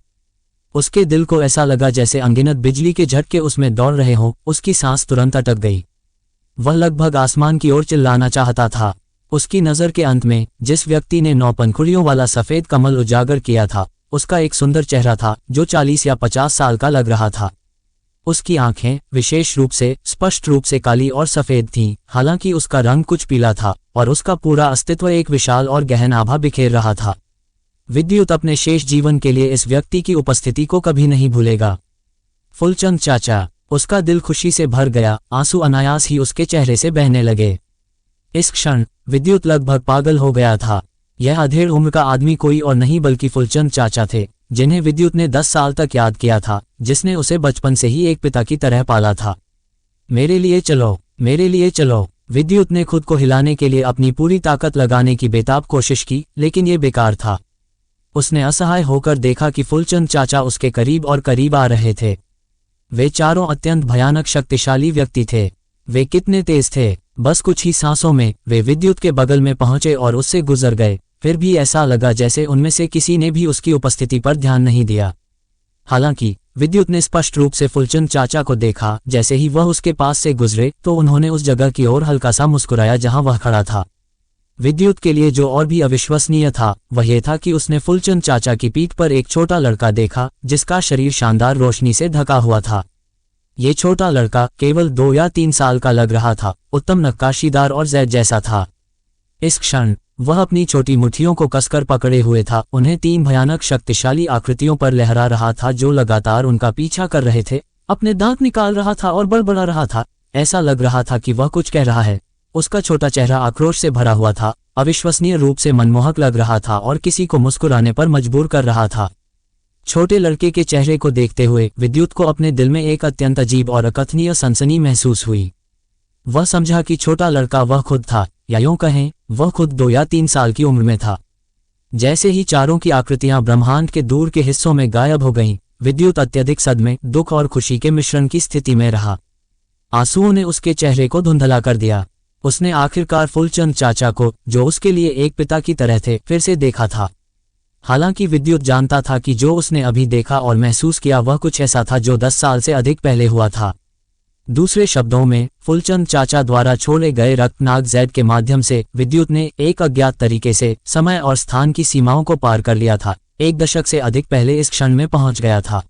उसके दिल को ऐसा लगा जैसे अनगिनत बिजली के झटके उसमें दौड़ रहे हों। उसकी सांस तुरंत अटक गई। वह लगभग आसमान की ओर चिल्लाना चाहता था। उसकी नज़र के अंत में जिस व्यक्ति ने 9 पंखुड़ियों वाला सफेद कमल उजागर किया था, उसका एक सुंदर चेहरा था जो 40 या 50 साल का लग रहा था। उसकी आंखें विशेष रूप से स्पष्ट रूप से काली और सफेद थीं, हालांकि उसका रंग कुछ पीला था और उसका पूरा अस्तित्व एक विशाल और गहन आभा बिखेर रहा था। विद्युत अपने शेष जीवन के लिए इस व्यक्ति की उपस्थिति को कभी नहीं भूलेगा। फुलचंद चाचा। उसका दिल खुशी से भर गया, आंसू अनायास ही उसके चेहरे से बहने लगे। इस क्षण विद्युत लगभग पागल हो गया था। यह अधेड़ उम्र का आदमी कोई और नहीं बल्कि फुलचंद चाचा थे, जिन्हें विद्युत ने 10 साल तक याद किया था, जिसने उसे बचपन से ही एक पिता की तरह पाला था। मेरे लिए चलो, मेरे लिए चलो। विद्युत ने खुद को हिलाने के लिए अपनी पूरी ताकत लगाने की बेताब कोशिश की, लेकिन ये बेकार था। उसने असहाय होकर देखा कि फुलचंद चाचा उसके करीब और करीब आ रहे थे। वे चारों अत्यंत भयानक शक्तिशाली व्यक्ति थे। वे कितने तेज थे। बस कुछ ही सांसों में वे विद्युत के बगल में पहुंचे और उससे गुजर गए। फिर भी ऐसा लगा जैसे उनमें से किसी ने भी उसकी उपस्थिति पर ध्यान नहीं दिया। हालांकि विद्युत ने स्पष्ट रूप से फुलचंद चाचा को देखा। जैसे ही वह उसके पास से गुजरे तो उन्होंने उस जगह की ओर हल्का सा मुस्कुराया जहां वह खड़ा था। विद्युत के लिए जो और भी अविश्वसनीय था वह यह था कि उसने फुलचंद चाचा की पीठ पर एक छोटा लड़का देखा, जिसका शरीर शानदार रोशनी से ढका हुआ था। ये छोटा लड़का केवल 2 या 3 साल का लग रहा था, उत्तम नक्काशीदार और जैद जैसा था। इस क्षण वह अपनी छोटी मुट्ठियों को कसकर पकड़े हुए था, उन्हें 3 भयानक शक्तिशाली आकृतियों पर लहरा रहा था जो लगातार उनका पीछा कर रहे थे। अपने दांत निकाल रहा था और बड़बड़ा रहा था। ऐसा लग रहा था कि वह कुछ कह रहा है। उसका छोटा चेहरा आक्रोश से भरा हुआ था, अविश्वसनीय रूप से मनमोहक लग रहा था और किसी को मुस्कुराने पर मजबूर कर रहा था। छोटे लड़के के चेहरे को देखते हुए विद्युत को अपने दिल में एक अत्यंत अजीब और अकथनीय सनसनी महसूस हुई। वह समझा कि छोटा लड़का वह खुद था, या यूं कहें वह खुद 2 या 3 साल की उम्र में था। जैसे ही चारों की आकृतियां ब्रह्मांड के दूर के हिस्सों में गायब हो गईं, विद्युत अत्यधिक सदमे, दुख और खुशी के मिश्रण की स्थिति में रहा। आंसुओं ने उसके चेहरे को धुंधला कर दिया। उसने आखिरकार फुलचंद चाचा को, जो उसके लिए एक पिता की तरह थे, फिर से देखा था। हालांकि विद्युत जानता था कि जो उसने अभी देखा और महसूस किया वह कुछ ऐसा था जो 10 साल से अधिक पहले हुआ था। दूसरे शब्दों में, फुलचंद चाचा द्वारा छोड़े गए रक्तनाग जैद के माध्यम से विद्युत ने एक अज्ञात तरीके से समय और स्थान की सीमाओं को पार कर लिया था। 1 दशक से अधिक पहले इस क्षण में पहुंच गया था।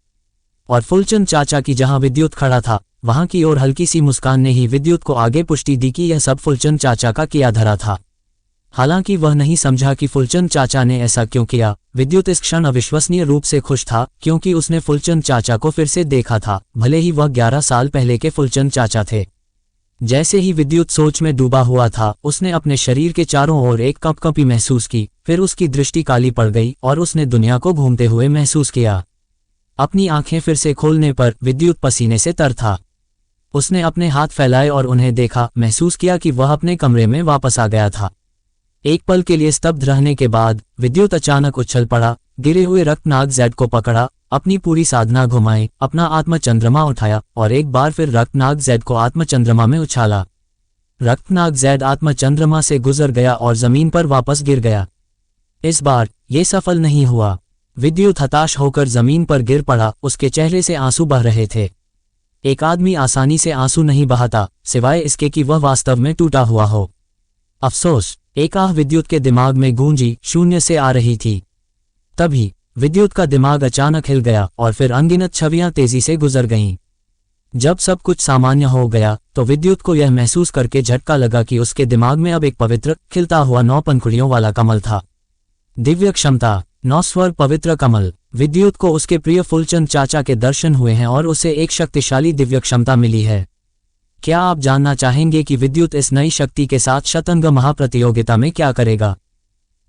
और फुलचंद चाचा की जहां विद्युत खड़ा था, वहां की ओर हल्की सी मुस्कान ने ही विद्युत को आगे पुष्टि दी कि यह सब फुलचंद चाचा का किया धरा था। हालांकि वह नहीं समझा कि फुलचंद चाचा ने ऐसा क्यों किया। विद्युत इस क्षण अविश्वसनीय रूप से खुश था, क्योंकि उसने फुलचंद चाचा को फिर से देखा था, भले ही वह 11 साल पहले के फुलचंद चाचा थे। जैसे ही विद्युत सोच में डूबा हुआ था, उसने अपने शरीर के चारों ओर एक कंपकंपी महसूस की। फिर उसकी दृष्टि काली पड़ गई और उसने दुनिया को घूमते हुए महसूस किया। अपनी आंखें फिर से खोलने पर विद्युत पसीने से तर था। उसने अपने हाथ फैलाए और उन्हें देखा, महसूस किया कि वह अपने कमरे में वापस आ गया था। एक पल के लिए स्तब्ध रहने के बाद विद्युत अचानक उछल पड़ा, गिरे हुए रक्तनाग जैद को पकड़ा, अपनी पूरी साधना घुमाई, अपना आत्मचंद्रमा उठाया और एक बार फिर रक्तनाग जैद को आत्मचंद्रमा में उछाला। रक्तनाग जैद आत्मचंद्रमा से गुजर गया और जमीन पर वापस गिर गया। इस बार ये सफल नहीं हुआ। विद्युत हताश होकर जमीन पर गिर पड़ा, उसके चेहरे से आंसू बह रहे थे। एक आदमी आसानी से आंसू नहीं बहाता, सिवाय इसके कि वह वास्तव में टूटा हुआ हो। अफसोस, एक आह विद्युत के दिमाग में गूंजी, शून्य से आ रही थी। तभी विद्युत का दिमाग अचानक हिल गया और फिर अनगिनत छवियां तेजी से गुजर गईं। जब सब कुछ सामान्य हो गया तो विद्युत को यह महसूस करके झटका लगा कि उसके दिमाग में अब एक पवित्र, खिलता हुआ 9 पंखुड़ियों वाला कमल था। दिव्य क्षमता, 9 स्वर पवित्र कमल। विद्युत को उसके प्रिय फूलचंद चाचा के दर्शन हुए हैं और उसे एक शक्तिशाली दिव्य क्षमता मिली है। क्या आप जानना चाहेंगे कि विद्युत इस नई शक्ति के साथ शतरंग महाप्रतियोगिता में क्या करेगा?